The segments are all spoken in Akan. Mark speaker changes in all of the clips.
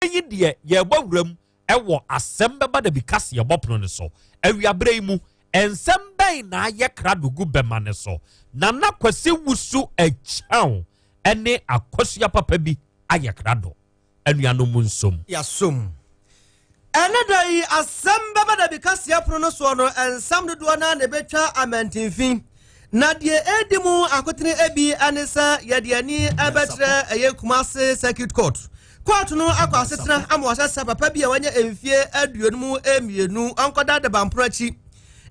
Speaker 1: yi de ye bawuram ewo Asem Beba Dabi kase ye bopno ne so awiabre mu ensem ben na ye kradogu bema ne so na kwase wusu echaw ene akosua papa bi aye krado anuano mu nsom
Speaker 2: yasom anada yi Asem Beba Dabi kase ye prono so no ensam dodo na ne betwa amantinfin na de edimu akotene ebi anesa ye de ani abetre eye Kumase Circuit Court no akwa setena amwasa papa bia wanya emfie aduonum emienu onkoda de bamprochi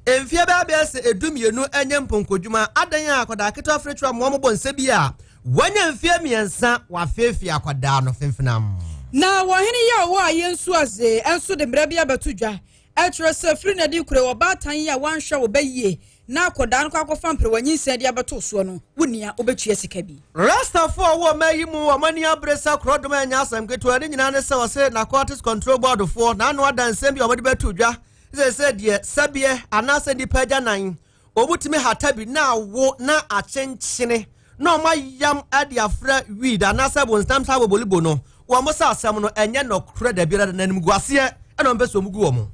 Speaker 2: emfie ba bia se edumienu enye mponkodwuma adan akoda aketo afretua mombo nse bia wanya emfie miensa wafefi akoda no fenfenam
Speaker 3: na wohene ya wo ayensu aze enso de mrabia batudwa etre se firi na di kure wo batan ya wanhwe wo bayie na akoda no akwafa mpre wanyi se dia beto so no wonia obetua sika bi
Speaker 2: Rastafo wo mayimu amani abresa krodom anya asam keto ani nyina ne se wose na Narcotics Control Board fo na no adansem bi obode betudwa se de sabie anase di pagya nan obutimi hatabi na wo na achenchene na omayam ade afra weed anase bonstam sa bolibo no wo mo sa asam no enye no kro da biara na nim guase e na mbeso mugu wo mo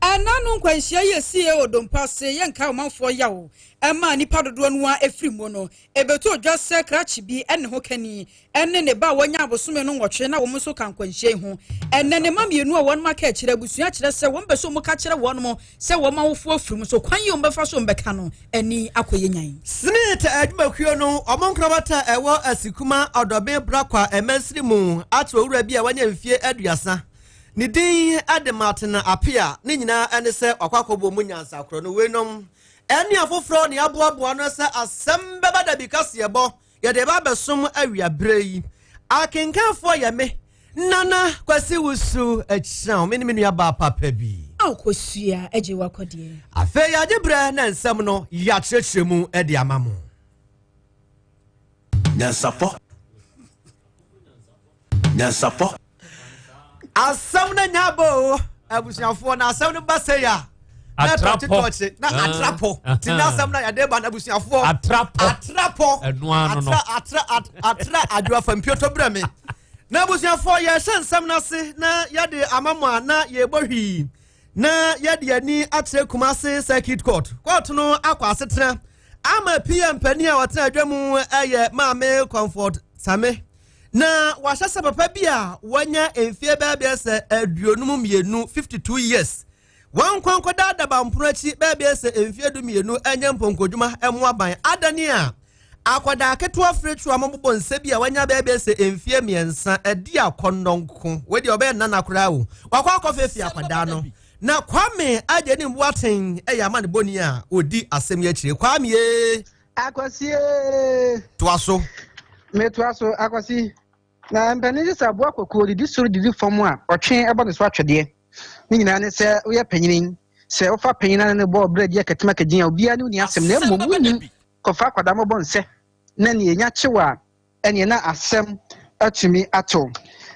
Speaker 3: ananu nkwanhia yesie odompase yenka omanfo yawo ema nipa dodo no a efrimo no ebeto dwase krachi bi ene ho kani ene ne ba wanya abosome no nwotwe na wo so kan nkwanhia hu ene ne mamienu a won maka kire busua kire se won beso mu ka kire won mo se wo mawofo afrim so kwan ye mbefa so mbeka no ani akoye nyan
Speaker 2: snit adwumakuo no omonkrabata ewo asikuma odobe brakwa emesiri mu ato owura bi a wanya mfie aduasa ni din adematena apia ni nyina ene se okwakobo munyansa kro no wenom eni afofro ne aboabo no se Asem Beba Dabi kase yebo ye de ba besom awiabre yi akenkanfo ye me nana kwasi wusu achran me ni aba papa bi
Speaker 3: akosua eje wakode
Speaker 2: afe ya jebre na nsem no ya kyerkyeremu e de amamo
Speaker 4: nyansafo
Speaker 2: asam na nyabo abusuafo na asam no baseya
Speaker 1: atrapo
Speaker 2: na atrapo tina asam na ya deba na abusuafo
Speaker 1: atrapo
Speaker 2: atra adwa fampioto brame na abusuafo ya hyansam na se na ya de amamo na ye bohwi na ya de ani atre Kumase Circuit Court no akwa asetena ama PM pani a watena adwamu aye maame Comfort Same na washasa papa bia wanya emfie baba se aduonum mienu 52 years wan kwanko dada bamprochi baba se emfie du mienu anya mponkodwuma emu aban adani a akwada aketo afretu amobbo nse bia wanya baba se emfie miensa edi akonnonko wedi obe na nakura wo wakwa akofefi akwada no na kwame ageni mbuaten eya mane boni a odi asem ya kire kwame
Speaker 5: akwasi
Speaker 2: toaso
Speaker 5: metuaso akwasi na mpaniji sabu akoko di suru di fomu a otwen eba ne so atwede ni nyina ne se oya panyinin se ofa panyina ne bo bredi akatima kagin obi ani uni asem na mmom ni kofa kwada mo bonse na ne enya kyewa ene na asem atumi ato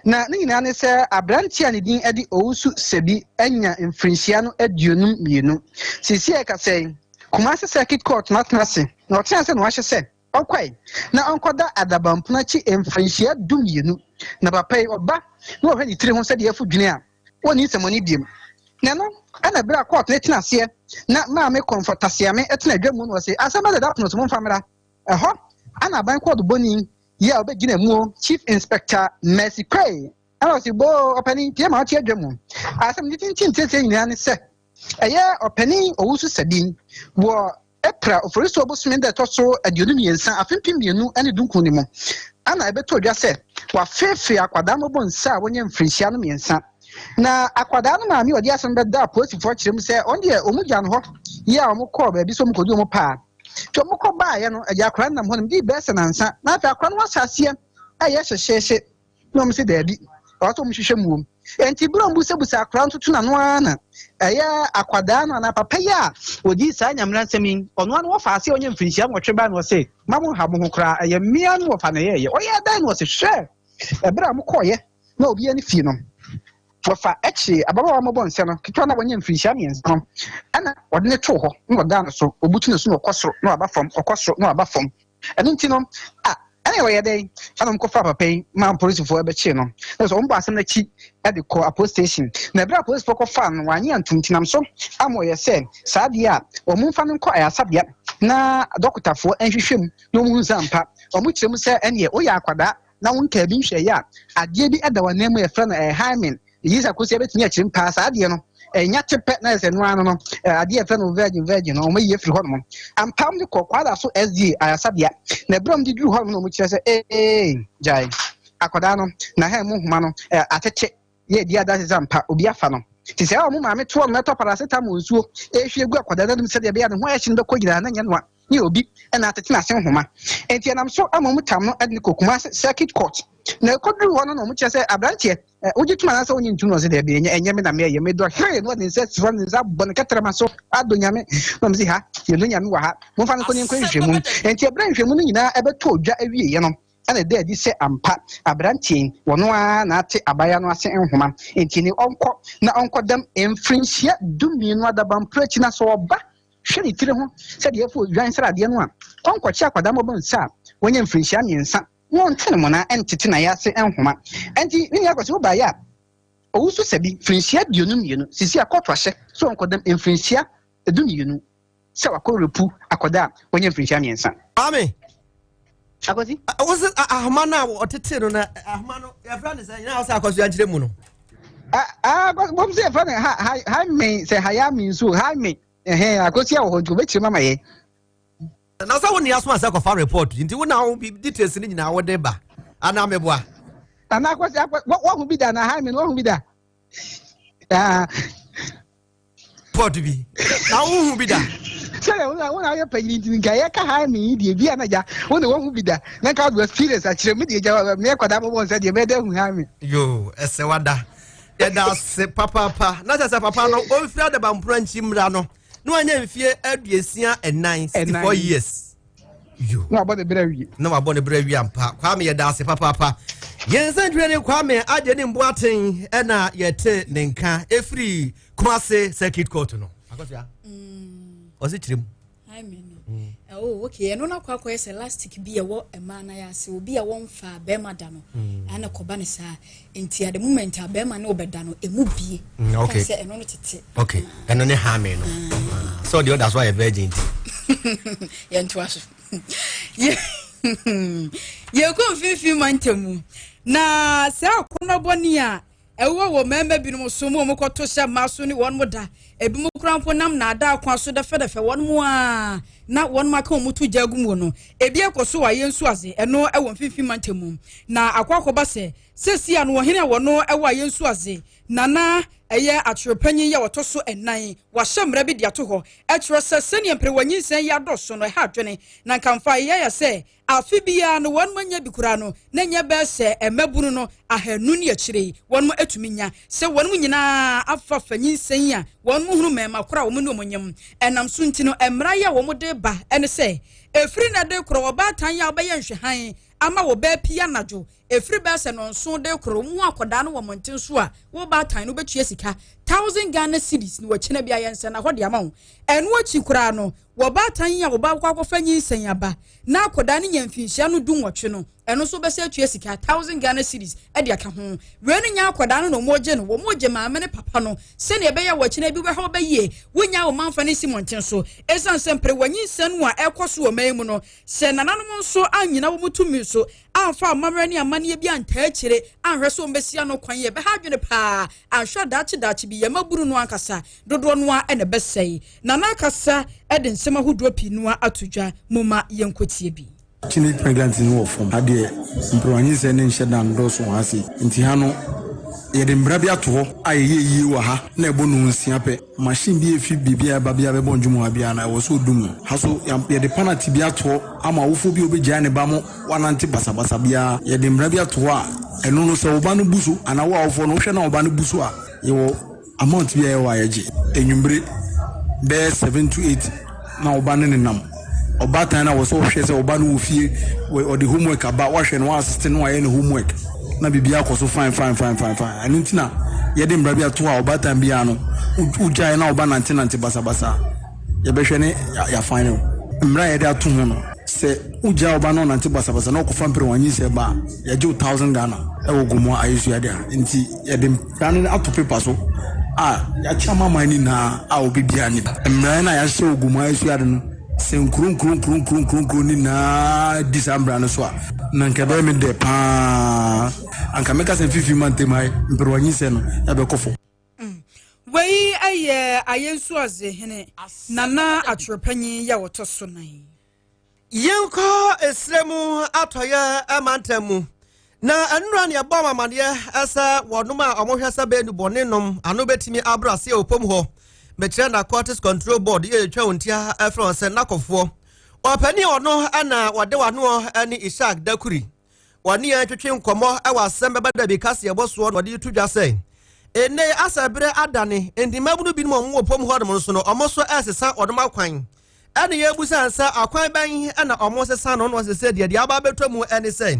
Speaker 5: na ni nyina ne se abrantia ne din edi owusu sebi enya mfrinsia no aduonum mienu sisi e ka sei Kumase Circuit Court na tnase na otia se no ahye se okwai na onkoda adabampuna chi emfranchia dumienu na papai oba na ohwe ni tire ho se de afudwene a woni semoni biem na no ana bra court na tinase na maame comfortasia me etna adwamu no se asama da dapno so mfamra eho ana ban court boni ya obegina mu Chief Inspector Mercy Cray ana si bo opani tie ma tie adwamu asam ni tintin tete nyina ne se eye opani owusu sadin wo epra oforiso obosome da toso aduonu miensa afempim mienu ane dunkun ni mo ana ebeto dwa se wa fefe akwada mo bonsa a wonye mfrinhia no miensa na akwada no maami odi asem beda polisi fo kirem se onde omugya no ho ya omukọ ba bi so mukodi omupa to omukọ ba ye no agya akra nam ho ndi bese nansa na afa akra no asase aye hyehye no mse da bi wato mhwehwe muom enti bro mbusebusa akra ntutu na no ana aya akwada no na papa ya odi sa nyamra nsemi ono ano wofa ase onye mfinhia nwotwe ba no se mamu ha mo kra aya mia no wofa na ye oya dan no se hwe ebra mo koye na obi ani fi no wofa echi ababa wa mo bonse no kitwa na onye mfinhia miensa no ana wode ne to ho no da no so obutu ne so no okosoro no abafom okosoro no abafom eno nti no Anyway, day, I'm go for pay, my police for a bechino. There's one boss in the cheap at the core post station. Never police for fun, 1 year and 20 so. I'm what you said, Sadia, or moon fan choir sabia. Na doctor for enshim, no moon zampa, or which you say any oyaquada, now one can be share. I did be at the one name of a friend a hymen. Yes, I could say it near him pass Adiano. A nyate petness and one a dear friend of virgin or may free hormone. I'm pound the coquada so SD I sabia. Nebrom did you hormone which I say, Jai. Acodano, Nahamu mano, at a check. Ye, dear, that is ampa, Ubiafano. Tis our mamma, 12 metal paracetamol, so if you go, them said the bear and washing the coida and one. You'll be an attachment homa. And yet I'm so a moment at the Cocumas circuit court. Now, could you want to know which I say a branch? Would you man only to know there being a Yamina may you made her what is said one is up Bonacatramaso, Aduname, Mamziha, Yunyamuha, Mofan Conin, and your branch Munina ever told every year. And a day this say ampa a branching one not a bayano and homa and tini uncle na uncle them in French yet do me no other bam preaching us or back. Shani Tiro said you for Giants Radian. Uncle Chapadamo Bonsa, when in French and some one tenemona and Titinayase and homa. And the Yago by ya. Also said French yet you know, Sisia Cotrashe, so uncle them in French yet, do you know. So I call Rupu Akoda when in French and some.
Speaker 2: Ame.
Speaker 5: I
Speaker 2: was it Ahmana or Titino? Ahmano, your friend is now because you are Jimuno.
Speaker 5: What was it? Hi, me say Hayami, so hi me. Hey, I could see how to make your mamma. And
Speaker 2: now, someone asked myself of a report. You now be details in our deba. And I'm a boy.
Speaker 5: And I was what would be done? I mean, what would be that?
Speaker 2: What to be? Now, who will be that?
Speaker 5: So when I pay in Gayaka, I mean, the Vianaja, when the one who be there. Like I was serious, I should meet the Mercadamo was at the bed who have me. You, as a wonder. And I'll say, Papa, not as a papa, no, all flat about Pranchim Rano. No, I never fear Ediesia and 94 years. You, no, about the brewery. No, about the brewery and park. Kwame, that's a papa. Yes, and really, Kwame, I didn't boating, and yet, Nenka, a free Kumase circuit court. No, I got ya. Was it him?
Speaker 3: I mean, oh, okay. And on a quack was elastic be a what a man I see will be a one far Bema Dano and a Cobanesa. Until the moment a Bema no bedano, a movie. Okay,
Speaker 2: okay, and only Hamen. So that's why a virgin.
Speaker 3: Yan to us. Yeah, you're going to few months. Na Sarah Bonia. Ewo wo member bi no so mo koto sha maso ni won moda ebi mo kranfo nam na ada akwa so da fe won mo a na won maka omutu jagum wo no ebi ekoso wa yensu ase eno ewo mfifi mantemu na akwa koba se sesi anu hene wo no ewo yensu ase nana eye atropanyin ya wotoso enan wa hyemra bi dia to ho etro se sene emprewanyin sen ya doso no ha dwene na kamfa ye ya se afi bia no won manya bikura no na nya be se emabunu no ahanu ne akire won mo atuminya se won mo nyina afa fanyin sen ya won mo hunu mema kora wo mo no monyam enam so ntino emra ya wo mo de ba ene se efri na de koro ba tan ya obaye nhwehan ama wo ba pia najo efri ba se no nso de koro mu akoda no wo monten so a wo ba tan no betua sika 1000 Ghana cedis ni wo chena bia yense na hode ama wo enu achi kura no wo ba tan ya wo ba kwa fanyin sen aba na akoda ne nyamfinhia no dum wotwe no eno so be se atua sika 1000 Ghana cedis e de aka ho we ne nya akoda no moje no wo moje maame ne papa no se ne be ya wo chena bi be ho be ye wonya wo manfa ne simonten so esan sempre wanyin sen no a ekoso wo mai mu no se nananom so anyina wo mutumi so amfa amamre ne amane bi anta akire anhwe so mbesia no kwan ye be ha dwene pa anhwa dachi bi yamaburu no ankasa dodo no a ene besei nana akasa ede nsema hodo pi no atodwa moma yenkotie bi
Speaker 4: chini pregnant no form ade mprowanyi se ne nhyedan do so hase nti ha no yede mbra bi ato ho ayeye wa ha na ebo no nsia pe machine bi efi bibia ba bia be bonjumu ha bia na wo so dum ha so yede penalty bi ato ama wofo bi obegya ne ba mo wanante basabasa bia yede mbra bi ato a eno no se oba no buso ana wa wofo no hwe na oba no buso a yewo amount bi aye wa yeje enwumbre be 7 to 8 na oba ne nam oba tan na wo so hwe se oba no wo fie o the homework aba wa hwe no assist no aye ne homework na bibia koso fine anu ntina yede mbra bia to a oba tan bia no uja na oba nante basabasa ye be hwe ne ya fine mbra yede ato ho no se uja obano na nti basabasa na okofa mpere wanyi se ba ya ju 1000 Ghana e wogumo ayesu ya dia nti ya dem dan ato paper so ya chama mani na obibia ni mra na ya se wogumo ayesu ya no se nkurun ni na disambra no so na nkebe me de pa anka meka se fifi mante mai mpere wanyi se no ya be kofo
Speaker 3: wei ayensu azehene nana atrepanyi ya wotoso nan
Speaker 2: yenko esremu atoye amantemu na anura ne aboma mane asa wonum a omohwesa be nubonenom ano betimi abrase opom ho metre na Cortis Control Board ye twa wontia afronse nakofo opani ono ana wode wano ani Ishak Dakuri wani ya twetwe nkomo e Asem Beba Dabi kase eboso wode tudwa sei ene asabre adane endimabunu bi mo opom ho dum so no omoso esesa odom akwan ane ye busa ansa akwan ban ana omosesa no no sese de aba betomu ene sei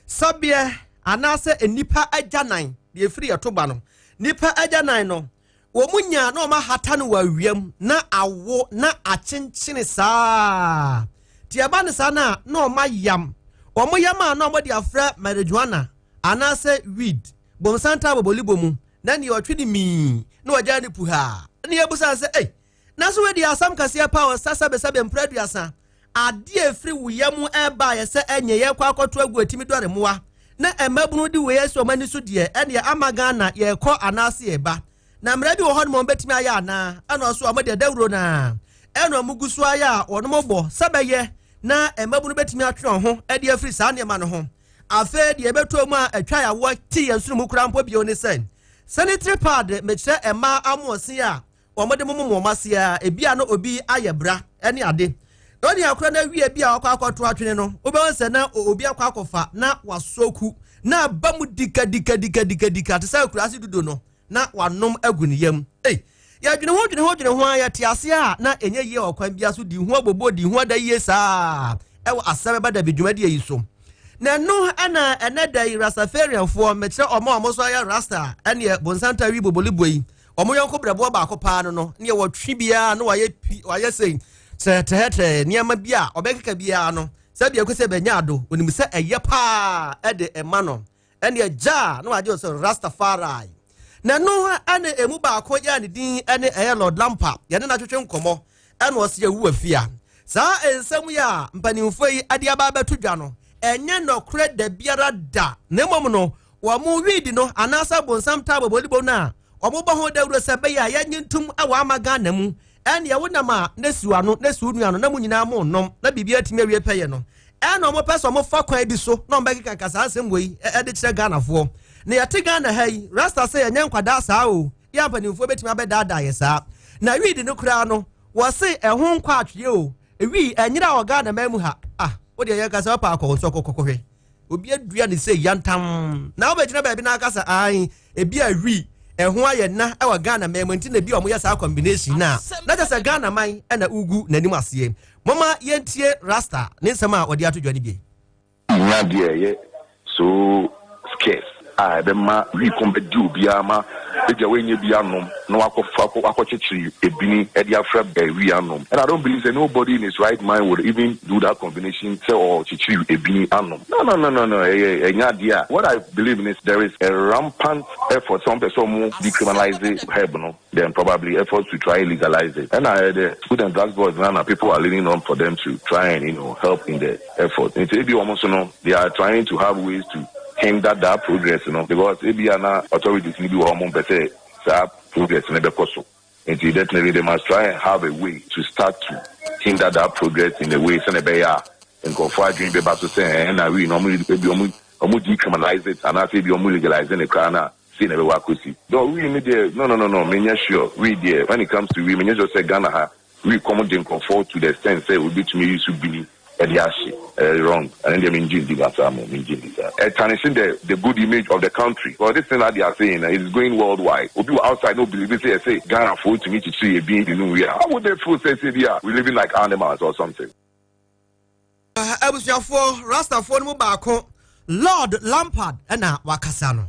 Speaker 2: sabie anase enipa agyanan de free etoba no nipa agyanan no wo munya na oma hata no wawiam na awo na achenchene saa ti aba ne saa na oma yam omo yam a na omo de afra marijuana anase weed bomsanta bobolibo mu na ni otwedi mi na wagya ni puha ne yebusa se na so we di asam kase power sasa be sabe mpraduasa ade efri wuyam eba ye se enye ye kwa akoto agu atimi dore moa na emabunu di we yeso mani so de ene amaga na ye kɔ anase eba na mra bi wo hɔ mo betimi aya na ana so amade dawuro na eno mugusu aya ono mobo sabeye na emabunu betimi atwe ho ade efri saa ne ma no ho afa de ebeto mu a atwa ya wo ti yensuru mu kura mpo bi oni sen sanitary pad mekire ema amosi a omode momo masia ebia no obi ayebra ene ade oni akora na wie bia akwa akoto atwene no obewanse na obi akwa akofa na wasoku na bamu dika te sa kurasi dudo no na wanom aguniyam ya dwene ho ya tiase a na enye ye okwan bia so di ho abobo di ho da ye saa ewo Asem Beba Dabi dwumadi yi so na no ana eneda Rastafarian fo mekire omo so ya rasta ene bonsanta wi bobolibo yi omo yonko brebo ba akopaa no ne wotwe bia no waye sei tete niama bia obekeka bia no sabia kwese benya ado onim se eye pa ede emano ene ja no waje so Rastafari na no ane emu ba akoya ne din ene Lord Lampa ye ne na twetwe nkomo ene o se wu afia saa ensem ya mpanimfo yi ade aba betudwa no enye no kre da biara da na mom no wo mu widi no anasa bonsam tabo bolibo na omobo ho dawuro se be ya yanyintum awa amaga na mu ene ye wonama nesuano nesunuano na munyina mo nom na bibia timi awie peye no ene omo pese omo fa kwan bi so na ombeka kasa asem wei ede kire Ghana fo na yate Ghana hai rasta se yenye nkwada saa o ya panimfo betimi abedada ye saa na widi no kura no wo se ehun nkwa atwe o ewi enyira o Ghana mamu ha wodi ye kasa pa akọ so kokokwe obi adua ne se yantam na obegyina ba bi na akasa ai ebi awi ehun aye na ewa Ghana mamu nti na bi omo ya sa combination na just Ghana man na ugu nanim ase mama yentie rasta ne nsema odi atodwa ne bi
Speaker 6: nya de ye so scarce be ma we compete obi ama eja wenye bi anom na wakochichiri ebini e dia fra be we anom and I don't believe that nobody in his right mind would even do that combination say or chichiri ebini anom no nya dia what I believe in is there is a rampant effort some person more decriminalize herb no then probably efforts to try legalize it and the food and drugs boards now people are leaning on for them to try and help in the effort and maybe almost they are trying to have ways to hinder that progress, because Ibiana authorities need to almost say that progress never possible. And definitely they must try and have a way to start to hinder that progress in a way. And go for dream about to say, and we normally decriminalize it, and I say we legalize in the car. See never work with it. No, we need no. Me sure we there. When it comes to we, me just say Ghana, we come in comfort to the extent say we be to me used to be. Wrong, and then tarnishing the good image of the country. Well, this thing that they are saying is going worldwide. People outside no believe it. Say Ghana food to me to see a being in New Year. How would they fool say we living like animals or something?
Speaker 2: I was your for Rasta for Mubako, Lord Lampard, and now Wakasano.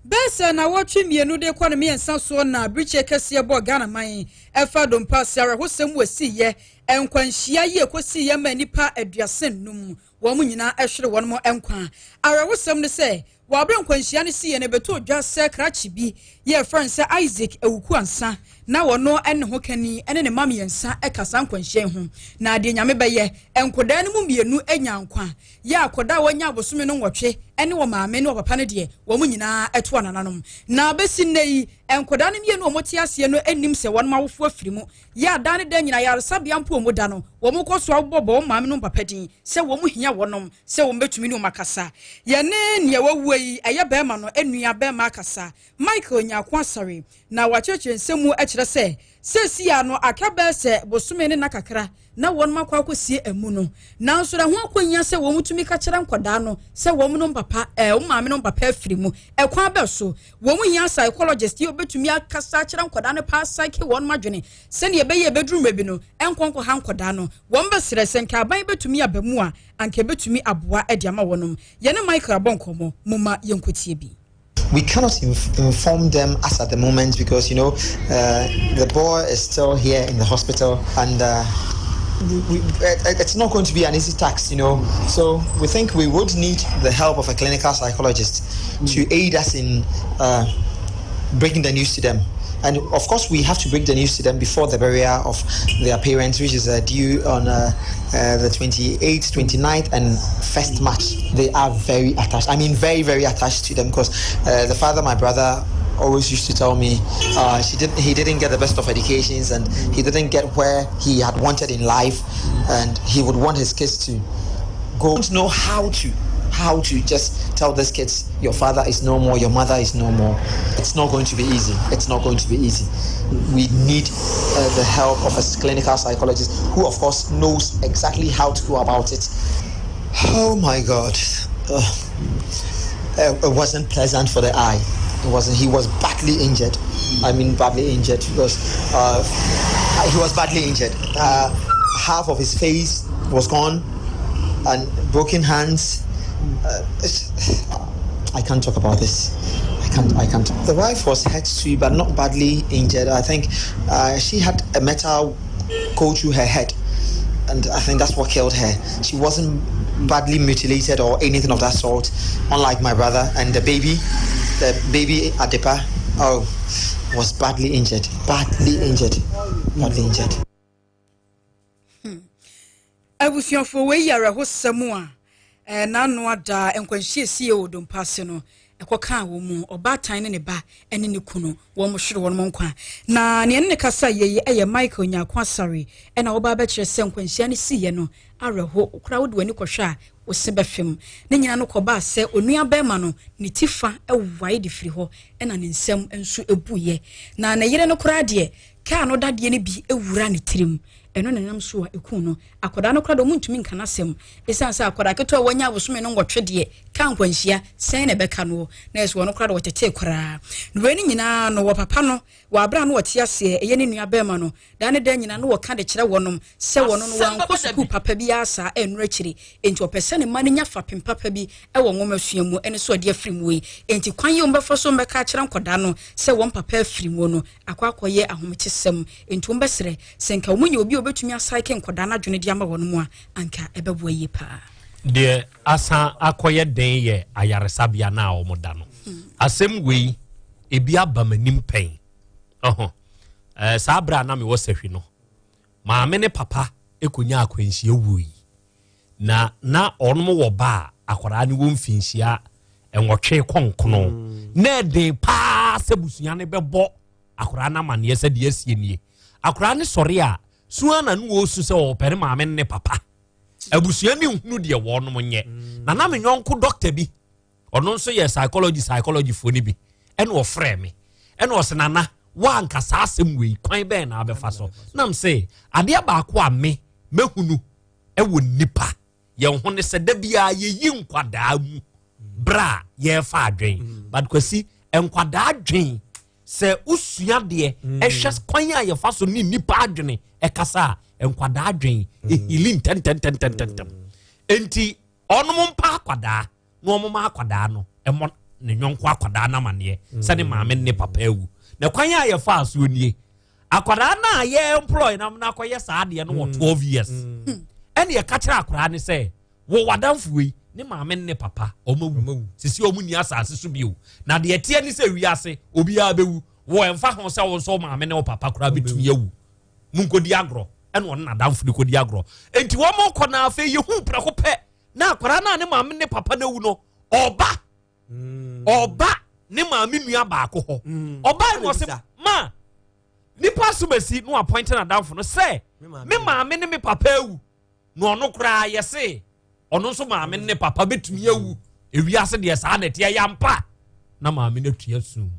Speaker 3: Besa na watching mienu de kwa me ensa so na briche kese bo Ghana man efa dompa sara hosem wasi ye enkwanhia ye kosi ye ma nipa aduasen num wo mu nyina ehwere won mo enkwa ara hosem ne se wabra nkwanhia ne si ye ne beto dwa se krachi bi ye friend se Isaac ewuku ansa na wono ene ho kani ene ne mam yensa ekasa nkwanhia ho na de nyame beye enkoda ne mu mienu enyankwa ye akoda wonya abosome no nwotwe ene wo maame ne wo papa ne de wo mu nyina eto anananom na besi nei enkoda ne mienu omoti ase no enim se won mawofo afirimu ya da ne da nyina yaresa bia mpo omoda no wo mu koso abobo wo maame no papa din se wo mu hia wonom se wo betumi ne makasa ye ne wawu yi eye bema no enua bema akasa Michael Nyakwa sorry na wacheche nsemu ekire se sesi ya no akabe se bosume ne nakakra na won makwa akosie emu no nanso da ho akonya se wo mutumi ka kire nkoda no se wo mu no papa wo maame no papa afiri mu ekwa be so wo mu hia psychologist ye obetumi akasa kire nkoda ne pa psyche won madwene se ne be ye bedrum bi no enkonko ha nkoda no won be sere se nka aban betumi abamu a anka betumi aboa ediama wonum ye ne Michael abonkomo muma yenkotie bi.
Speaker 7: We cannot inform them as at the moment because, you know, the boy is still here in the hospital and it's not going to be an easy task, you know. So we think we would need the help of a clinical psychologist to aid us in breaking the news to them. And of course, we have to break the news to them before the burial of their parents, which is due on the 28th, 29th, and 1st March. They are very attached. I mean, very, very attached to them because the father, my brother, always used to tell me he didn't get the best of educations and he didn't get where he had wanted in life, and he would want his kids to go. Don't know how to just tell these kids your father is no more, your mother is no more. It's not going to be easy. It's not going to be easy. We need the help of a clinical psychologist who of course knows exactly how to go about it. Oh my God, it wasn't pleasant for the eye. It wasn't. He was badly injured. I mean badly injured because he was badly injured. Half of his face was gone and broken hands. I can't talk about this. I can't. The wife was hurt too, but not badly injured. I think she had a metal go through her head, and I think that's what killed her. She wasn't badly mutilated or anything of that sort, unlike my brother. And the baby Adepa, was badly injured.
Speaker 3: Abusiafo we yara ho samu a na no ada enkwanhie sie odompa se no ekoka wo mu obatan ne ba ene ne kunu wo mo hwere won mo nkwa na ne ne kasa ye Michael Nyakwa sorry ena wo ba ba kire se enkwanhia ne sie no areho kura wo de wani kwohwe a wo se befem ne nyina no koba se onua ba ma no ne tifa ewwae de firi ho ena ne nsam enso ebuye na ne yere no kura de ka no dade ne bi ewura ne tirim eno nenam so a eku no akoda no kra do muntumi nkana sem esan sa akoda keto wanya abosome no ngotwe de ka nkwanhia sen na beka no na eso no kra do wotete kra no weni nyina no wo papa no wa abra no wote ase eye ne nua bema no da ne da nyina no wo ka de kire wonom se wono no wan kosuku papa bi asa enura kire enti opese ne ma ne nya fapem papa bi e wo ngoma suamu ene so de afirimu yi enti kwan ye ombefo so mbeka kire nkoda no se won papa afirimu no akwakoye ahomekesem enti ombesere senka omunye obi obetumi asaike nkoda na dwene dia ma wono mu a anka ebebo yi pa
Speaker 1: de asa akoye den ye ayaresabia na omoda no asem wei ebi abamanim pen sabra na me wo sehwe no maame ne papa ekonya akwanhie wuyi na onom wo ba akwara ne wo mfinhia enwotwe konkono na de pa sebusuya ne bebo akwara na mane se de asie nie akwara ne sori a suana no wo su se wo pere maame ne papa abusuya ne hunu de wonom nye na me nyonko doctor bi ono nso ye psychology fo ni bi ene wo frɛ me ene wo se nana wa anka saa asem wei kwan bɛn na abefa so nam se ade abaako a me mehunu ɛwɔ nipa ye ho ne se da bia ye yi nkwadaa mu bra ye fa adwen but kwasi nkwadaa adwen se usua de ehwɛ kwan a ye fa so ni nipa adwene ɛkasa nkwadaa adwen ehili enten enti onom mpa akwadaa no omoma akwadaa no ne nyonko akwada na mane se ne maame ne papa ewu na kwan ya ye fa so nie akwada na ye employ na na koye saa de no 12 years ene ye ka kira akwada ne se wo wadamfo yi ne maame ne papa omawu sisi omuni asase so bio na de tie ne se wiase obi a bewu wo emfa ho se wo so maame ne wo papa kura betumi ewu munkodi agro ene won na damfo de kodi agro enti wo mo kɔ na afa ye hu prako pɛ na akwara na ne maame ne papa na wu no oba ne maame nua baako ho oba no se ma nipa sumasi no appoint na damfo no se me maame ne me papa ewu no ono kura ye se ono so maame ne papa betumi ewu ewiase de saa na tie yampa na maame ne tua su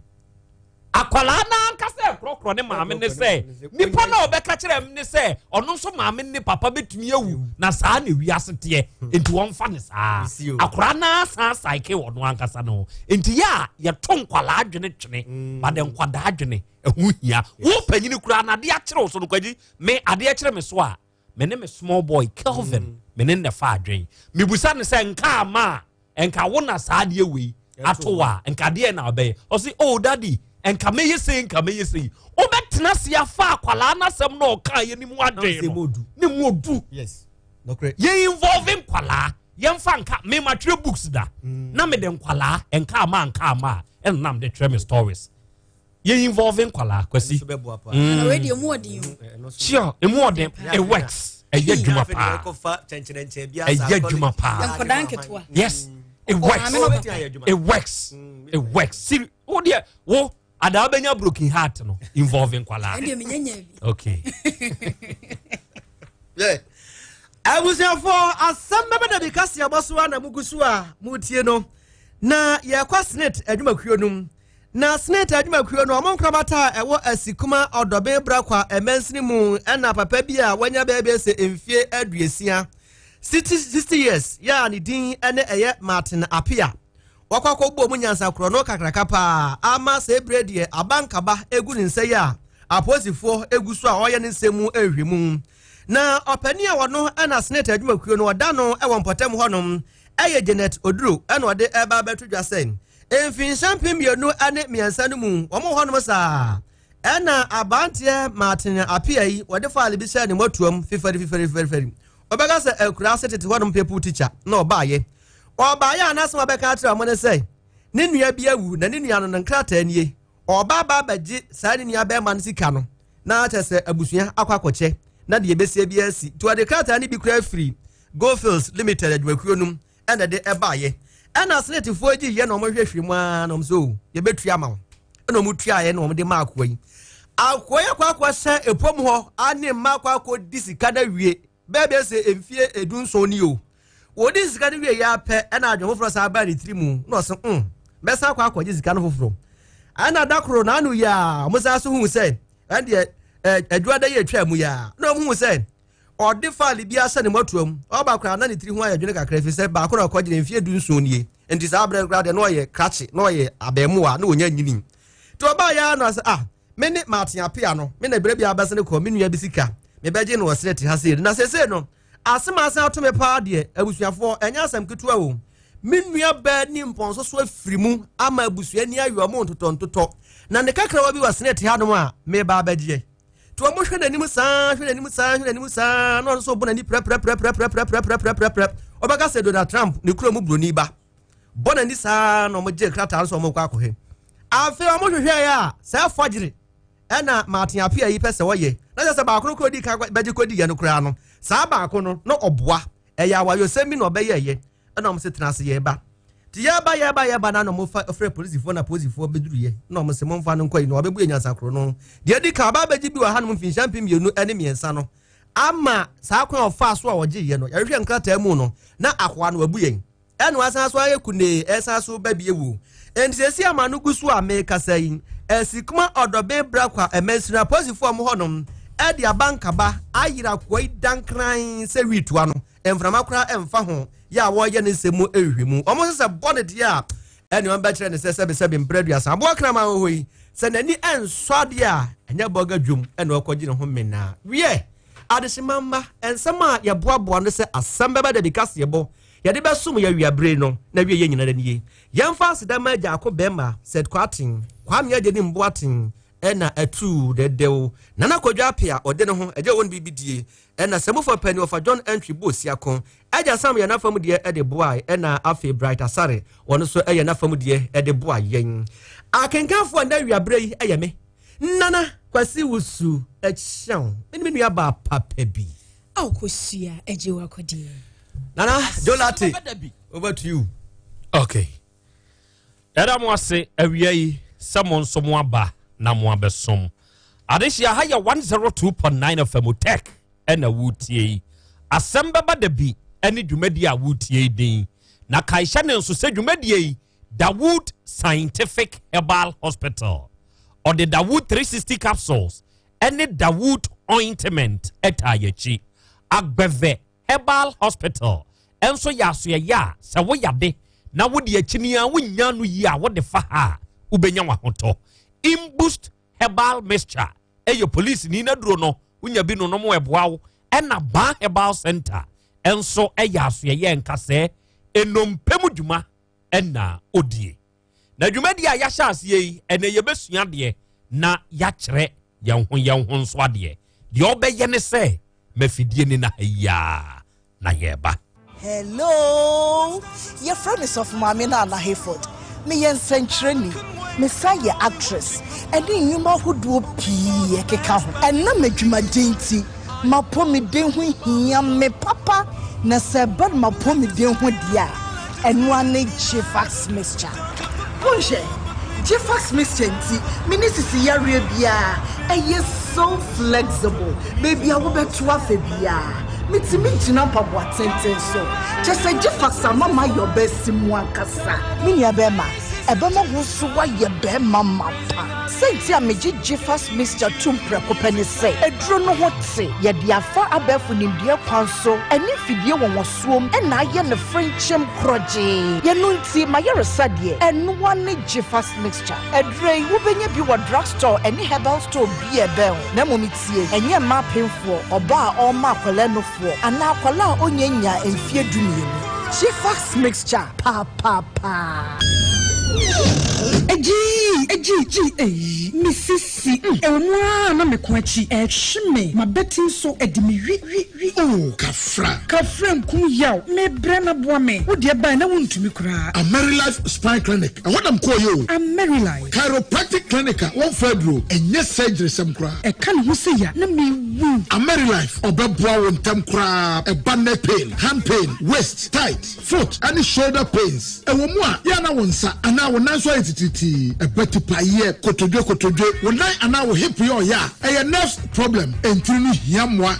Speaker 1: akwala na nkase krokro ne maame ne se nipa na obeka kire me ne se ono so maame ne papa betumi ewu na saa na wiase tie enti won fa ne saa akwala na saa saike wono ankasa no enti ya ye to nkwala adwene twene ba de nkwada adwene ehu hia wo panyini kura na de akire so no kwaji me ade akire me so a me ne me small boy Kelvin me ne fa adwen me busa ne se nka ama enka wo na saa de we atowa enka de na obey o say oh daddy enka me yese o betena se afa akwala na sem na o kan ye ni mu adwen no ni mu odu
Speaker 2: yes no correct
Speaker 1: ye involving kwala ye mfa nka me matwe books da na me de nkwala enka ama en nam de trem stories ye involving kwala kwasi
Speaker 3: na radio mu odi
Speaker 1: sure emu odem it works eye dwuma pa eye dwuma pa yes it works see oh dear wo ada benya broken heart no involving kwala okay
Speaker 2: yeah abusia for Asem Beba Dabi kasi aboso na mugusu a mutie no na ye kwa snit adwumakuo num na snit adwumakuo no omonkrabata ewo asikuma odobe brakwa emensini mu ena papa bi a wanya bebe se emfie aduesia 60 years ya ni din ene eye Martin Apia wakwakwo gbo mu nyansa kro no kakraka pa ama se bredie abankaba egu ni nse ya aposifo egusu a oye ni nsemu ehwemu na opani a wono ana snit adwumakuo no oda no e wonpotem honom eye Janet Oduro ena ode eba betudwa sen enfin champagne mienu ane miensa no mu omo honom sa ena abantie Martin Apia yi ode faale bi sha ni motuom fifari obega se ekura setete honom people teacher na obaaye anasem abeka atra amone say ne nua bi awu na ne nua no nkrata nie oba ba baji sa ne nua be man sika no na atese abusua akwakoche na de besie bi asi to de krata ne bi kura free Goldfields Limited adwakuo num ena de ebaaye ena senetifo agi ye na omhwehwe mu na omso ye betua ma ena omutua ye na omde ma akoyi akwa epom ho ane ma akwa disika da wie bebe se emfie edunso ni o wodi sika ni wie ya pe ena adwo foforo sa ba ni trimu no so besa akwa sika no foforo ana dakro na anu ya musa so hu se ande adwada ye twa mu ya no hu se odi fali bia se ne motuom oba kra na ni tri hu ayadwene kakra fi se ba akwa kwagye emfie edunso ni enti sa abra kra de no ye krache no ye abemu a na onya nyini to ba ya no se me ne Martin Apia no me na bere bia abase ne ko me nua bisika me beje no wasreti ha se na se no asema atome pa de abusuafo enya asem ketua wo me nua ba ni mponso so afirimu ama abusuani ayomo ntotontoto na ne kakra wa bi wasreti ha no a me ba beje to mo hwe nanim saa no so bo na ni pre obaga se Donald Trump ne kuro mu broni ba bona ni saa no mo je krata so mo kwa akohe afi mo hwe ya sa fajiri ena Martin Apia yi pese woye na se ba akoro kodi ka beje kodi ye no kura no sa ba akono no oboa eya wa yosemi no be ye ena mo se tenase ye ba ti ye ba na no mo fa ofre police fo na police fo beduru ye na mo se mo mfa no nkoi no obebu enyansa koro no de di ka ba beji bi wa ha no mfin champagne mienu ene miensa no ama sa akon ofa so a woje ye no yehwe nkrata mu no na akwa no abu yen ena wasan so aye kune esa so ba bi ewu enti ama no gusu a me kasa yi esikuma odobe brakwa emensina posifo am honom edi abankaba ayira koi dankran se witua no emframa kra emfa ho ya wo ye ne semu ehwemu omo se bonnet ya eni on ba kire ne sebe mbradua abo krama hoyi se nani ensode a enya boga dwum eni okogi ne ho mena wie adesimamba ensema ye boaboa no se Asem Beba Dabi kase yebo yɛde bɛsom yɛ wiabre no na wie yɛ nyina nie yɛmfa sedama agya akɔ bɛma said kwatin kwame agye ne mboaten ɛna atu dedew nana kodwa apia ɔde ne ho agye won bibidie ɛna samufo pani of John entry bosiako agya sam yɛ nafam de ɛde boa ɛna afi bright asare ɔno so ɛyɛ nafam de ɛde boa yɛn akenkanfo na wiabre yi ɛyɛ me nana kwasi wusu ɛkyɛw ɛne me nua ba papa bi
Speaker 3: aw kosia agye wakɔdie
Speaker 2: nana Jolati over to you.
Speaker 1: Okay. Era mo ase awia yi samo nso mo aba na mo abesom. Adehia ha ya 102.9 FM OTEC ena wutie. Asem Beba Dabi ene dwumadi a wutie din. Na kaisha ne nso se dwumadi yi Dawood Scientific Herbal Hospital or the Dawood 360 capsules ene Dawood ointment etayechi agbeve Herbal Hospital enso yaso ya se wo yade na wo de akini a wonya no yi a wo de fa ha ubenya wahoto imboost Herbal mixture eyo police ni na duro no wonya bi no mo eboa wo ena ba Herbal center enso yaso ya nkase enompemu dwuma ena odie na dwuma di a ya sha ase yi ena ye besua de na ya kyere yan ho nso ade de obeye ne se mafidie ni na ya na yeba.
Speaker 8: Hello, your friend is of Mamina na Hayford. Me yen century, me say your actress, and then you ma who do pee keka ho. And na me dwuma dinti, ma po me den ho hia me papa, na se bad ma po me den ho dia. And one Jifax mixture. Bonje, Jifax mixture nti, me ni sisi ya bia, e yes so flexible. Baby I will be to afebia. Mitimi jina pabo atenten so. Just a Jifax mama your best mwankasa. Minya bema. Ebema wusuwa ye bema mapa. Say tia meji Jifax Mr. Tumpre kopeni say. Edro no hote. Ye diafa abefu nindia kwanso. Eni fidye wonwasuom. Ena ye ne Frenchem kroje. Ye nunti ma ye resadye. Enwa ne Jifax mixture. Edre wubenye biwa drugstore. Eni herbal store biye bel. Nemo mitie. Enye ma pinfo. Oba o ma kwele no fo. Ana kwala onyenya enfie dumie. Jifax mixture. Pa. Eji, Mississippi. Ewa na me kwachi. Shime. Ma betting so edimi wi.
Speaker 9: Oh, kafra
Speaker 8: nkum yaw. Me brana boame. Wo de ba na wontumi kura.
Speaker 9: A Mary Life Spine Clinic. And what I'm call you?
Speaker 8: A Mary Life
Speaker 9: Chiropractic Clinic. One February. And yes surgery some kura.
Speaker 8: E kan ho se ya na me wu.
Speaker 9: A Mary Life. Obebwa won tem kura. A neck pain, hand pain, waist, tight, foot, and shoulder pains. E wo mu a ya na wonsa ana wonan so etititi. E betu pa ye kotodwe. Wonan ana wo hip yo ya. E nerve problem. Entrini hiamwa.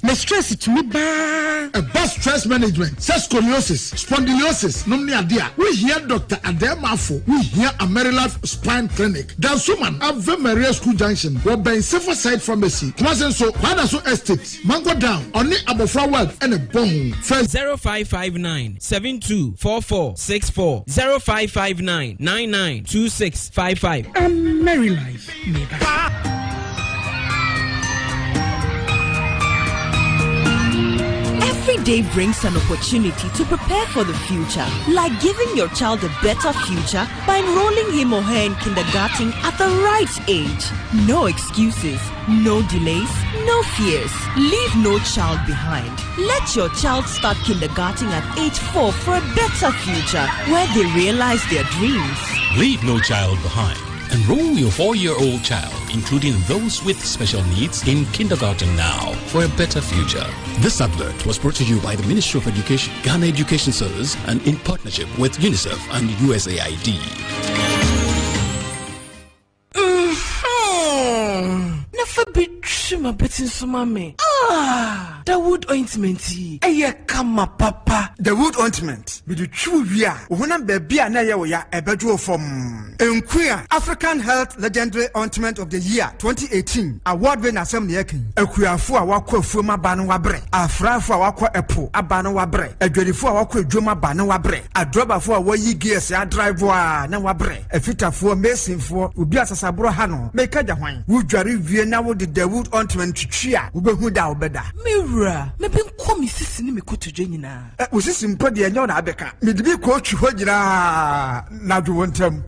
Speaker 8: Me stress to me ba.
Speaker 9: A bus stress management, scoliosis, spondylosis, nomni adia. We hear Dr. Ademafo. We hear a Mary Life Spine Clinic. That's woman at Maria School Junction. We're by Side Pharmacy. Kwasenso, Kwadaso Estate. Mango Down. Only Abofra World and a bone.
Speaker 10: 0559 724464 0559 992655.
Speaker 8: Mary Life.
Speaker 11: Every day brings an opportunity to prepare for the future, like giving your child a better future by enrolling him or her in kindergarten at the right age. No excuses, no delays, no fears. Leave no child behind. Let your child start kindergarten at age 4 for a better future, where they realize their dreams.
Speaker 12: Leave no child behind. Enroll your 4-year-old child, including those with special needs, in kindergarten now for a better future. This advert was brought to you by the Ministry of Education, Ghana Education Service, and in partnership with UNICEF and USAID.
Speaker 13: My betting so mame. The wood ointment. Kama papa.
Speaker 14: The wood ointment. With the true via. Una baby na ya a bedroom from Enquia African Health Legendary Ointment of the Year 2018. Award winner Asem Yekin. Equia for a walk of Fuma Bano Bre. A fra for a walk epo. A Bano Bre. A dready for a walk with Juma Bano Bre. A dropper for a way gears. A driver. Na Wabre. A fitter for mason for Ubiasa Sabro Hano. Make a wine. Would you review now with the wood ointment to cheer? Ubehuda Obeda.
Speaker 13: Me Mebra, maybe call me sister me kutu jenina.
Speaker 14: Was this in Pody and Yona Becca? Midby coach Hojira Naduantem.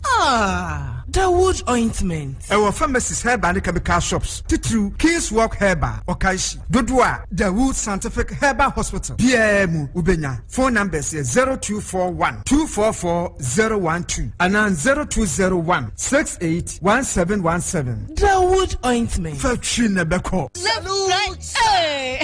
Speaker 13: The wood ointment.
Speaker 14: Our pharmacist herba and chemical shops. Titru, King's Walk Herba, Okaishi, Dodua, the Wood Scientific Herba Hospital. PM Ubenya. Phone numbers 0241 244 012 and 0201 681717.
Speaker 13: The wood ointment.
Speaker 14: Fetchina Beko.
Speaker 8: Hey!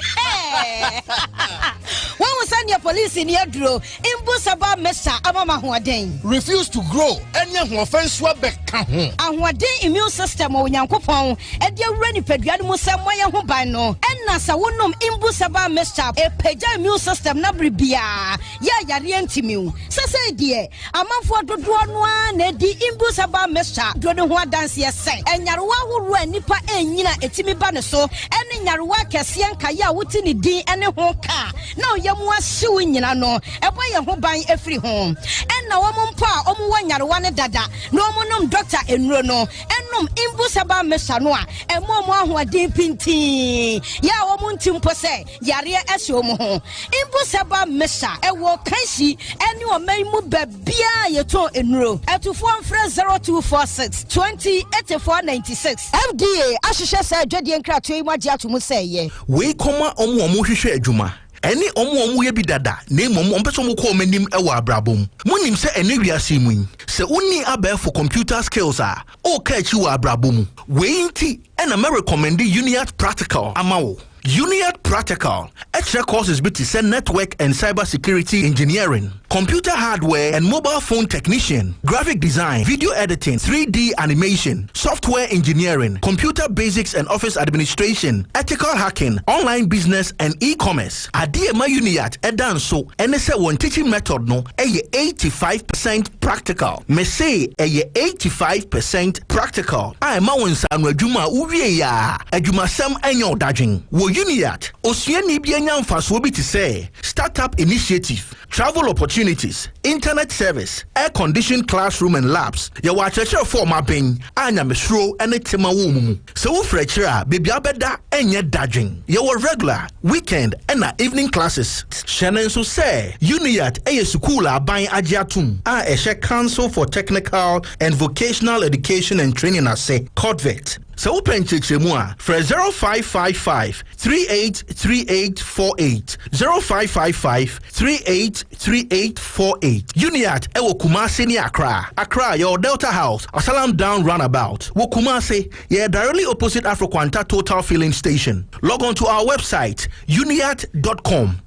Speaker 8: When we send your police in your draw, Imbusaba Mesa Abama Huadin.
Speaker 9: Refuse to grow. Any offense back.
Speaker 8: And what day immune system or Yankopon, and your ready pediatric Samoya Hubano, and Nasa Wunum Imbusaba Mesa, a peja immune system Nabribia. Ya Yarientimu. Sasa dear, a month for the one, the Imbusaba Mesa, Dronua dance yes, and Yarwa who ran Nipa and Nina Etimi Banaso, and in Yarwa Cassian Kaya Wutini D and a hoka. Now Yamwa suing Yano, a boy who buy every home. And now Mumpa, one Yarwana Dada, no monum doctor and Rono, and num Imbusaba Mesanoa, and Momo who are deep pinti. Ya Omuntim Pose, Yaria Esomo, Imbusaba Mesa, a walk Kansi, and you are May Mubia Yato and Ro, at 0246 20 8496. FDA, Ashisha said, Jadi and Kratui Madia to Musay.
Speaker 15: We come on Juma. Any omu ye bi dada name ompeso mo call menim ewa abrabom munim se ene wiase mu se uni abe for computer skills o ka chi wa abrabom we nti ena me recommend Uniat Practical amawo Uniat Practical extra courses biti se network and cyber security engineering, computer hardware and mobile phone technician, graphic design, video editing, 3D animation, software engineering, computer basics and office administration, ethical hacking, online business and e-commerce. Adiema Uniat edan so ene se one teaching method no eye 85% practical. Me say eye 85% practical. I ma wonsa no adwuma uwie ya adwuma sam enyo dagin. Uniat, Oceani Bianyam Faswobi to say, startup initiative, travel opportunities, internet service, air-conditioned classroom and labs. Ya watch a for my bing, Anya Mesro and a Tima Wum. So Fretcher, baby abeda, and yet dodging. Your regular, weekend, and evening classes. Shannon so say, Uniat, a sukula buying Ajatum, a share council for technical and vocational education and training, I say, Codvet. So open Chichemua for 0555 383848 0555 383848. Uniat Ewo Kumasi ni Accra your Delta House Asalam Down Runabout Wo Kumasi yeah directly opposite Afroquanta Total Filling Station. Log on to our website uniat.com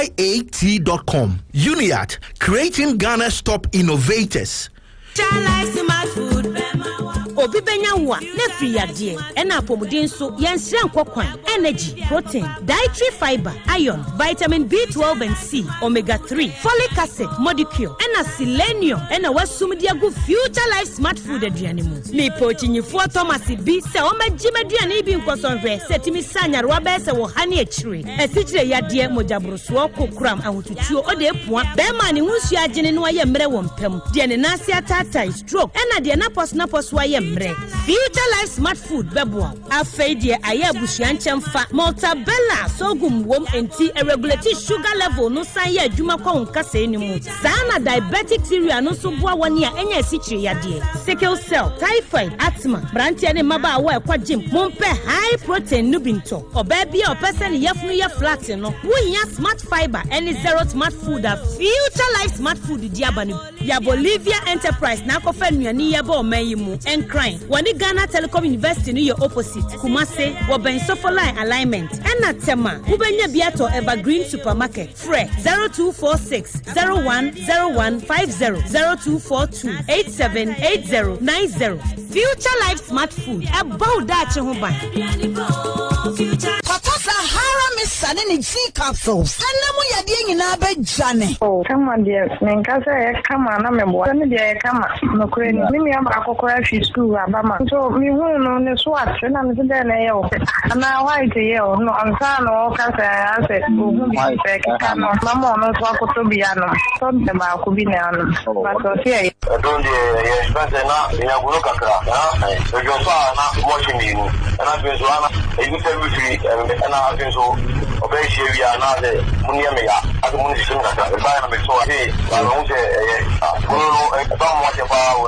Speaker 15: UNIYAT.com. Uniat, creating Ghana's top innovators.
Speaker 16: Obi benya wa na free adie ena apomuden so yensiran kwakwan energy protein dietary fiber iron vitamin B12 and C omega 3 folic acid molecule ena selenium ena wasum dia go future life smart food aduane mu me pochinyifo Thomas bi se o magime aduane bi nkosonhwe setimi sanyare wa be se wo hane akire esichire yade mojabroso kokram ahotutuo ode epua be ma ne hunsu agene no aye mre wo mpam de ne nase atata stroke ena de na pos wa ye future life smart food beboa afeidie aye busuanchamfa multabella sogum wom enti a regulatory sugar level no san ye adwuma kwa nkasa enimu sana diabetic theory no so boa woni a enya sichire yade sickle cell typhoid asthma brantia ne maba awa ekwa gym mompe high protein nubinto oba bia opese ne yafunu ye flat no wonya smart fiber any zero smart food a future life smart food diabanu ya Bolivia enterprise na kofa nuani ye ba o mayimu crying. Wani Ghana Telecom University ni your opposite. Kumase, waben sofoline alignment. Ena tema, ubenya biato Evergreen Supermarket. Fre 0246 010150 0242 878090. Future Life Smart Food. About that Papa Sahara
Speaker 8: Suddenly tea capsules. And no more yading in our Johnny.
Speaker 17: Oh, come on, dear. Menkasa, come on, I'm a boy. Come on, no credit. Me, I'm a cocoa school, Abama. So, me won't on the swat, and I'm the day. And now, why to you? No, I'm saying, oh, I said, come on, Mamma, no talk to be animal. Something about could be animal. But okay.
Speaker 18: Don't you spend enough in a work across, huh? You're watching you, and I've been so and I've been so obey we are not the Munia, as the Munisha, the Bayam, so hey, I don't say, don't watch about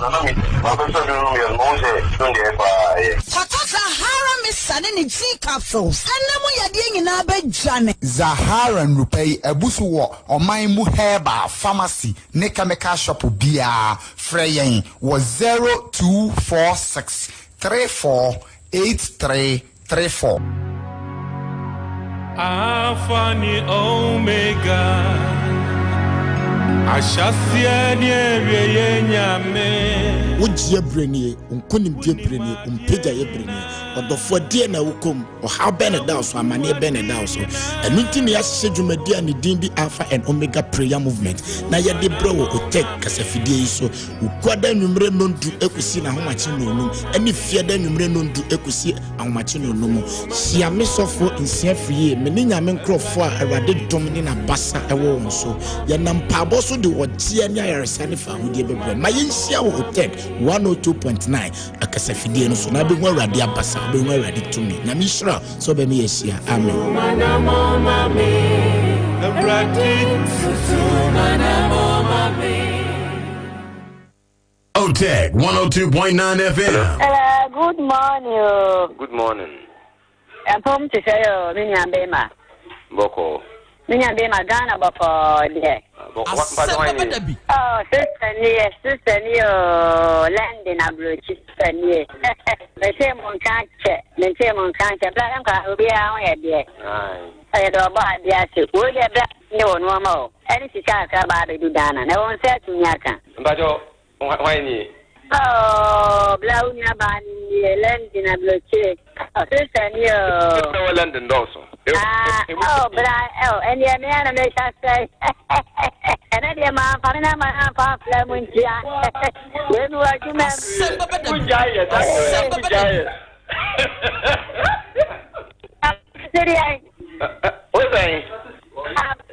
Speaker 8: Zahara Miss Suddenly tea capsules. And no more yading in our Johnny.
Speaker 19: Zahara and Rupay, a busuwa, or my muheba, pharmacy, Nekameka shop beer, Freyen was 0246 348334.
Speaker 20: Alpha and Omega. Ashasia ni nyame.
Speaker 9: Wojie brenie, unkonim die brenie, umpeja ye brenie. Odofo die na wukom, o how beneda so amane beneda so. Enunti ne yahye dwumadia ne din di Alpha and Omega prayer movement. Na ye de bro wo OTEC kasafidie yi so. Ukwada nwumre nondu ekusi na homachi nonum. Eni fieda nwumre nondu ekusi ahomachi nonum. Hia me sofo nsia fie, me ni nyame nkrofo a Awurade dom ni na basa ewo wo so. Ye nam pabo so de wotie nya yaresane fa hodie bebre. Ma ye nsia wo OTEC 102.9 akasafidie no so na be Awurade abasa be Awurade tumi. Na mi shira so be me yesia. Amen.
Speaker 21: OTEC 102.9 FM.
Speaker 17: Good morning.
Speaker 18: Good morning.
Speaker 17: I'm home to say, Minya Bema.
Speaker 18: Boko.
Speaker 17: Minya Bema Ghana Boko, dear.
Speaker 1: Asem Beba Dabi.
Speaker 17: Oh, sister near, land in a blue, sister near. The same on cancer, black and car will be our dear. I had a bad dear, would you black? No, no more. And it's a car about to do Dana. No one said to Yaka.
Speaker 18: But why?
Speaker 17: Oh, Blaunia Bani, land in a blue chick. Oh, sister near
Speaker 18: London also.
Speaker 17: Oh, but and the man makes us say, and then the man, Panama, Flamunja. When you are to
Speaker 21: Asem Beba Dabi.
Speaker 18: What's that?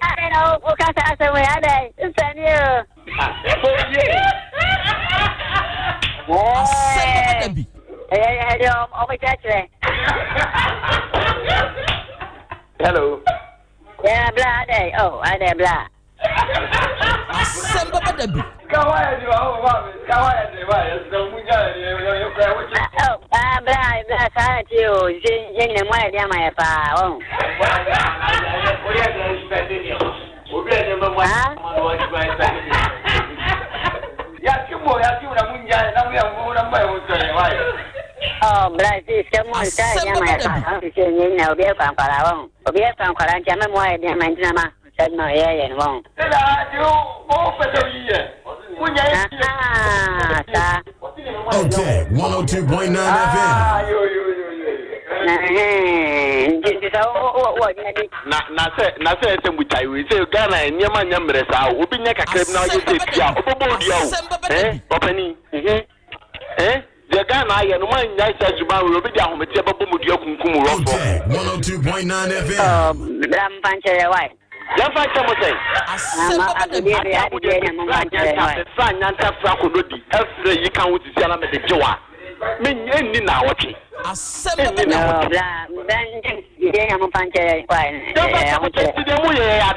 Speaker 17: I don't know, because I said, we had a send you.
Speaker 1: Asem Beba Dabi.
Speaker 18: Hello.
Speaker 17: Yeah, blah day. Oh, I did blah.
Speaker 1: Asem Beba Dabi.
Speaker 17: Blah, you. Jing and why am I a power? Oh, Brazil, someone said, I'm be a Pampalon. Be a Pampalan, Jamaway, Diamantama, said no, yeah, and won't.
Speaker 21: OTEC 102.9 FM.
Speaker 18: Na say some with I will say Ghana and Yaman Yamresa will be neck a crib now. You take ya, opening. The Ghana and one nice as you will be down with your Kumu.
Speaker 21: 102.9 FM.
Speaker 17: Ram Pancher, why?
Speaker 18: Just like someone say, you can't with the Salam at the Joa. Men, now watching.
Speaker 1: Asem Beba Dabi.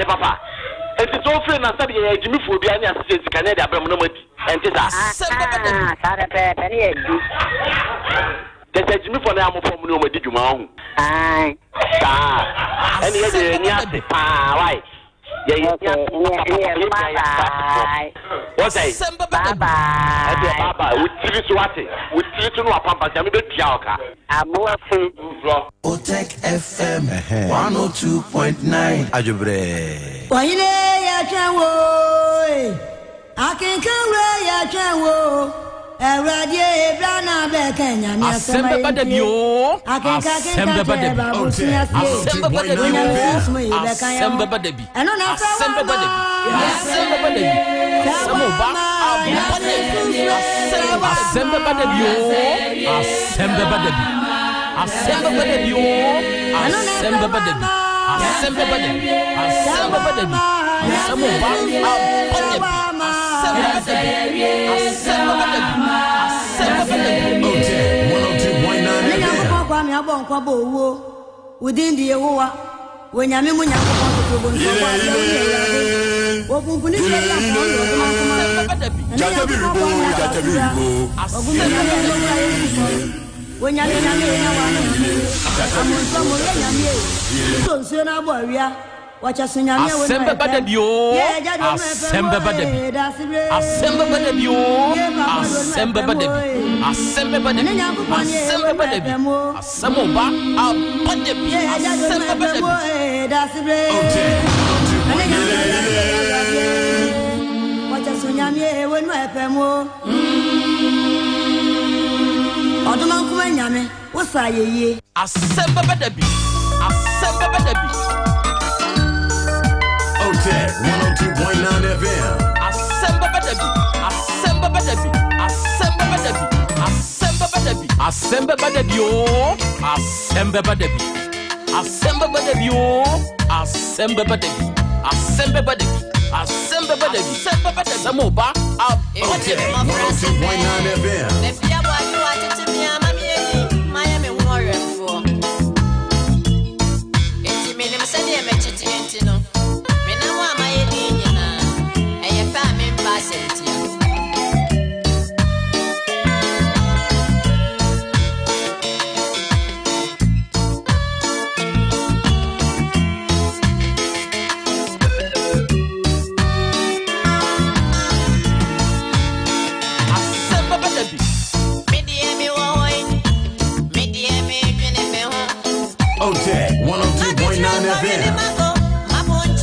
Speaker 18: Papa. It is all friend and study Jimmy for the Associated Canada, but no and it is there's a Jimmy for the Amo from no did you mount. And yes, why? What's that? Baba, with TV Swati, with TV to know a pampas, I'm a bit Jaka.
Speaker 22: OTEC FM 102.9 Ajubre.
Speaker 8: Why, I can come where I can.
Speaker 4: Ewradie Brana Bekenya
Speaker 1: Asem Beba Dabi o. Asem Beba Dabi. Asem Beba Dabi. Asem Beba Dabi. Asem Beba Dabi. Asem Beba Dabi. Samoba Asem Beba Dabi o. Asem Beba Dabi. Asem Beba Dabi o. Asem Beba Dabi. Asem Beba Dabi. Asem Beba Dabi. Samoba
Speaker 4: within the Yehowa, when Yamimunya
Speaker 1: Asem Beba Dabi o. Asem Beba Dabi. Asem Beba Dabi o. Asem Beba Dabi. Asem Beba Dabi. Asem Beba Dabi. Asem Oba Dabi. Asem Beba Dabi. Asem Beba Dabi. Asem Beba Dabi.
Speaker 21: OTEC 102.9 FM.
Speaker 1: Asem Beba Dabi. Asem Beba Dabi. Asem Beba Dabi. Asem Beba Dabi. Asem Beba Dabi o. Asem Beba Dabi. Asem Beba Dabi o. Asem Beba Dabi. Asem Beba Dabi. Asem Beba Dabi. Asem Beba Dabi. Samoba
Speaker 21: OTEC 102.9 FM. OTEC 102.9 FM.
Speaker 1: Asem Beba Dabi.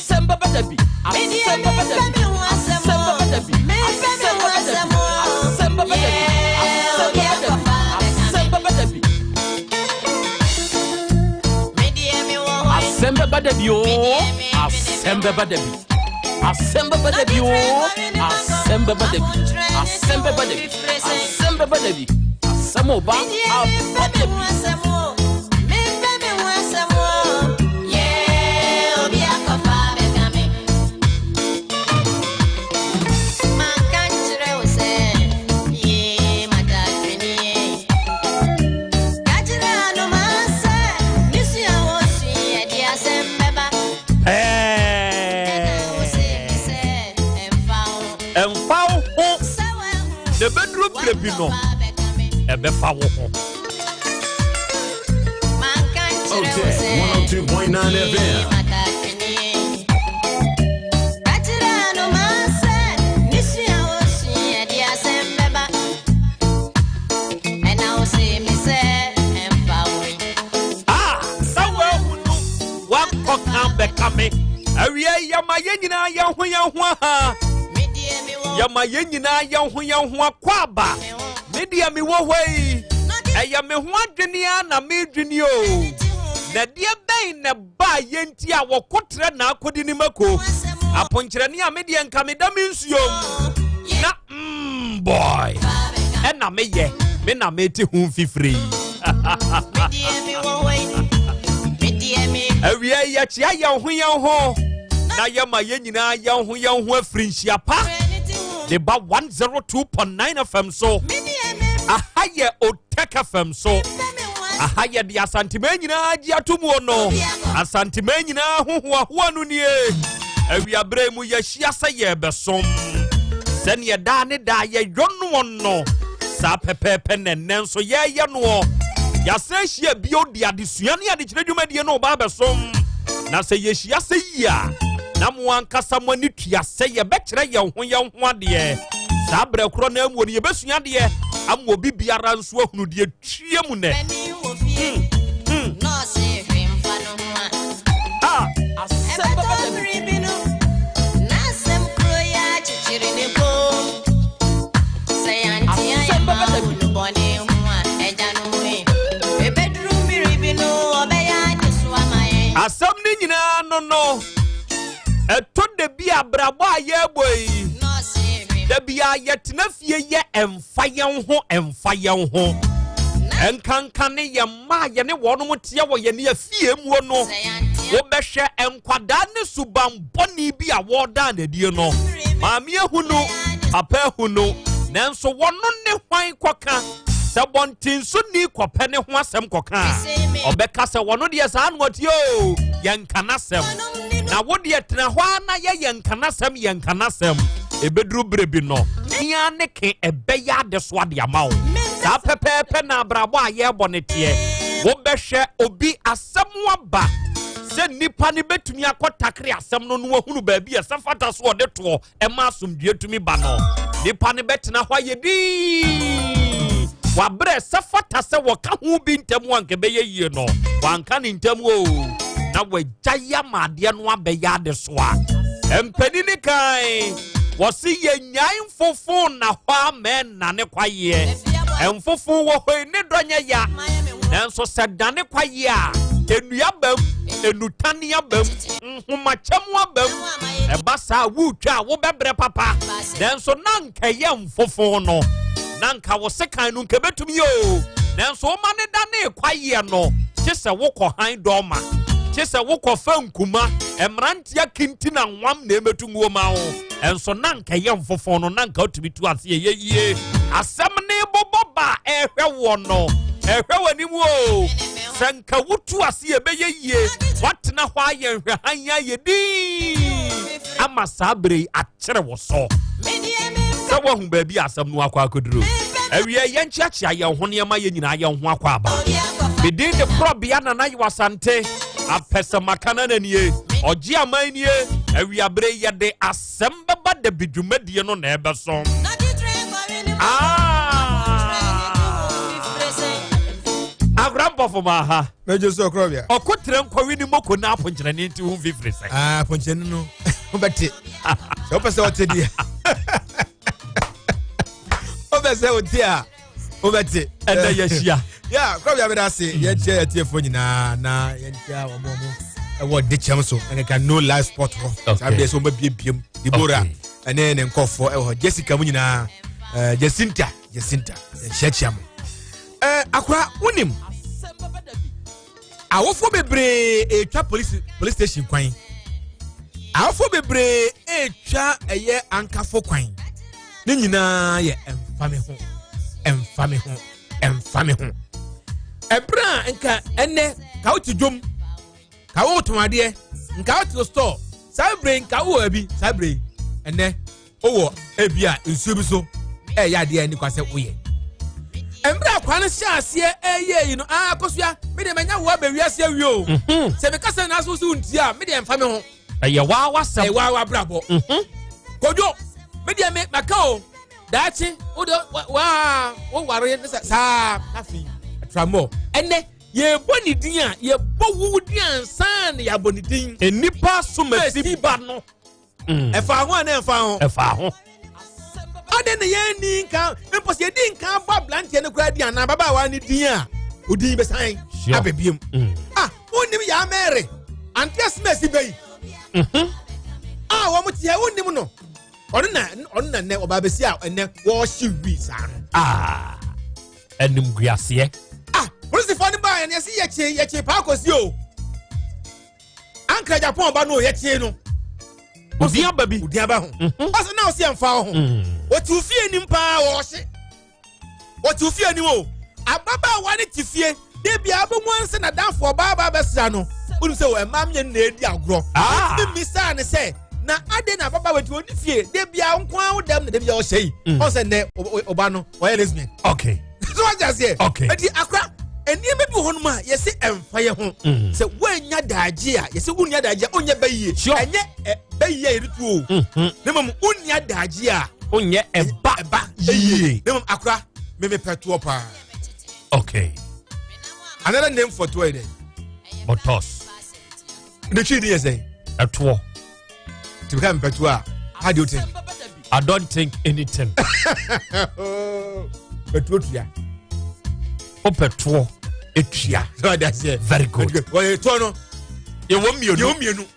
Speaker 1: Asem Beba Dabi. Asem Beba Dabi. Asem Beba Dabi. Asem Beba Dabi. Asem Beba Dabi. Asem Beba Dabi o. Asem Beba Dabi. Asem Beba Dabi o. Asem Beba Dabi. Asem Beba Dabi. Asem Beba Dabi. Asem Oba Dabi. The bedroom prebino. Ebefa wo ho.
Speaker 21: OTEC 102.9 FM.
Speaker 1: Yama yenyina yanho kwaba media me wo hwei eya me ho adwenia na me dwini o na de ben ne ba yenti a wokotre na akodi ni mako aponkyere ne a media nka me da me nsuom na boy na me ye me na me ti hu fifiri awia ya chia yanho na yama yenyina yanho afrinhia pa they ba 102.9 FM so ahaye OTEC FM so ahaye di asante menyina agi atomu no asante menyina hohoa no nie awia bre mu ya hia se ye besom sen ye da ne da ye dwono no sa pepepe nenen so ye ye no ya se hia bio di adesua ne ade kire dwumadie no ba besom na se ye hia se ya na mwankasa mwani tua se ye bekere ye ho ade sa bra kro na amu ne ye besua de amu obi biara nso ahunu de tue mu ne no se hwemfa no ho asem baba de bino na asem kro ya chichire ne ko Asam ni nyina no eto de bia brabo aye boy de bia yetena fie ye emfa yen ho enkankane ye ma ye ne wono mote wo ye ne afie mu no wo behwe enkwada ne suban boni bi a woda na die no maami ehunu papa ehunu nanso wono ne hwan koka se bontinso ni kope ne ho asem koka obeka se wono de sa anwoti o yenkanasem na wo de tena hwa na ye yenkanasem ebedru brebi no nia ne ke ebeya de so ade amawo sa pepepe na brabo aye bonete wo behwe obi asem waba se nipa ne betumi akotakre asem no no hunu ba bi asafata so de to ema asomdue tumi ba no nipa ne betena hwa ye di wabre safata se woka hu bi ntem wanke be ye no wanka ne ntem o na wagya made no abeya de so a empani ne kai wosi ye nyan fofo na hwa men na ne kwaye emfofo wo hoi ne donye ya nanso se dane kwaye a enua bam enutania bam nhomacham abam ebasa wutwa wo bebre papa nanso nanka ye mfofo no nanka wo sekan no nkebetumi yo nanso o mane dane kwaye no kyese wo kɔ han dɔma kyese wo kɔ fankuma emrantia kintina nwam na emetu ngoma wo enso nanka ye mfofo no nanka otumi tu ase ye asɛm ne boboba ehwe wo no ehwe wani mu o sanka wutu ase ebeye yie watena hwa ye hwe hanya ye di ama sabre akyere wo so se wo hu ba bi asɛm no akwa akoduro awie ye nchiachia ye ho ne ma ye nyina ye ho akwa aba bidin de WITHKROBEA na na asante apesa makana na nie oji aman nie awie abre ye de Asem Beba Dabi dwumadie no na ebeso Agrampo for maha.
Speaker 2: Major WITHKROBEA.
Speaker 1: Okotre nkwawi ni moko na aponkyere ni nti hu fifre se.
Speaker 2: Aponkyere no. Obete. So pese otedi. Obese otia. Obete.
Speaker 1: Enda yeshia.
Speaker 2: Yeah, WITHKROBEA be that say ye tie tiefo nyina na ye tia omomo. E wo de chem so and can no live sport ho. Sabe so mabiem Dibora ene ne nkofo e ho Jessica mu nyina Jacinta ye chiam. Akwa unim awofo bebre etwa police station kwan awofo bebre etwa eye ankafo kwan ne nyina ye emfame ho ebra nka enne ka wuti dwom ka wo tomade nka wuti store sabre nka wo abi sabre enne owo ebia nsuo bi so ya de ani kwase woye Embra kwan hyaase eye no akosua me de manya wo abawiase awi o se me kasa na so so ntia me de emfa me ho
Speaker 1: eye wa wasam
Speaker 2: wa brabo kojo me de me maka o daachi wo wo ware sa afi tramo ene ye boni din a ye bowu din ansan ya boni din
Speaker 1: enipa so masi ba no
Speaker 2: efa ho na
Speaker 1: efa ho
Speaker 2: ade ne ye ni nka empos ye di nka ba blantie ne kura di ana baba wa ni din a odin be san abebiem wonim ya mere antes mesi bei wo muti ya wonim no ona ne oba besi a ene wo hye wi san
Speaker 1: enim guase
Speaker 2: police for ni ba ye si ye che pa kosi o anka Japan ba no ye che no
Speaker 1: Udiaba
Speaker 2: ho ase na o si emfa ho otu fie ni mpa wo hye otu fie ni wo ababa wa ni tifie de bia abonwanse na danfo baba besra no unu se wo emam nye na edi agro ti misa ne se na ade na baba wetu oni fie de bia nkwan wo dem na de bia wo hye o se ne oba no o ye lesbian
Speaker 1: okay
Speaker 2: so what just here
Speaker 1: okay
Speaker 2: edi akra eni me bi ho no ma ye se emfa ye ho se wanya daaje a ye se wunya daaje onye bayiye enye bayiye iritu o nemam unya daaje a
Speaker 1: onye eba yiye
Speaker 2: nemam akra me petuo pa
Speaker 1: okay
Speaker 2: another name for today
Speaker 1: botos
Speaker 2: the tree dey say
Speaker 1: etuo
Speaker 2: to become petuo how do you think
Speaker 1: I don't think anything
Speaker 2: Petrotia.
Speaker 1: O petro etua.
Speaker 2: So that's it.
Speaker 1: Very good.
Speaker 2: Well, tono.
Speaker 1: You want me?
Speaker 2: You mienu.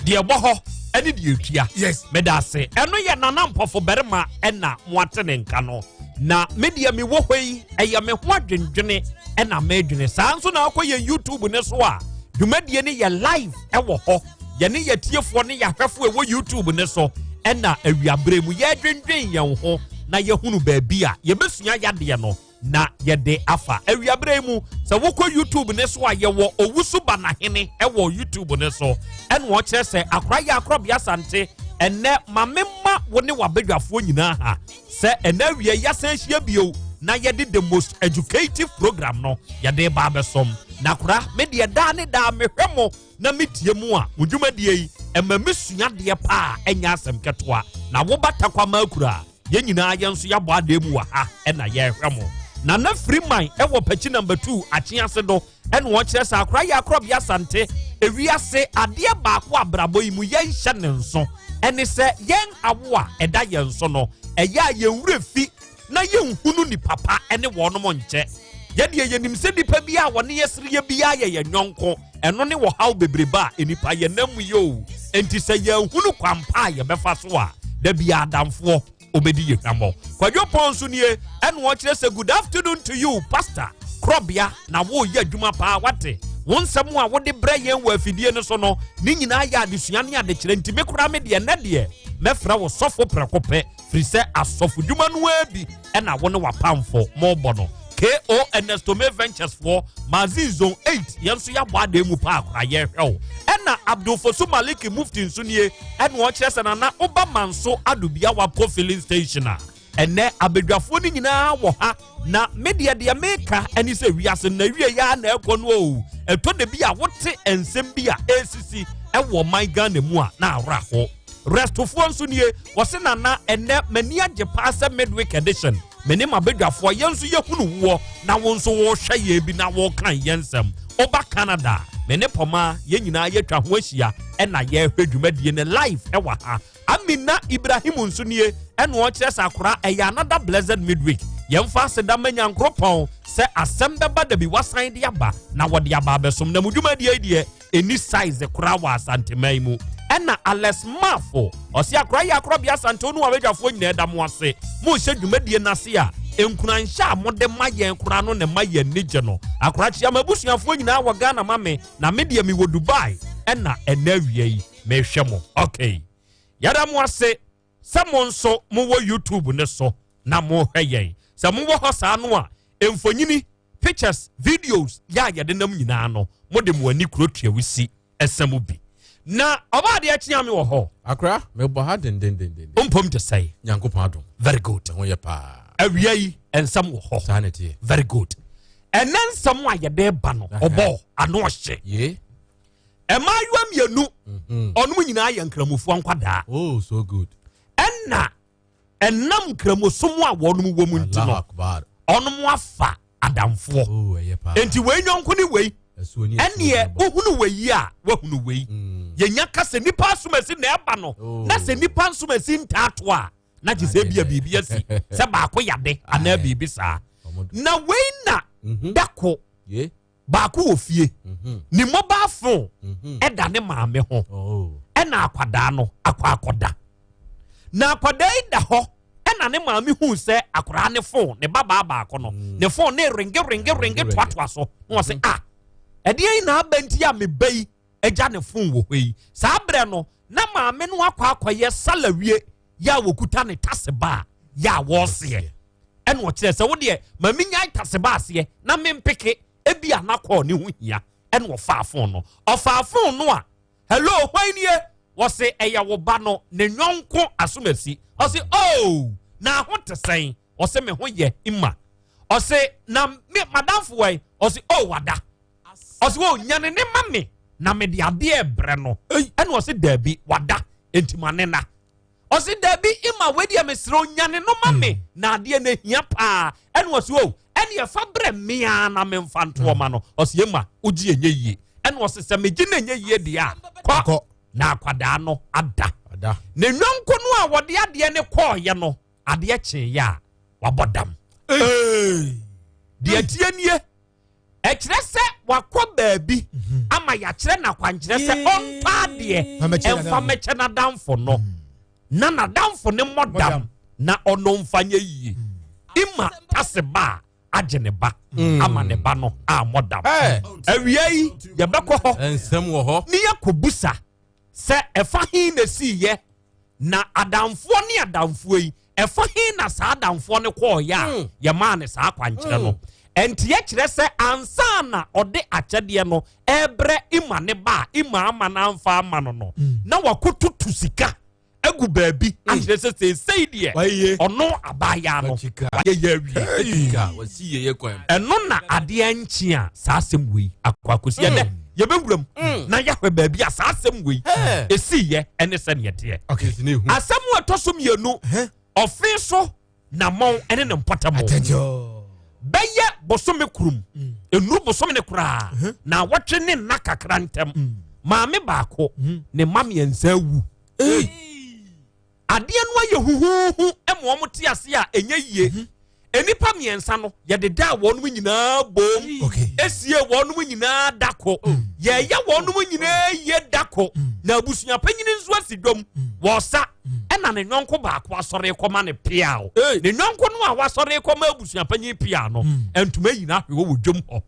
Speaker 1: Dear Boho, any dutia.
Speaker 2: Yes.
Speaker 1: Medase. And no ya nanampo for berma ena mwatene nkano. Na media mi wo hwei eya me ho adwendwene ena medwene. Sanso na akwa ye YouTube ne so a. Dwumadie ne ye live ewo ho. Ye ne ye tiefo ne ya hwefo ewo YouTube ne so. Ena awiabre mu ye adwendwen ye ho na ye hunu baabi a ye besua yade no. Na yede afa awiabre mu se wokɔ YouTube ne so a yɛwɔ owusu banahene ɛwɔ YouTube ne so ɛn wo kyerɛ sɛ akra yɛ akrɔbea asante ɛnɛ mamemma wo ne wabadwafoɔ nyinaa ha sɛ ɛnɛ wie yɛsɛ hyia bio na yɛde the most educative program no yɛde ba bɛsom na kora me deɛ daa ne daa mehwɛ mo na metie mu a wo dwumadie yi ɛma mesua deɛ paa ɛnya asɛm kɛtoa na wo bata kwama akura yɛn nyinaa yɛn so yɛbɔ ade mu wɔ ha ɛna yɛhwɛ mo na na free mind ewo pachi number 2 achiase do en wo kire sa akra ya akrobia asante ewiase ade baako abrabo yi mu yen hye ne nso ene se yen awo a eda yen so no eya ye wure fi na yen hunu ni papa ene wo no mo nche ye de yenim se nipa bia wo ne yesre ye bia ye nyonko eno ne wo haw bebreba enipa ye nam yo enti se ye hunu kwampa ye befa so a da bia adamfo obedi ye hwamo kwadwo ponso nie ene wo kire se good afternoon to you pastor krobia na wo ye adwuma pa wate wonsam a wo de bra yen wo afidie no so no ni nyina ya adesua ne ade kire ntime kura me de ne de mefra wo sofo prekope firi se asofo dwuma no abi ena wo ne wapamfo mo bono KO Enestome Ventures for Mazi Zone 8 yenso ya bwa de mu pa akra ye hwew ena Abdul Fosu Maliki Mufti nsunie en wo kyerese na oba manso adubia wa po filling station a ene abedwafo ni nyina wo ha na media de meka eni se wiase na wie ya na ekɔ no o eto de bia wote ensem bia ACC ewo my Ghana mu a na awra ho restofo nsunie wose na ene mani agye pa se midweek edition mene mabedwafo yenso ye hunu wo na wonso wo hwɛ ye bi na wo kan yensem oba Canada mene poma ye nyina ye twa ho ahia ena ye hwedwumadie ne live ewa ha Amina Ibrahim nsunie eno o kyerɛ sakora eya another blessed midweek yemfa se da manya nkropon se Asem Beba Dabi wasan de aba na wode aba besom na mudwumadie die eni size kora wa asante mu ena Alex Mafo osi akora ya akrobia asante onu abedwafo nyina da mo ase mo hye dwumadie nase a enkuna nhya mode maye nkura no ne maye nije no akora chia mabusuafo nyina wa Ghana mame na media mi wo Dubai ena enawie yi mehwe mo okay yada mo ase samonso mo wo YouTube ne so na mo hweye se mo wo hosa no a emfonyini pictures videos ya yade nam nyina no mo de mo ani kurotua wisi esam bi na oba de akyia me wo ho
Speaker 5: akra me bo ha den
Speaker 1: ompom te say
Speaker 5: nyankopon adom
Speaker 1: very good
Speaker 5: ho ye pa
Speaker 1: awia yi ensam wo ho
Speaker 5: sanity
Speaker 1: very good enensam a yade ba no obo ano hye
Speaker 5: ye
Speaker 1: emayua mienu onum nyina ya nkramofo nkwada
Speaker 5: oh so good
Speaker 1: enna enam nkramosom a wonum wo mu ntino onum afa adamfo
Speaker 5: oh eye pa
Speaker 1: enti we nyonko ni we ene ohunu we yi a wahunu we yenya kase nipa asomasi na eba no na se nipa asomasi ntato a na gise bia bibia si se ba ko yade ana bibisa na we na dako
Speaker 5: ye
Speaker 1: ba ko ofie ni mobile phone eda ne maame ho ena akwada no akwakoda na akwada ida ho ena ne maame hu se akora ne phone ne baba ba ko no ne phone ne ringe twatwa so no se ah ede na abanti a me bai eja ne phone wo hwei sa bre no na maame no akwakoye salawie ya wokuta ne taseba ya wo se ena wo kire se wo de maame nya taseba se na me mpeke ebi anakọ ne ho hia ene wo fa phone no ofa phone no a hello hwanie wo se eya wo ba no ne nyonko asomasi o se oh na ho te sen o se me ho ye imma o se na me madamfo wai o se oh wada o se wo nyane ne mame na me de ade ebre no ene o se dabi wada entimane na o se dabi imma wedi amesro nyane no mame na ade na hia pa ene o se oh ene fa bre mia na me mfanto ma no o se yema ogi enye yie ene o se meji na enye yie de a kwa na akwada no ada ne nwonko no a wode ade ne kɔ ye no ade kye ya wabodam Yetie nie. Ekyere se wakɔ baabi ama ya kyerɛ na kwankyerɛ se ɔnta de ɛmfa mɛkyɛ na damfo no. Na damfo ne modam na ɔno mfanye yie. Ima taseba agene ba ama ne ba no a modam. Awia yi yɛbɛkɔ hɔ.
Speaker 5: Ensɛm wɔ hɔ.
Speaker 1: Ni yakɔbusa sɛ ɛfa hin na siye na adamfoɔ ne adamfoɔ yi ɛfa hin na saa adamfoɔ ne kɔɔ ya yɛmaa ne saa kwankyerɛ no. Enti ye kyerɛ sɛ ansa na ɔde akyɛdeɛ no ɛbrɛ ima ne ba ima ama na amfa ama no na wakotutu sika agu baabi akyerɛ sɛ sei deɛ ɔno abaya no yɛyɛ awie ɛno na adeɛ nkye a saa asɛm wei akwakosi yɛdɛ yɛbɛwuram na yɛhwɛ baabi a saa asɛm wei ɛsiyɛ ɛne sɛ ne yɛteɛ asɛm a ɛtɔ so mmienu ɔfe so na mɔn ɛne ne mpɔtam bɛyɛ bosome kurum enu bosome ne kura na wɔtwe ne nna kakra ntɛm maame baako ne mam yɛnsa wu adeɛ no ayɛ huhuhu ɛmo ɔmo te ase a ɛnyɛ yie enipa mmiɛnsa no yɛde da wɔn mu nyinaa bom esie wɔn mu nyinaa dako yɛyɛ wɔn mu nyinaa yie dako na abusua panyini nso asi dom wɔsa ɛna ne nyɔnko baako asɔre kɔma ne pia o ne nyɔnko no a wasɔre kɔma abusua panyin pia no entuma yina hwe wɔ dwom hɔ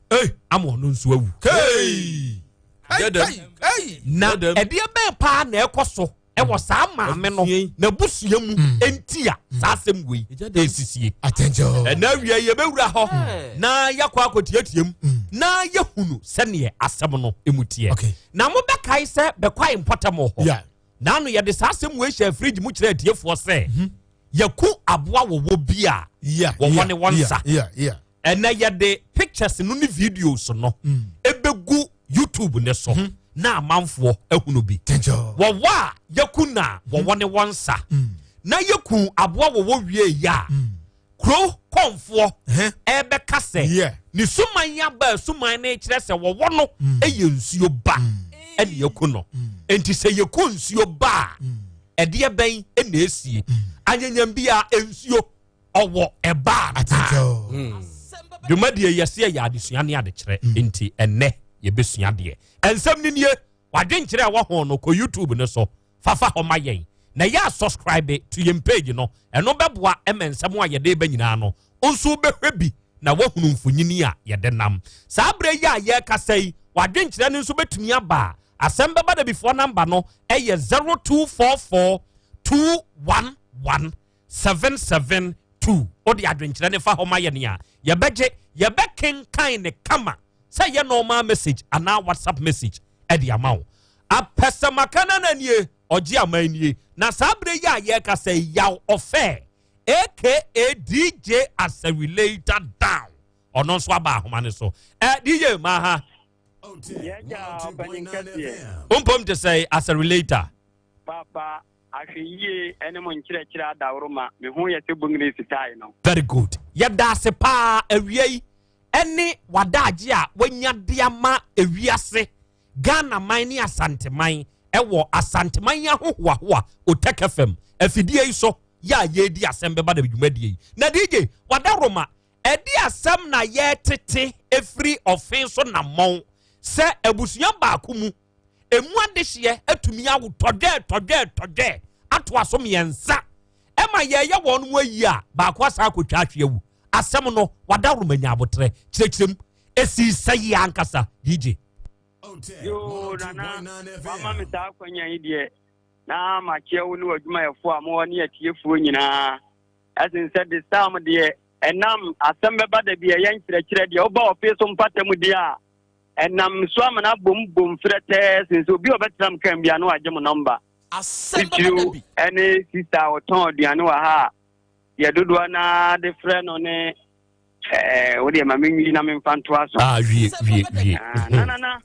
Speaker 1: ama ɔno nso awu na ɛdeɛ bɛn paa na ɛkɔ so ɛwɔ saa maame no na busua mu entia saa asɛm wei esisie ɛna awia yɛbɛwura hɔ na yakɔ akɔtiatiam na yɛhunu sɛneɛ asɛm no emutie na mobɛkae sɛ bɛkwae mpɔtam hɔ na no yɛde saa asɛm wei hyɛ fridge mu kyerɛ atiefoɔ sɛ yɛku aboa wɔwɔ bi a wɔwɔ ne wɔn nsa ɛna yɛde pictures no ne videos no ebegu YouTube ne so na amanfoɔ ehunu bi wɔwɔ a yɛku na wɔwɔ ne wɔn nsa na yɛku aboa wɔwɔ wie ya kuro kɔnfoɔ ɛbɛka sɛ ne suman yaba suman ne kyerɛ sɛ wɔwɔ no ɛyɛ nsuo ba ɛne yɛku no enti sɛ yɛku nsuo ba ɛdeɛ bɛn ɛna esie anyanyam bi a nsuo ɔwɔ ɛba dwumadie yɛse yɛ adesua ne adekyerɛ enti ɛnɛ yɛbɛsua deɛ ɛnsɛm ne nie wadwenkyerɛ a wɔho no kɔ YouTube ne so fafa hɔ ma yɛn na yɛ subscribe to yɛn page no ɛno bɛboa ɛmɛ nsɛm a yɛde ba nyinaa no nso bɛhwɛ bi na wahunu mfonyini a yɛde nam saa berɛ yi a yɛkasa yi wadwenkyerɛ no nso bɛtumi aba Asem Beba Dabi before number no ɛyɛ 0244 211 772 odi adwenkyerɛ ne fa hɔ ma yɛ ne a yɛbɛgye yɛbɛkenkan ne kama sɛ yɛ normal message ana WhatsApp message ɛde ama wo apɛsɛmakana na nie ɔgye ama nie na saa berɛ yi a yɛkasa yaw ɔfɛ aka DJ as a relator down ɔno nso aba ahoma ne so DJ maha umpom to say as a relator
Speaker 6: papa ahwiye ene mo nkyerɛkyerɛ adawroma me ho yɛ se bungre sitai no
Speaker 1: very good yɛda se pa awiei ene wadagye a wanya de ama ewiase Ghana man ne asante man ɛwɔ asante man ahohoahoa OTEC FM afidie yi so ya yedi Asem Beba Dabi dwumadie yi na DJ wadaroma ɛdi asɛm na yɛtete efiri ɔfen so na mɔn sɛ abusua baako mu emu adehye atumi awo tɔdɛ ato asom yɛnsa ɛma yɛyɛ wɔn mu ayi a baako asa akotwa atwe awu asɛm no wadaroma nya abotrɛ kyerɛkyerɛm esi sɛyi ankasa DJ
Speaker 6: yo nana mama me ta kwanya yi de na ma kyewu ne wadwuma yɛfo a mo ne atiefuo nyinaa asin sɛ de sam de enam Asem Beba Dabi yɛn kyerɛkyerɛ de oba ofe so mpatam de a enam so amana bom frɛtɛ sin so bi obetram kan bia no agye mo number Asem Beba Dabi ene sister oton aduane wa ha ye dodo na de frɛ no ne wo de ma menwi na memfanto aso
Speaker 1: wie
Speaker 6: na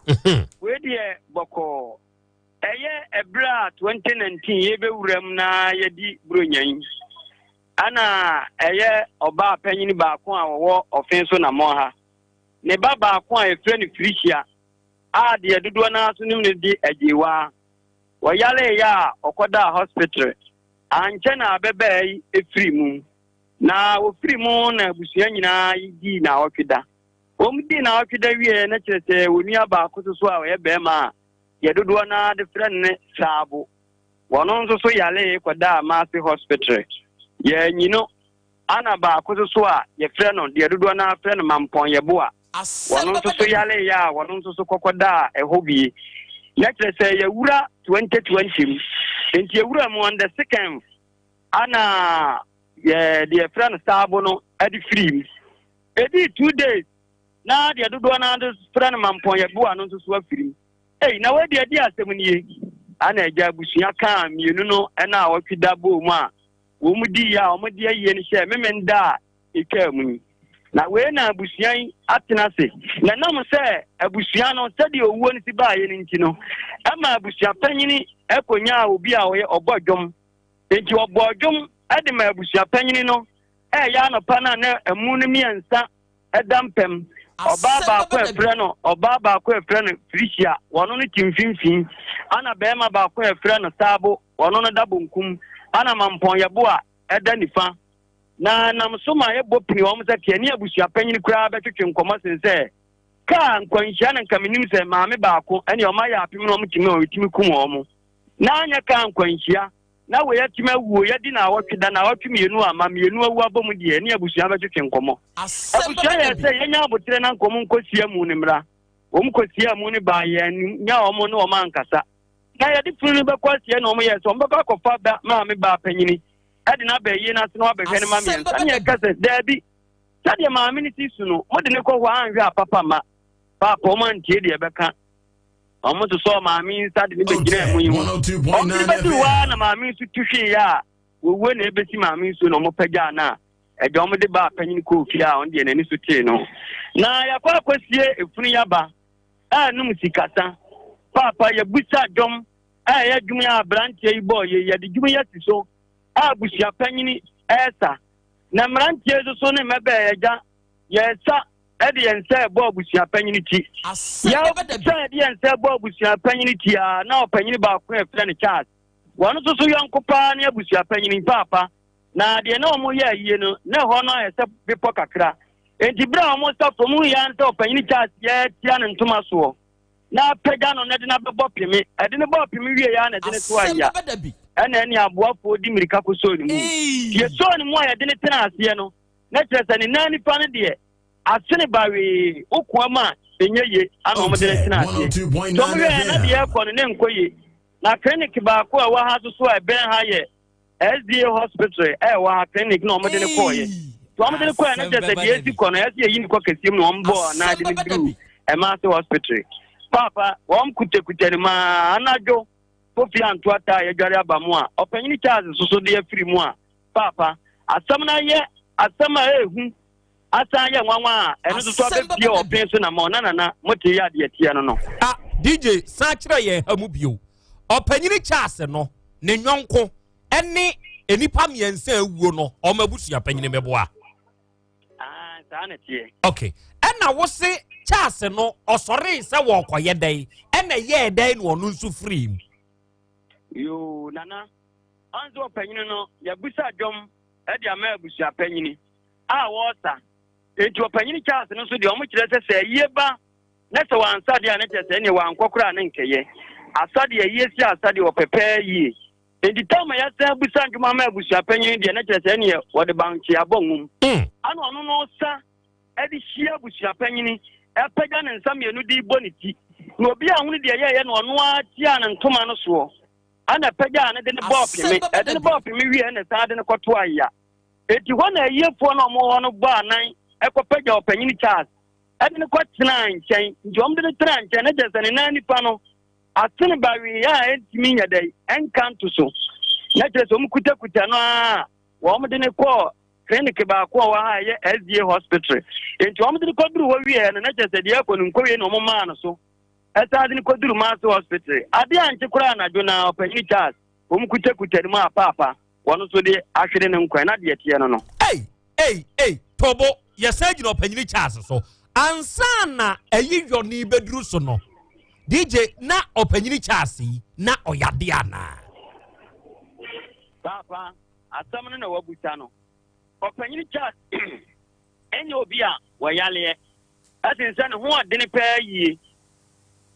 Speaker 6: we de bɔkɔ ɛyɛ ebra 2019 ye bewuram na ye di bronyan ana ɛyɛ ɔba panyini baako a wɔwɔ ɔfen so na mɔ ha ne ba baako a efrɛ ne Frisia a de dodo na so nim ne di agyewa wɔyale ya ɔkɔda hospital ankyɛ na bɛbɛ yi efiri mu na wofiri mu na busua nyinaa yi di na ɔtweda Omdi na akida wie na kyerɛ oni aba ko so a ɔyɛ bɛma ye dodo na de friend ne Sabo wono nso so yale kwada Amasi hospital ye nyino ana ba ko so a ye friend no de dodo na friend mampon ye boa wono nso so yale ya wono nso so kokoda ehobi na kyerɛ ye wura 2020 enti ye wura mu on the second ana ye de friend Sabo no edi free edi 2 days na de dodo na de friend mampon ye boa no nso so afiri na we de asɛm nie ana agya busua ka mienu no na awotwida bo mu a wo mu di ya o mu di aye ni hye memenda eka mu na we na busua atena se na nam sɛ abusua no sɛde owuo ni si ba ye ni nti no ama abusua panyini ekonya obi a ɔyɛ ɔbɔdwom enti ɔbɔdwom ade ma abusua panyini no ya no pa na emu no miensa edampem Obaba ko efre no Frisia wono no timfimfin ana bema ba ko efre no Sabo wono no dabonkum ana mampon yebo a eda nifa na nam so ma yebo pini wo mse ke ne abusua panyin kura betwetwe nkomo sense ka nkwanhia na nkamenim se maame ba ko ene o ma ya apim no mtimi o timi kum wo mo na anya ka nkwanhia na we yatima wuo yadi na awotweda na awotwemienu ama mienu awu abom de ne abusua betwetwe nkomo abusua ya se yenya abotre na nkomo nkosia mu ne mra nkosia mu ne ba ya nya omo ne o ma nkasa na yadi funu be kwasia na omo ye so mbeka kofa ba maame ba panyini ade na ba yi na se na obehwe ne maame nsa ne kase dabi sade maame ne tisu no mo de ne ko ho anhwe apapa ma papa o man tie de beka omo to so maami sade ni begire mu yi wa na maami su tuhwe ya wo na ebesi maami su no mo pagya na eje omo de ba panyin ko fi a on de nani su tie no na ya kwa kwasie efunu ya ba num sikasa papa ya busa dom ya dwum ya branche yi boy ya de dwum ya siso busia panyin esa na mranche so ne mebe ya sa edi yense bo busia panyin ti ya sa edi yense bo busia panyin ti na opanyin ba ko efre ne Charles wono so yankopa na busia panyin papa na de na omo ya yie no na ho no yese bipo kakra enti bra omo sa fomu ya nta opanyin Charles ya tia ne ntoma so na pega no na de na bebo pimi ede ne bo pimi wie ya na de ne to aya ena eni aboafo di mirika ko so ni mu ye so ni mu ya de ne tena ase no na kyerese ne nani pa ne de asene bawe okwama enye ana omode tena ase so we na de ekọ ne nkoye na clinic ba ko a wa ha so e ben ha ye SDA hospital wa clinic na omode ne koye so omode ne koye na kyerese de esi ko no ese yi ni ko kasiem no ombo na de ne dru Emasi hospital papa wom kutekute ni ma anajo Kofi anto ata ye dware abamu a opanyin Charles so de afiri mu a papa asam na ye asam a ehu asa ye nwanwa eno so abepie open so na ma na mote ya de tie no
Speaker 1: DJ sa kire ye hamu bio opanyin Charles no ne nwonko ene enipa miensa awuo no o mabusu apanyin meboa
Speaker 6: sa na tie
Speaker 1: okay ena wo se Charles no osore se wo koye dai ena ye dai no onu nsu free mu
Speaker 6: yo nana anzo panyin no ya busa dwom e dia ma busa panyin a wota enti opanyin Charles no so de omo kire se yeba na se wansa de na tese ne wankokora na nkeye asade ye si asade opepe yi enti tama ya se busa dwom ma busa panyin de na tese ne wo de banchi abongum ana ono no sa e di hia busa panyin e pega ne nsam yenu di boniti no obi a hunu de ye no ono a tia na ntoma no so ana pega na de ne bop me wie na sa de ne kwoto aya eti ho na yefo na mo ho no bo anan ekopega opanyin Charles e de ne kwotena nchen njom de ne tra nchen na jese ne na nipa no atene bawi ya entimi nya dai enkanto so na jese o mkutakuta no a wo mo de ne ko clinic ba ko wa ha ye SDA hospital enti wo mo de ne koduru wo wie na jese de akọ nkowie no mo ma no so esa de ne koduru Maso hospital ade anche kura na jona opanyin Charles o mkutakuta ni ma papa wono so de ahwede ne nkwan na de tie no no
Speaker 1: tobo yesaji no opanyin Charles so ansa na eyidwo ni beduru so no DJ na opanyin Charles na oyade ana
Speaker 6: papa asamne na wabuta no opanyin Charles enye obi a wayale asin san ho adene pa yi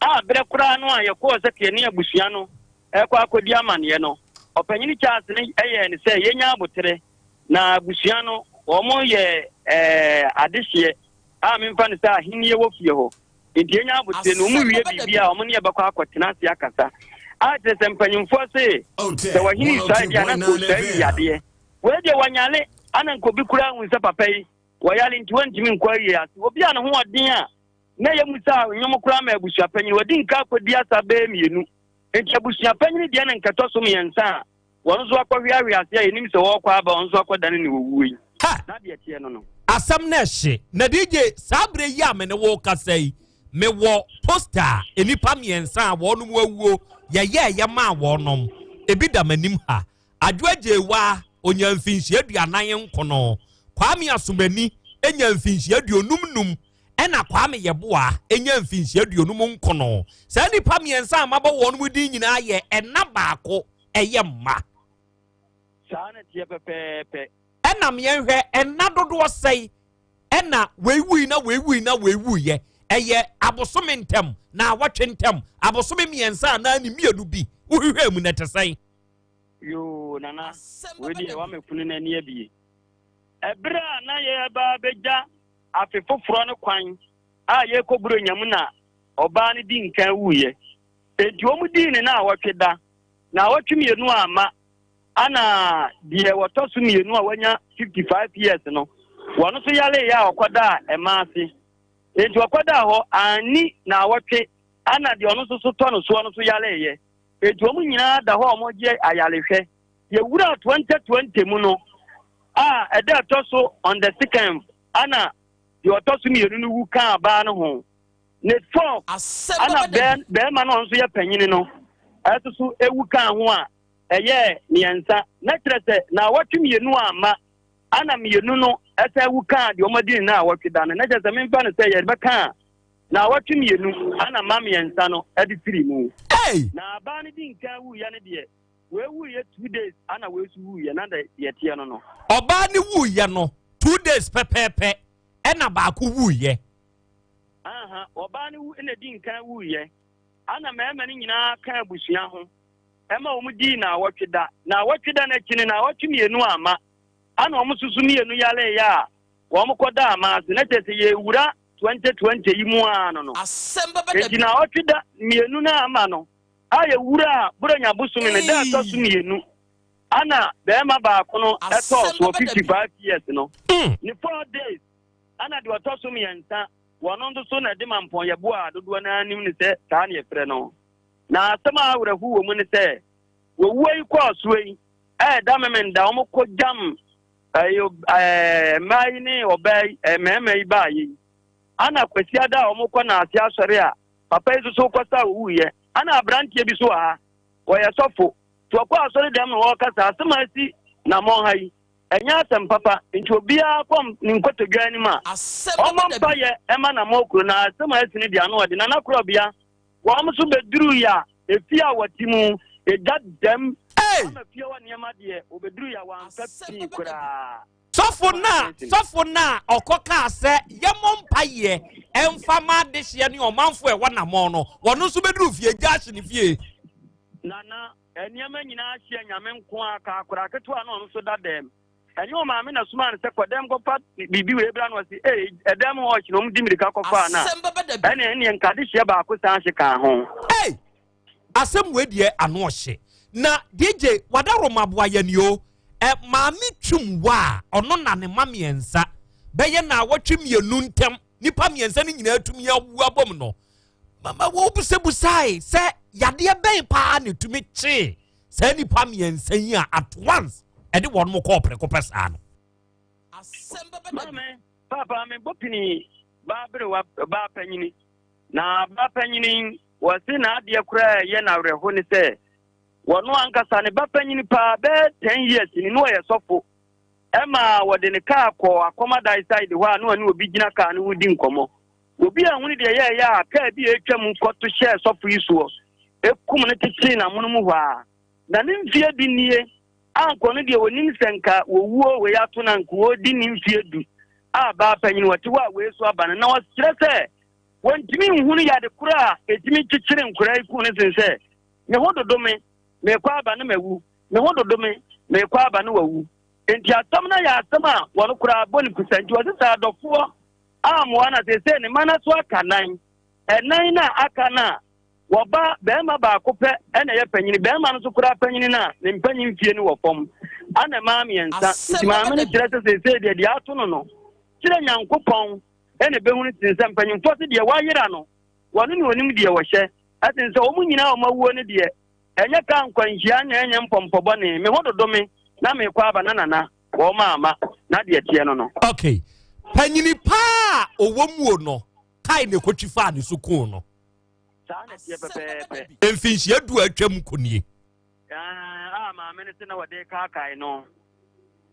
Speaker 6: a bere kura no a yɛkɔ sɛ kene abusua no ɛkɔ akɔdi amane no ɔpanyini Charles ne ɛyɛ ne sɛ yenya abotere na abusua no wɔn yɛ adehye a memfa ne sɛ ahenie wɔ fie hɔ nti yenya abotere no mu wie bibia wɔn ne yɛbɛkɔ akɔtena ase akasa a te sɛ mpanyimfoɔ se sɛ wɔhini Israel dia na ko sɛ yadeɛ wɔde wɔnyale ana nkobi kura hu sɛ papa yi wɔyale nti wɔntimi nkɔ yi ase obi a ne ho ɔden a na yɛ musa nyom kura ma abusua panyin wɔdi nka akɔdi asa bɛɛ mienu nti abusua panyin deɛ ne nkatɔ so mmiɛnsa a wɔn nso akɔhwe awe ase a yɛnim sɛ wɔkɔ aba wɔn nso akɔdane ne wɔwuo yi na deɛ teɛ no
Speaker 1: asɛm na ɛhye na DJ saa bere yi a me ne wo kasa yi me wɔ poster enipa mmiɛnsa a wɔn mu awuo yɛyɛ ma wɔnom ebi da manim ha adwoagyewa onya mfinhyia aduanan nkono Kwame Asomani enya mfinhyia aduonum ɛna Kwame Yeboa enya mfinhyia aduonum nkono saa nipa mmiɛnsa a mabɔ wɔn mu din nyinaa yɛ ɛna baako ɛyɛ mma
Speaker 6: saa na tie pɛpɛɛpɛ
Speaker 1: ɛna mmiɛnhwɛ ɛna dodoɔ sɛi ɛna weiwui yɛ ɛyɛ abosome ntɛm na awɔtwe ntɛm abosome mmiɛnsa na ne mmienu bi wohwehwɛ mu na te sɛi
Speaker 6: yo nana we die wa mefunu na ni abie ebra na ye ba beja afefoforo no kwan a ye koburo nyam na oba ne di nkan wuye enti omu di ne na awotweda na awotwemienu ama ana die wotoso mienu a wanya 55 years no wono so yale ya okoda emaase enti okoda ho ani na awotwe ana de ono so to no so ono so yale ye enti omu nyina da ho omogye ayalehwe ye wura 2020 mu no eda toso on the second ana the otoso mienu no wu kan aba no ho ne fo ana be ma no nso ye panyini no esusu ewu kan ho a eye niansa na trese na awotwe mienu ama ana mienu no esa ewu kan de omadi na awotwe da na jese memfa no se ye be kan na awotwe mienu ana ma miensa no edi firi mu na aba ne di nkan wu ya ne de we wu ye 2 days ana we su wu ye na de ye tie no
Speaker 1: oba ne wu ye no 2 days pepepe ena ba ku wu ye
Speaker 6: oba ne wu ene di nkan wu ye ana mema ne nyina kan abusua ho ema wo mu di na awotweda na kine na awotwemienu ama ana wo mu susu mienu yale ya wo mu koda ama se na tese ye wura 2020 yi mu ano no
Speaker 13: Asem Beba Dabi
Speaker 6: na awotweda mienu na ama no aye wura buranya busumi ne da to sumienu ana bema ba kono eto so 55 years no ni 4 days ana de to sumiensa wono ndo so na de mampon ye bo a dodo na anim ne se ta na efre no na asema awrahu wo mu ne se wo wuyi kwa suyi da memenda wo ko jam ayo mai ni obai mema yi ba yi ana kwasi ada wo ko na ase asore a papa isu so kwasa wo ye ana abrantie bi so ha woyɛ sɔfo to akɔ asɔre dem no wɔkasa asemasi na monhai enya asem papa nti obia kom nkotodwa anim a ɔmpa yɛ ɛma na mokro na asemasi ne dia no ɔde na WITHKROBEA wɔm so beduru ya efia watimu edadam ama fie wa niema de obeduru ya wanka pi kura
Speaker 1: sɔfo na ɔkɔka sɛ yɛmɔ mpaye ɛmfama de hye ne ɔmanfo ɛwɔ na mɔ no wɔno nso beduru fie gyaahye ne fie
Speaker 6: nana eniema nyina hye nyame nko aka akora ketewa no nso dadam enye o maame na suma ne sɛ kɔdɛm kɔfa bibi we bra no si ɛdɛm ho hye no mdi mirika kɔfa na ene nkade hye ba ko san hye ka ho
Speaker 1: asɛm we die ano hye na DJ wadaroma boa yani o maame twum wa ono na ne mamiensa beye na awotwe mienu ntem nipa miensa ni nyina atumi awu abom no mama wo busebusai se yade ben pa ne tumi che se nipa miensa yi at once e de won mo ko pesa no
Speaker 6: Asem Beba Dabi papa me bopini ba bere wa ba panyini na ba panyini wasi na ade kura ye na reho ni se wono ankasa ne ba panyini pa be 10 years ni no ye sofo ema wode ne ka akoma dai side ho anu ani obi gina ka no wudi nkomo obi a huni de ye ya ka bi etwam koto hye sofo isuo ekum ne titi na munum ho a na ne mfie bi nie anko no de wonim senka wowuo we yato na nko odi ne mfie du ba panyin wati wa we so aba na waskyerɛ sɛ wɔntimi nhunu yade kura etimi kyekyere nkura iku ne sensɛ me hododo me kwa aba na mawu me hododo me kwa aba na wawu enti asɛm na ya asɛm a wɔno kura bɔne kusanti wɔse sɛ adɔfoɔ amoa na sɛ ne mana so aka nan ɛnan na aka na wɔba bɛrima baako pɛ ɛna yɛ panyini bɛrima no so kura panyini na ne mpanyin fie no wɔ fam ana maa miɛnsa nti maame no kyerɛ sɛ sɛ deɛ ato no kyerɛ nyankopɔn ɛna bɛhunu tin sɛ mpanyimfoɔ se deɛ wayera no wɔno ne onim deɛ wɔhyɛ atin sɛ ɔmo nyinaa ɔmo awuo ne deɛ ɛnyɛ ka nkwanhyia na ɛnyɛ mpɔmpɔbɔne me ho dodo me na me kɔ aba na nana wɔma ama na deɛ tie no no
Speaker 1: okay panyini pa ɔwɔ mu no kai ne kɔtwi fa ne so ko no
Speaker 6: saa na tie pɛpɛɛpɛ
Speaker 1: mfinhyia du atwam konie
Speaker 6: maame ne se na wɔde kaakai no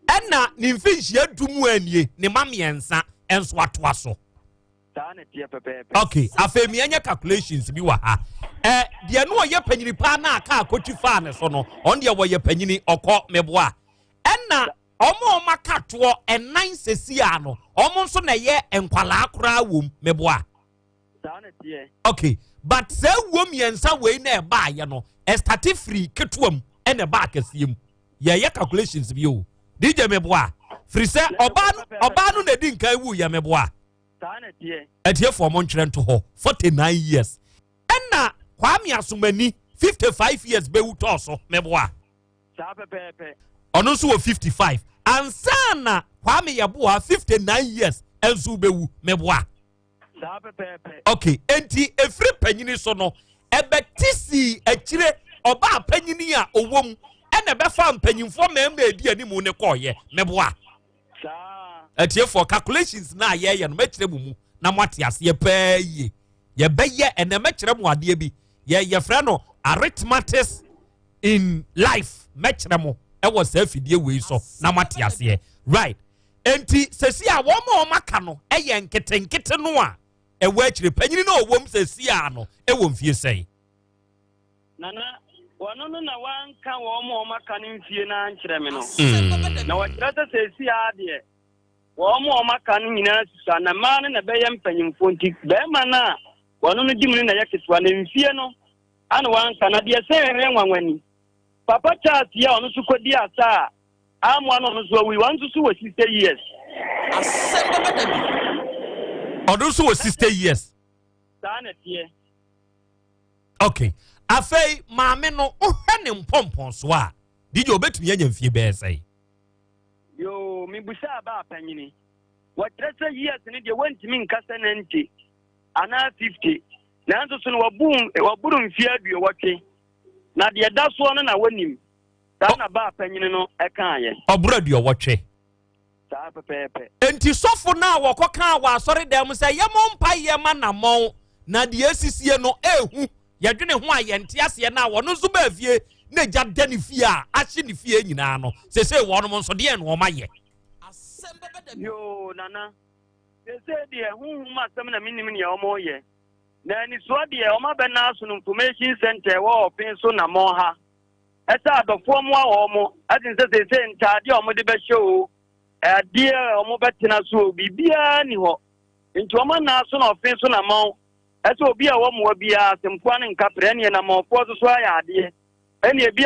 Speaker 1: ɛna ne mfinhyia du mu anie ne ma miɛnsa enso atoa so
Speaker 6: saa na tie pɛpɛɛpɛ
Speaker 1: okay afemi anya calculations bi wa ha deɛ no ɔyɛ panyini pa na aka akɔtwi fa ne so no ɔn deɛ wɔyɛ panyini ɔkɔ meboa ɛna ɔmo katoɔ ɛnan sesia no ɔmo nso na yɛ nkwalaa koraa wom meboa
Speaker 6: saa na tie
Speaker 1: okay but sɛ wo miɛnsa wei na ɛbaa yɛ no ɛstate free ketuam ɛna ɛbaa kɛseɛ mu yɛyɛ calculations bi o DJ meboa free sɛ ɔbaa no na di nkan wu yɛ meboa
Speaker 6: saa na tie
Speaker 1: ɛtie fo ɔmo nkyerɛ nto hɔ 49 years ɛna Kwame Asomani 55 years bɛwu tɔɔ so meboa
Speaker 6: saa pɛpɛɛpɛ
Speaker 1: ɔno nso wɔ 55 ansana Kwame Yeboa 59 years enso bɛwu meboa
Speaker 6: saa pɛpɛɛpɛ
Speaker 1: okay enti efiri panyini so no ɛbɛtisi akyire ɔba panyini a owom ɛna bɛfa mpanyimfo mɛmɛ edi animu ne kɔɔyɛ meboa
Speaker 6: saa
Speaker 1: ɛtie for calculations na yɛyɛ no mɛkyerɛ mu na moate aseɛ pɛɛ yie yɛbɛyɛ ɛna mɛkyerɛ mu adeɛ bi yɛfrɛ no arithmetic in life mɛkyerɛ mu ɛwɔ saa fidie wei so na moate aseɛ right enti sɛsi a wɔn aka no ɛyɛ nketenkete no a ɛwɔ akyire panyini na ɔwɔ mu sɛsi a no ɛwɔ mfie sɛn
Speaker 6: nana wɔno no na wanka wɔn aka no mfie na nkyerɛ me no na wɔkyerɛ sɛ sɛsi a deɛ wɔn aka no nyinaa susa na maa no na bɛyɛ mpanyimfo nti bɛrima na wɔno no di mu na yɛ ketewa na mfie no ana wanka na deɛ sɛ ɛrɛ nwanwani papa Charles ya ɔno so kɔdi asa a amoa no so awi wan so wɔ 60 years
Speaker 1: Asem Beba Dabi ɔno so wɔ 60 years
Speaker 6: saa na tie
Speaker 1: okay afei maame no ohwɛ ne mpɔmpɔn so a DJ obetumi anya mfie bɛɛ sɛ
Speaker 6: yo mi busa ba panyini wɔtrɛ sɛ years ne deɛ wɔntimi nkasa na nti ana 50 nanso so no wɔburu mfie aduo wɔtwe na deɛ da soɔ no na wɔnim saa na ba panyini no ɛkaayɛ
Speaker 1: ɔburu aduo wɔtwe
Speaker 6: saa pɛpɛɛpɛ
Speaker 1: enti sɔfo na wɔkɔ kan wɔ asɔre dɛm sɛ yɛmɔ mpa yɛma namɔn na deɛ asisie no ehu yɛdwene ho a yɛnte aseɛ na wɔno nso ba fie na gya da ne fie a ahye ne fie nyinaa no sese wɔnom nso deɛ no wɔma yɛ
Speaker 6: yo nana sese deɛ honhom asɛm na menim ne ɔmo yɛ na anisoa deɛ ɔma bɛna so no information center wɔ ɔpen so na mɔ ha ɛsɛ adɔfoɔ mu a ɔmo atin sɛ sese ntaade a ɔmo de bɛhyɛ o adeɛ a ɔmo bɛtena so biribiara ni hɔ nti ɔmo na so na ɔpen so na mɔ ɛsɛ obi a wɔmo wɔ biara asɛmpoa ne nkaprɛ ne na mɔfoɔ so ayɛ adeɛ ɛne ebi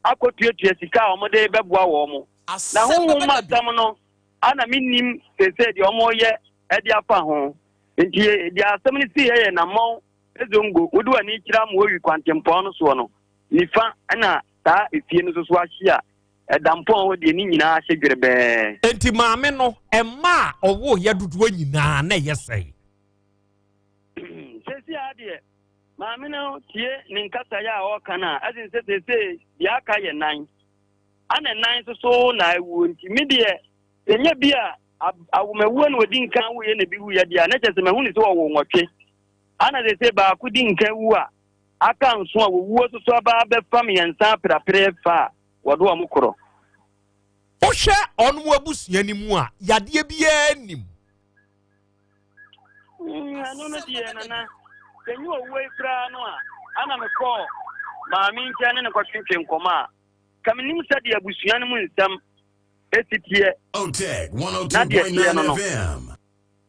Speaker 6: akɔtuatua sika a ɔmo de bɛboa wɔ mo na honhom asɛm no ana menim sese deɛ ɔmo yɛ ɛde afa ho nti deɛ asɛm no si yɛ na mɔ ezongo wode w'ani kyerɛ ma wɔwi kwantempɔn no soɔ no nifa ɛna saa efie no so ahye a ɛdampɔn hɔ deɛ ne nyinaa ahyɛ dwerebɛɛ
Speaker 1: enti maame no ɛma a ɔwɔ yɛ dodoɔ nyinaa na ɛyɛ sɛe
Speaker 6: sesi adeɛ maame no tie ne nkasa yɛ a ɔka no a ɛsen sɛ sese deɛ aka yɛ nan ana nan so na awuo nti me deɛ ɛnyɛ bi a awomawuo na ɔdi nkan woyɛ na bi wuyɛ deɛ a na kyɛ sɛ mahu ne sɛ wɔwɔ nwɔtwe ana sese baako di nkan wu a aka nso a wɔwuo so aba bɛfa mmiɛnsa aprapre fa a wɔde ɔmo korɔ
Speaker 1: wohwɛ ɔnom abusua ni mu a yadeɛ biara nim
Speaker 6: ano no deɛ nana sɛnyɛ ɔwuo koraa no a ana mekɔɔ maame nkyɛn ne kɔtwentwe nkɔmɔ a ka menim sɛ deɛ abusua no mu nsɛm esitie
Speaker 21: OTEC 102.9 FM.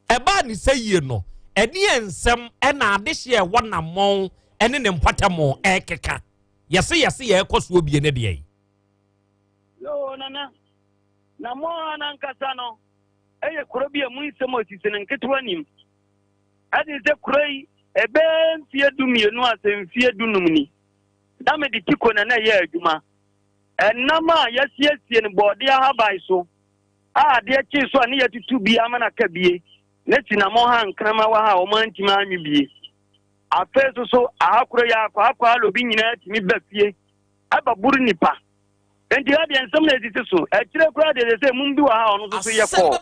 Speaker 1: Eba ni say ye no. Eni ensem ena adehye e wonamon ene ne mpatamo ekeka. Yese ye ekoso obi ene de.
Speaker 6: Yo nana. Na mo anankasa no. Eye kurobia mu nsem osisi ne nketwa nim. Ade ze kuroi ebe mfie dumienu asemfie dunum ni. Da me de tiko na ye adwuma. Enama yesiesie ne bode ahaban so. De chi so ne yatutu bi amana ka bie. Neti na mo ha nkrama wa ha o mantima anwi bie. Afeso so ahakoro ya akwa lobi nyina timi bafie. Aba buru nipa. Enti ade ensem na ezisi so. Ekire kura de se mumbi wa ha ono so ye ko.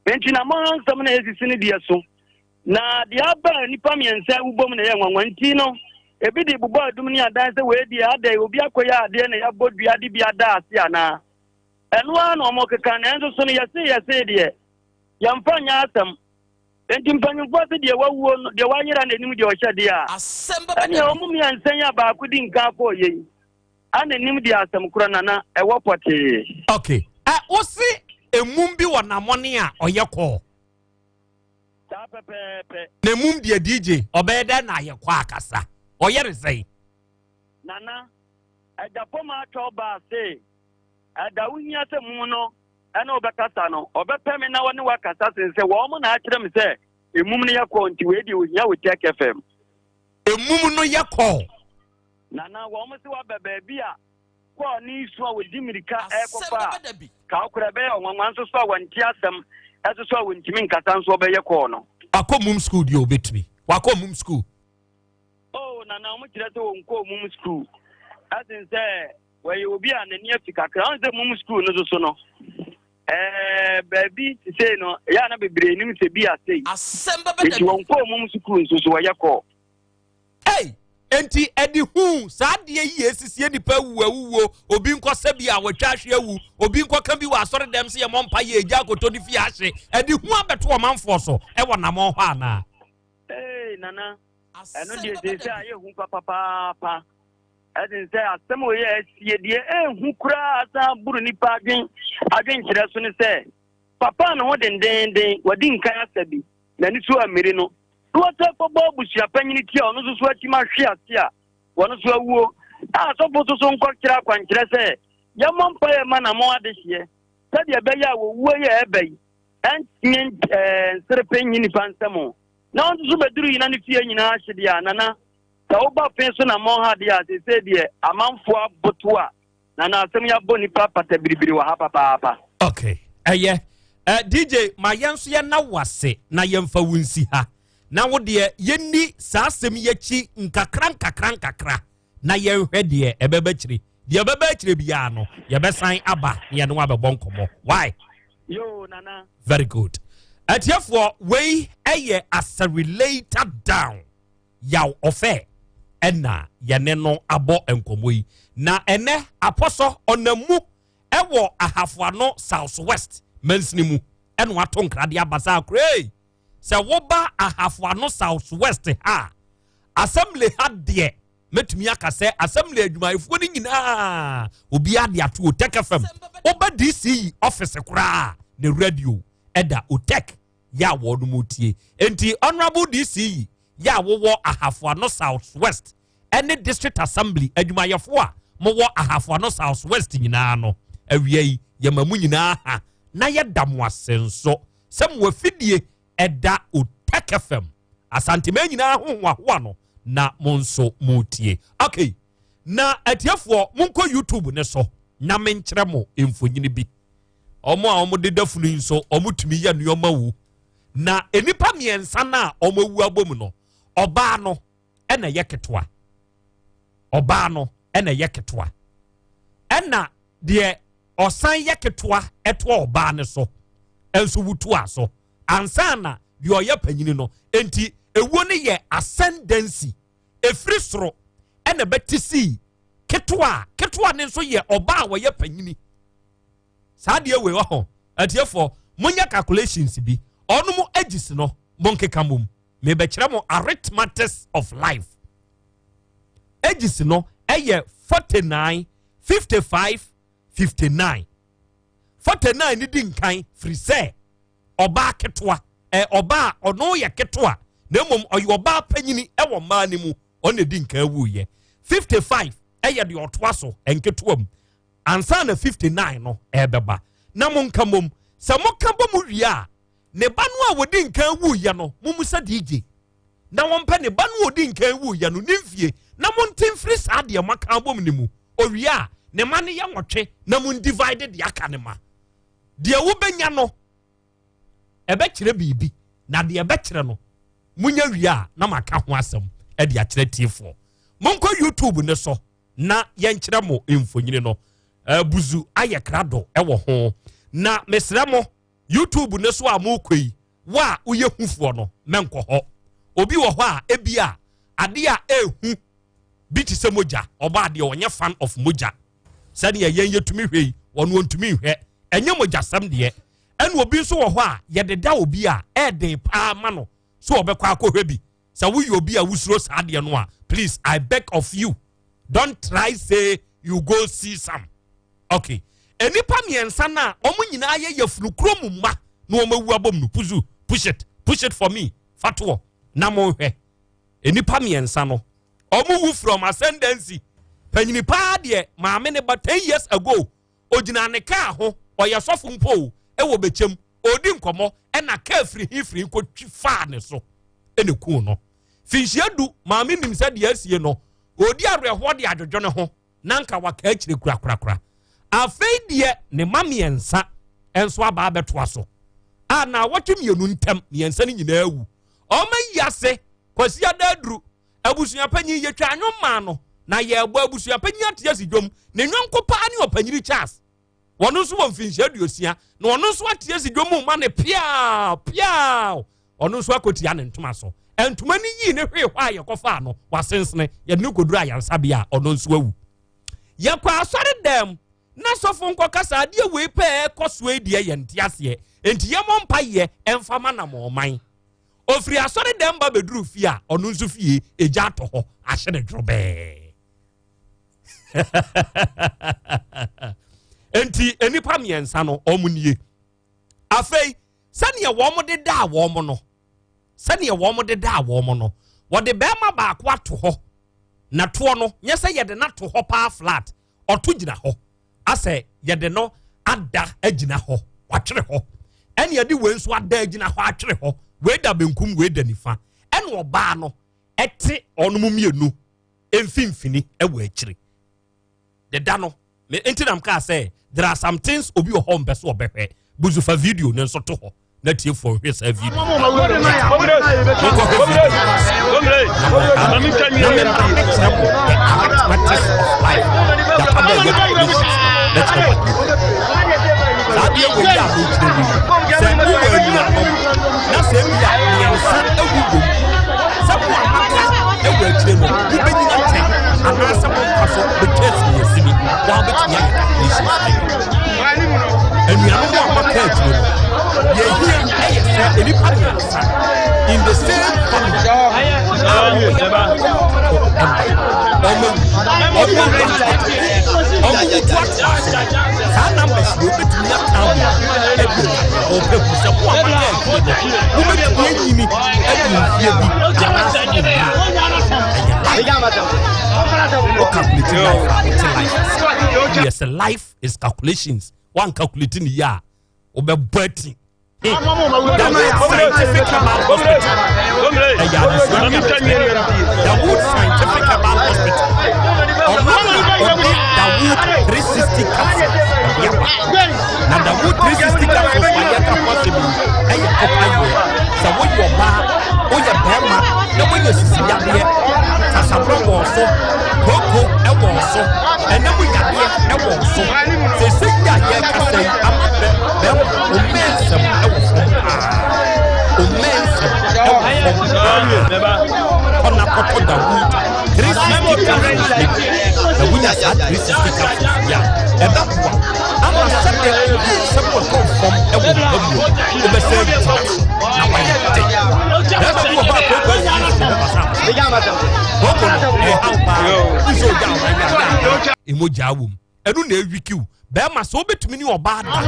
Speaker 6: Enti na mo nsem na ezisi ne de so. Na de aba nipa miensa ubom na ye nwanwanti no. Ebi de bubo adum ni adan se we di ade obi akoya ade na ya bodu ade bi ada ase ana. Enu an omo keka na enso so no yese de. Yamfanya asem. Enti mpanyufo se de wawuo no de wanyira na enim de ohye de a. Asem baba de omo miensa ya ba akudi nka ko ye. Ana enim de asem kura nana ewo pote.
Speaker 1: Okay. Osi emum bi wonamone a oyekọ.
Speaker 6: Ta pepepe.
Speaker 1: Na emum de DJ obeda na ayekọ akasa. Oyere say
Speaker 6: nana ajapo ma choba say ada wunya se mu no ana obekasa no obepeme na woni wakasa se wo mo na akire me se emum no yakọ nti we di wunya WITHKROBEA FM
Speaker 1: emum no yakọ
Speaker 6: nana wo mo se wa baba bia ko ni so we di mirika ekofa ka okura be onwanwan so so wanti asem eso so wantimi nkasa so be yakọ no
Speaker 1: akomum school di obetumi wakomum school.
Speaker 6: Oh, nana mo kire se won ko mum school. Asin say we obi anani afika kra on se mum school no so no. Baby say no ya na bebre nim se bi asei. Asem baba de won ko mum school so we yakọ.
Speaker 1: Hey, enti edi hu sa de yi esisie nipa wuwo obi nkosa bi a watwa hwe awu obi nkoka bi wa asore dem se ye mompa ye eja akoto di fi ahye edi hu abeto o manfo so e wona mo hɔ ana.
Speaker 6: Hey, nana eno de se aye hu papa adin se asem o ye asie de hu kura asa buru nipa adwen kire so ne se papa no ho dendenden wadi nkan asabi na ni so amiri no wota pobo busia panyini ti ono so ati ma hwe ase a wono so awuo so boso so nko kira kwankire se ya mompa ye ma na mo adehie sadi ebe ya wo wuo ye ebe entien serpenyi ni pansamo na on so beduru yina ni fie nyina ahye a nana ta oba fen so na mo ha dia se de amanfo abotoa nana asem ya boni papa tabiribiri wa ha papa.
Speaker 1: Okay. DJ ma yenso ye na wase na yemfa wunsi ha na wo de yenni sa asem yachi nkakra na yenhwe de ebebakire de ebebakire bia no yebesan aba ye no abebɔ nkomo. Why?
Speaker 6: Yo nana.
Speaker 1: Very good. Atiafo we eye as a related down yaw ofe ena yene no abo enkomo yi na ene aposo onamu ewo ahafoano southwest mansini mu eno ato nkrade abasa akure se woba ahafoano southwest ha assembly ha de metumi akase assembly adwumayefo ni nyina obi ade ato OTEC FM oba DC office kura ne radio eda OTEC ya wo no mutie enti honorable DC ya wo ahafoano southwest any district assembly adwumayefo a mo wo ahafoano southwest nyina no awiei yamamu nyina ha na yedam asenso sem wafidie eda OTEC FM asante ma nyina ho no na monso mutie. Okay, na atiafo monko YouTube ne so na menkyere mo emfonyini bi omo a omo de dafunu nso omo tumi ya nuoma wu na enipa miensa na omo wu abom no oba no ena yeketwa oba no ena yeketwa ena de osan yeketwa eto oba ne so enso wutu aso ansana de oya panyini no enti ewuo ne ye ascendancy efri soro ena betisi ketwa ne nso ye oba a woye panyini saade ewe wa ho atiefo munya calculations bi onu mu ages no monkeka mum me be kire mo arithmetics of life ages no eye 49 55 59 49 ni di nkan free say oba ketwa oba ono ye ketwa na mom oye oba panyini ewo ma ni mu on di nkan wu ye 55 eye de otwa so enketwa mu ansa na 59 no ebeba na mo nka mom se mo ka bo mu wia ne ba no a wodi nkan wu ye no mum sa DJ na won pe ne ba no wodi nkan wu ye no nimfie na mo ntim free sa de maka bom ni mu owia ne ma ne ye nwotwe na mo divided yaka ne ma de wo benya no ebe kire bibi na de ebe kire no munya wia na maka ho asem e de akire tifo monko YouTube ne so na ye nkire mo emfonyine no buzu aye krado ewo ho na mesra mo YouTube ne so a mo kwei wa uye hufo no menko ho obi wo ho a ebia ade a ehu biti se moja oba ade onye fan of moja sani ye yetumi hwei wono ntumi hwe enye moja sam de enu obi so wo ho a ye deda obi a eden pa ma no so obekwa akohwe bi sa wo obi a wusuro sa de no a please I beg of you don't try say you go see some okay enipa miensa na omu nyina ye yafunu krom ma na omawu abom no push it for me fatwo na mo hwe enipa miensa no omu wu from ascendancy panyini pa de maame ne ba 10 years ago ogina ne ka ho oyasofo mpo e wo bechem odi nkomo e na ka free ko twifa ne so ene ku no finhiedu maame nim sa de asie no odi areho de adwodwo ne ho nanka waka akire kura afei de ne mamiensa enso aba beto so a na wotwemienu ntem miensa ni nyina awu o mayase kwasi adadru abusua panyi yetwa anwoma no na ye ebo abusua panyi atiyasi dwom ne nwonko pa ne opanyiri Charles wono so wonfinhia duosia na wono so atiyasi dwom ma ne pia wono so akotia ne ntoma so entoma ni yi ne hwe hwa ye kofa no wasensene ye ne koduru ayansa bia ono nso awu ye kwa asore dem na sofo nko kasa ade we pe koso edie ye ntiase enti ye mompa ye emfama na mo man ofri asore dem ba beduru fi a ono nso fie eja to ho ahye ne drobe enti enipa miensa no omunie afei sane wo mo de da wo mo no sane wo mo de da wo mo no wo de be ma ba akwa to ho na to no nyese ye de na to ho pa flat oto gina ho ase ye de no ada agina ho watwere ho ene ye de we nso ada agina ho atwere ho we da benkum we da nifa ene oba no ete onum mienu emfimfini ewo akire de da no me entinam ka say there are some things obi o home beso obehwe buzu fa video ne nso to ho na tie for hwe sa video in the same yes, life is calculations. One calculating ya obe betting. The Wood Scientific Command Hospital. The Wood 360 capsule. Now the Wood 360 capsule for Yaka possible. And you so when you are back, when you are Bama, the way you see here, Tasabro also, Coco, and also, and then we got here, and also. They say that here can say, I'm not them, enu na ewikiw be ma so betumi ni oba da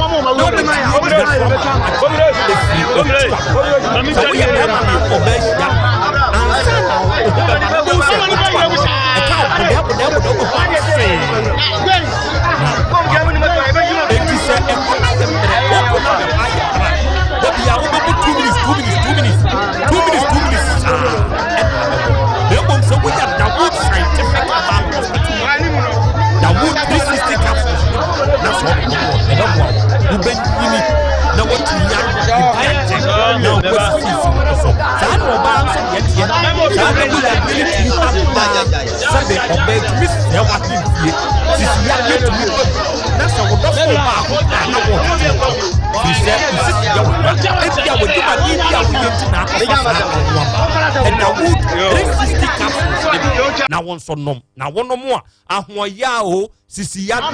Speaker 1: na won so nom na wono mo a ahoya o sisi ya do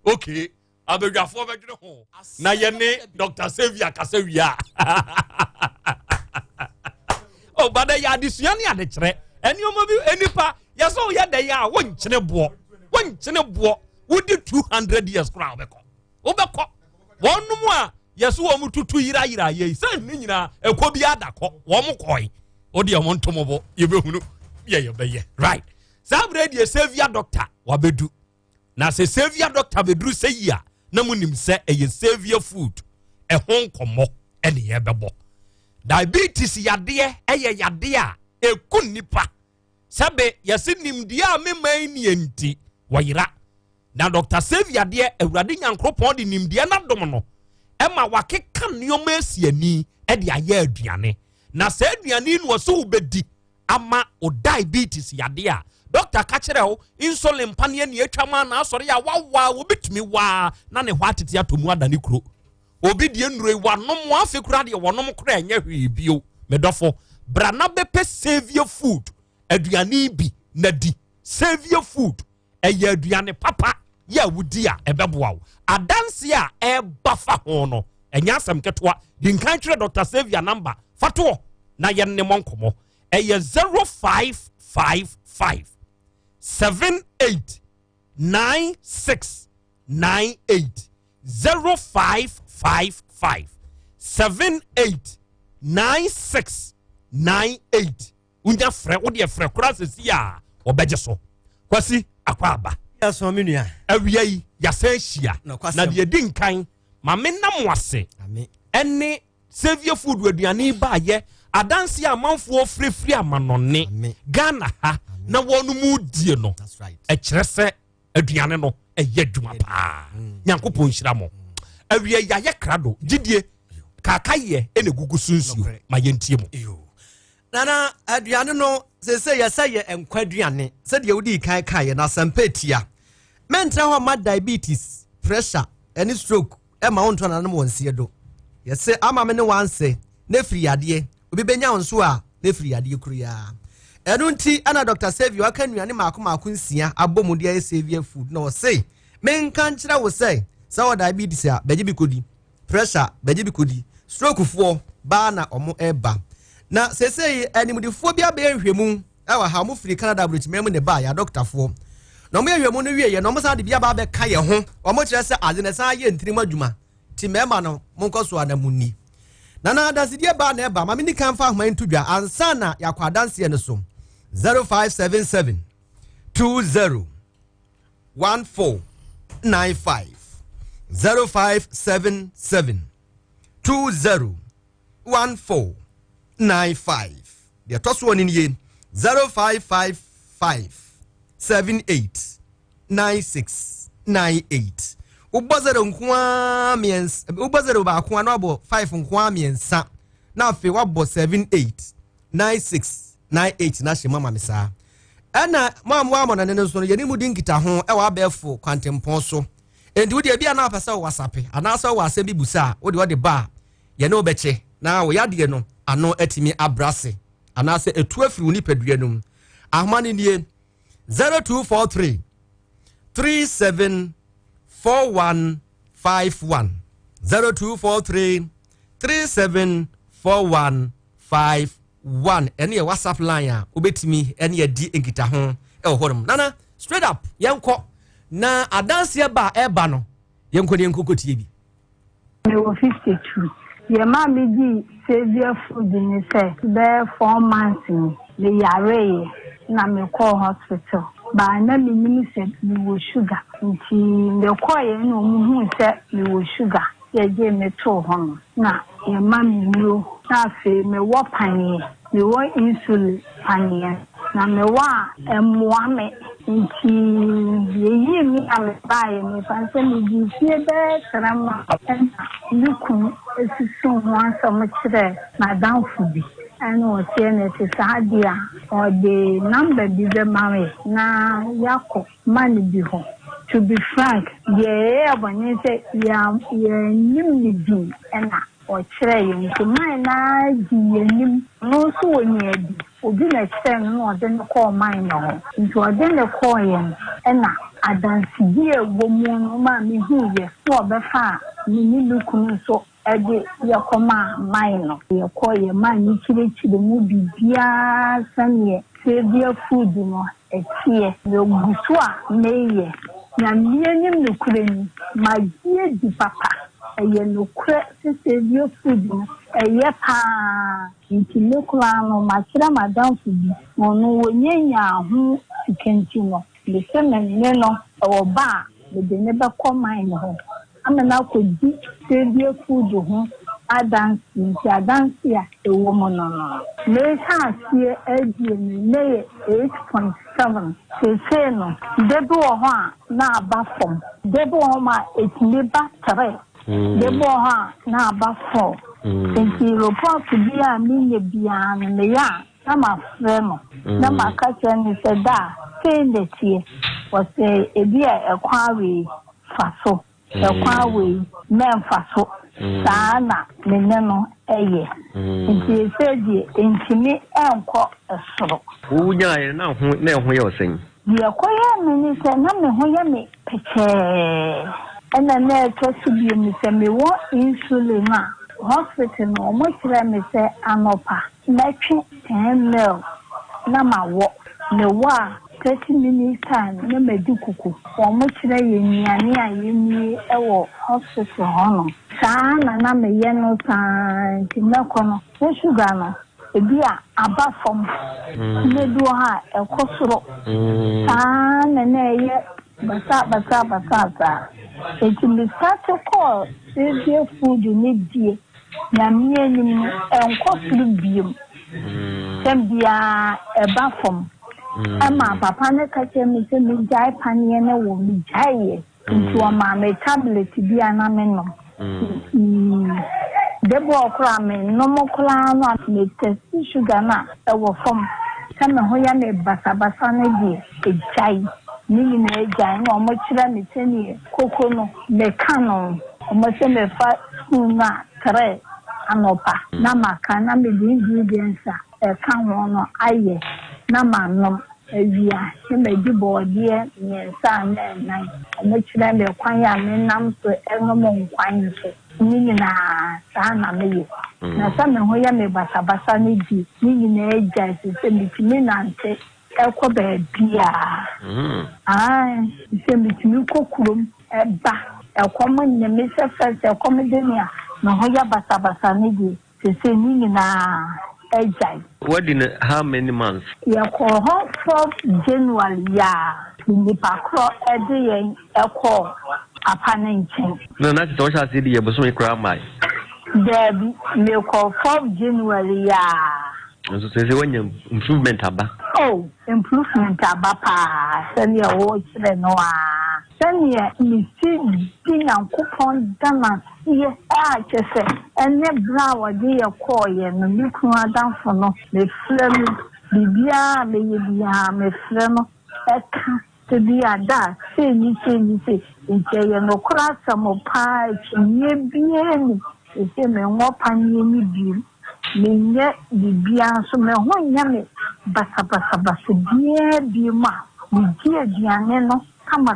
Speaker 1: okay abegafo bedwene ho na ye ne Dr. Xavier Kasawia o bada ya adisua ne ade kire eni omo bi enipa yeso ye da ya wonkyene bo wodi 200 years kra obekọ wonum a yeso wo mututu yira ye san ni nyina ekọ bi adakọ wo mo koi odi omo ntomobo ye behunu ye beye right sabre die Xavier doctor wabedu na se Xavier doctor bedru se yia na munim se eye Xavier food hon komo ene ye bebo diabetes yade eye yade a ekun nipa sabe yesi nimdi a memai ni enti wayira na Dr. Xavier de awurade nyankropon de nimdi na dom no ema wakeka nioma asiani e de aye aduane na se aduane no so ubedi ama o diabetes yade a Doctor Kachireo insulin panie ni etwama na asore ya wawa obetumi wa na ne hwatete atomu adane kuro obi die nure wanom afekura de wonom kura enye hwebio medofo brana bepe Xavier food aduane bi na di Xavier food eye aduane papa ya wudi a ebeboa adanse a ebafa ho no enya asem ketwa di nkan kire Dr. Xavier number fato na ye ne monkomo eye 0555 789698 0555 789698 unya frɛ wo de frɛ kora sesi a obeje so kwasi akwaba
Speaker 2: yaso menua
Speaker 1: awia yi yasan hia na de di nkan ma menam wase ene Xavier food aduane ba ye adanse amanfo frefri amanone Ghana ha na wonu mu die no e kire se aduane no eye dwuma pa nyankopon hyira mo awia ya ye krado gidie kakaye ene gugu sunsuo ma yentie mo
Speaker 2: nana aduane no se ye enkwaduane se de wodi kan kaye na sampetia mentra ho ma diabetes pressure any stroke e ma wonto na no wonse do ye se ama me ne wanse na firi ade obi benya wonso a na firi ade kuruya enunti ana Dr. Xavier aka nuane maako nsia abomu de Xavier food no say men kan kira wo say so diabetes a beje bi kodi pressure beji bi kodi stroke fo ba na omo eba na sesei animudifo bia be hwemu ewa ha mo free Canada bridge memu ne ba ya doctor fo na mo hwemu no wie ye no mo sa de bia ba be ka ye ho omo kire se ade ne sa ye ntiri madwuma ti mema no mo nkoso anamuni na dasidie ba na eba ma me ni kan fa homa ntudwa ansa na yakwa dance ne so 0577 20 1495 0577 20 1495 the toss one in ye 0555 78 9698 ubazero nkwa miens ubazero ba kwa no abo 5 nkwa miensa na afi wabo 78 9698 na shema mamisa ana mamwa na nene so yeni mudi nkita ho e wa abefo kwantempon so endi wo de bia na apasa WhatsApp ana so wa asem bibusa wo de ba ye no beche na wo yade no ano atimi abrase ana se etu afiri woni padua num ahmane nie 0243 374151 0243 374151 ene ye WhatsApp line a obetimi ene ye di enkita ho e wo horum nana straight up yenko na adanse ba eba no yenko ne nkokotie bi
Speaker 3: me wo 52 ye ma me di severe food ni say be 4 months ni yare na me call hospital ba na me ni say me wo sugar nti me call ye no mu hu say me wo sugar ye je me to ho na ye ma me no na fe me wo panye me wo insulin panye na me wa emwa me nti ye mi ame bae me fanse me di fie be trama luku esisun wan so mo kire madam fubi ano tiene te sadia o de number bi be mare na yako mani bi ho to be frank ye abanye se ya nim bi ena o kire ye nti mai na di nim no so woni adi obi na kire no o de no call mai no nti o de no call ye ena adansi die gomu no ma me hu ye so be fa ni luku so ede yakoma mai no yako ye ma ni kire mu bibia sanye severe food no etie yo gusu a meye na mienim no kureni magie di papa eye no kure severe food no eye pa intimekula no makira madam fubi no wonyenya ho sikenti no le semene no oba de ne ba koma no amena ko di severe food ho adansi a ewo mo no me ka sie adi me 8.7 se no debo ho a na aba fom debo ho ma etime ba 3 debo ho a na aba 4 nti report bi a me bia no me ya na ma frɛ no na ma ka che ni se da se ndetie wo se ebi a ekwawe faso ekwawe memfaso sana meneno eye nti seji ntimi enko esoro
Speaker 7: wunya ye na ho ye osen
Speaker 3: ye koye meni se na me ho ye me peche ena na to subi mi se me wo insulin a hospital no mo kire me se anopa na twi 10 ml na ma wo me wa 30 minutes time na medikuku o mo kire ye niane a ye ni ewo hospital hono sana na me ye no san ti na kono no sugar no ebi a aba fom ne do ha ekosoro sana na ye basa eti me start call severe food ni die na me ni enkosoro biem tembia eba fom ama papa ne kache mi se mi jai panie ne wo mi jai nti o ma me tablet bi ana me no debo okra me no mo kla no me test sugar na e wo fom kama ho ya me basa ne di e jai ni na e jai no mo kira me teni koko no me kano mo se me fa na tre anopa na maka na me di ingredients e kan ho no aye na manom awia me di bodie nyensa na nai mo kire me kwan ya me nam so eno mo kwan so ni na saa na me na sa me ho ya me basabasa ne di ni na eja se mitimi nante ekọ ba bia se mitimi kokurom eba ekọ me me se first ekọ me de nia na ho ya basabasa ne di se ni na eja.
Speaker 7: What in how many months?
Speaker 3: Ya ko ho 4 January ya ni pakro ede yen ekọ apanenchen.
Speaker 7: No, that's what I said. You must make my.
Speaker 3: There me call 4 January ya.
Speaker 7: So say when you improvement aba.
Speaker 3: Oh, improvement aba pa. Send your watch the no ah. Send your me see thing and coupon dama see just and the brow dey call ye no me kun down for no me flem bibia me ye bia me flem eka to be a da say ni say nche ye no kra samo pa ye bia ni se me ngo panye ni bi me nye bibia so me ho nya me basa bi ma ni dia diane no kama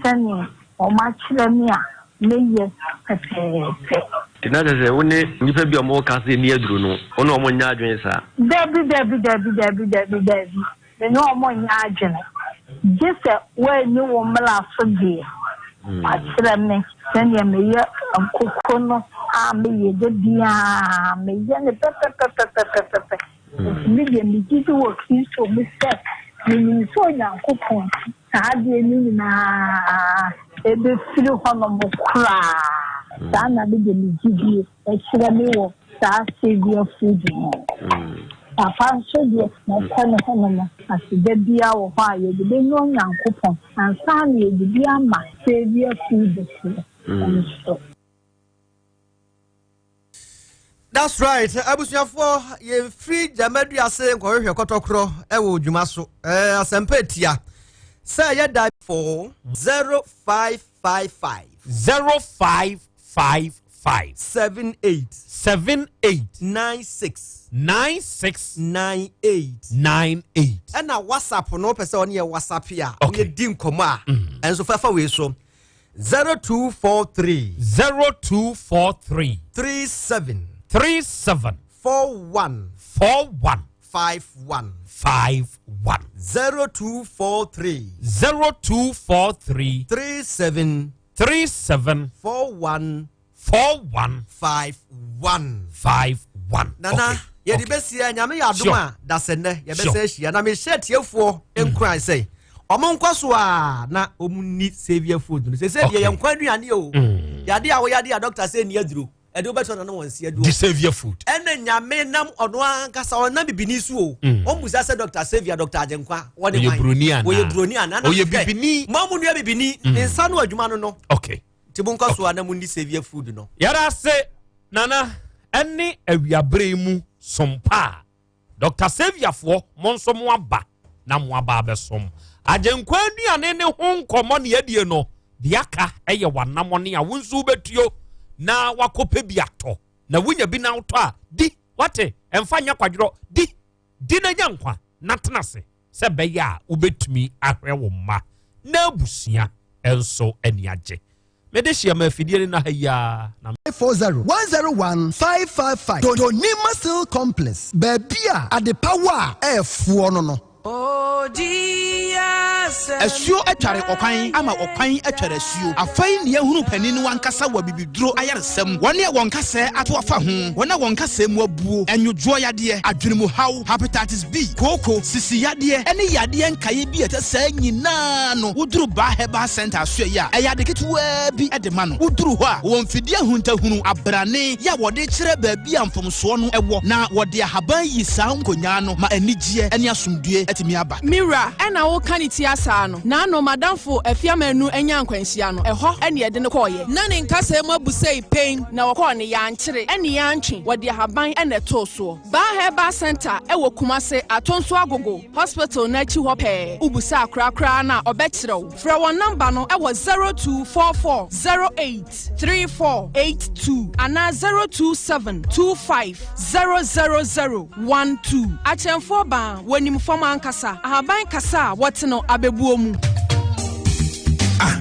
Speaker 3: sani o ma chire mi a me ye pepe
Speaker 7: tina se woni nipa bi o mo ka se ni aduru no ono o mo nya adwen sa
Speaker 3: dabi me no o mo nya adwen jese we ni wo mla so die a chire me sani me ye kokono a me ye de bia me ye ne pepe me ye mi ti wo Kristo me se me so nya kokon saa de ni na ebe firi hono mo kra saa na de mi gidi e kire me wo saa severe food no papa so de na kono hono mo aside bia wo ho a ye de no nya kokon ansa na ye de bia ma severe food so.
Speaker 2: That's right. Abusuafo ye free jamadu ase nkohwe kotokro e wo dwuma so. Asempetia. Say ya die for 0555
Speaker 1: 9698
Speaker 2: and na WhatsApp no person on your WhatsApp here we din koma and so fafa we so 0243 37 41 51 0243 37 41 51 Nana ye di besia nyame ya adoma da sene ye besia na me share tiefo enkran say omonkwaso a na omunni severe food no say ye nkwaduane o yade a wo yade a doctor say ni aduro edo beto na won si aduro
Speaker 1: severe food
Speaker 2: ene nyame nam ono ankasa ona bibini su o omusa say doctor severe doctor ajenkwa wode wan wo ye broni ana na
Speaker 1: ye bibini
Speaker 2: mamu nu bibini nsa no adwuma no
Speaker 1: okay
Speaker 2: tibunkaso na munni severe food no
Speaker 1: yara say nana ene awiabre mu sompa Dr. Xavier fo monso mo aba na mo aba besom ajenkwa aduane ne ho nkomo ne yedie no diaka eye wanamo ne a wonsu betuo na wakope bi ato na wunya bi na auto a di wate emfanya kwadro di na nyankwa na tenase se be ya ubetumi ahwe wo ma na abusia enso ani age medeshia mafidie na haya na
Speaker 10: 40101555 Donima Steel Complex Babia at the power F1 no
Speaker 13: Oh Jesus
Speaker 15: Asuo atware okwan ama okwan atware asuo afai ne ehunu panini wankasa wa bibiduro ayaresem wone wonkasa ato afa ho wona wonkasa mu abuo enwodwo yade adwenemu haw hepatitis B koko sisi yade ene yade nkaye bi etasa nyina no wuduru ba heba center asuo ya eyade ketewa bi edema no wuduru ho a wonfidi ahuntahunu abrane ya wode kire baabi amfomso no ewo na wode ahaban yi saa nkonya no ma anigye ene asomdue
Speaker 11: Mira, ena wo kaniti asa no. Na no madamfo afiamanu enya nkwanhia no. Eho ene ye de ne koye. Na ne nkasa mu abusei pain na wo ko ne yankyere. Ene yantwe wode haban ene to so. Ba Heba Center ewo Kumase atonso agogo. Hospital na chi ho pe. Ubusa akrakra na obekire. Fra won number no ewo 0244083482 ana 0272500012. Achemfo ba wonim fama nkasa ahaban kasa wote no abebuo mu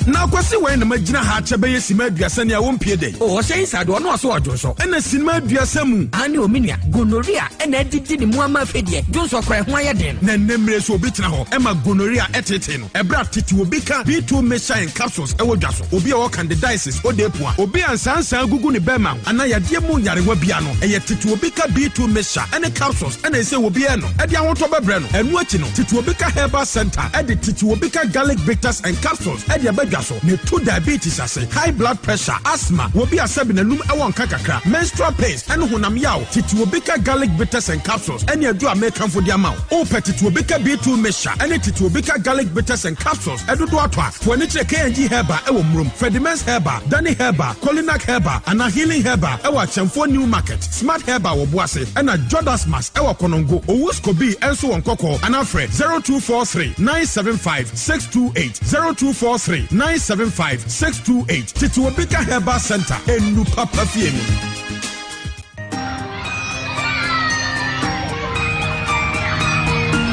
Speaker 12: na kwasi wɛn na magina ha kyɛbɛ yɛ sima aduasa ne a wɔmpie dɛ
Speaker 13: o wɔhyɛ inside ɔno aso ɔdwo so
Speaker 12: ɛna sinima aduasa mu
Speaker 13: ane ominia gonorrhea ɛna adidi ne mu ama afɛdeɛ dwonso ɔkora ho ayɛ den
Speaker 12: na nnemmerɛ so obi tena hɔ ɛma gonorrhea ɛtete no ɛberɛ tete obi ka B2 meshine capsules ɛwɔ dwa so obi a wɔ candidiasis odepo a obi ansansan gugu ne bɛma ana yadeɛ mu yarewa bia no ɛyɛ tete obi ka B2 mesha ɛne capsules ɛna ɛsɛ obi ɛ no ɛde ahotɔ bɛbrɛ no ɛno akyi no tete obi ka herbal center ɛde tete obi ka garlic bitters and capsules ɛde abɛdwa so ne to diabetes ase high blood pressure asthma obi asɛbi nanum ɛwɔ nka kakra menstrual pains ɛne honam yaw tete obi ka garlic bitters and capsules ɛne adu a mekamfo de ama wo o pɛ tete obi ka B2 mesha ɛne tete obi ka garlic bitters and capsules ɛdodo ato a to ani kyerɛ KNG herbal ɛwɔ murom Fredimens herbal Danny herbal Colinac herbal ana healing herbal ɛwɔ Akyɛmfo new market smart herbal wɔ Boase ɛna Jodas Mass ɛwɔ Konongo Owuskobi ɛnso wɔn kɔkɔ ana frɛ 0243 975 628 0243 975 628 tete obi ka herbal center enu papa fiemi.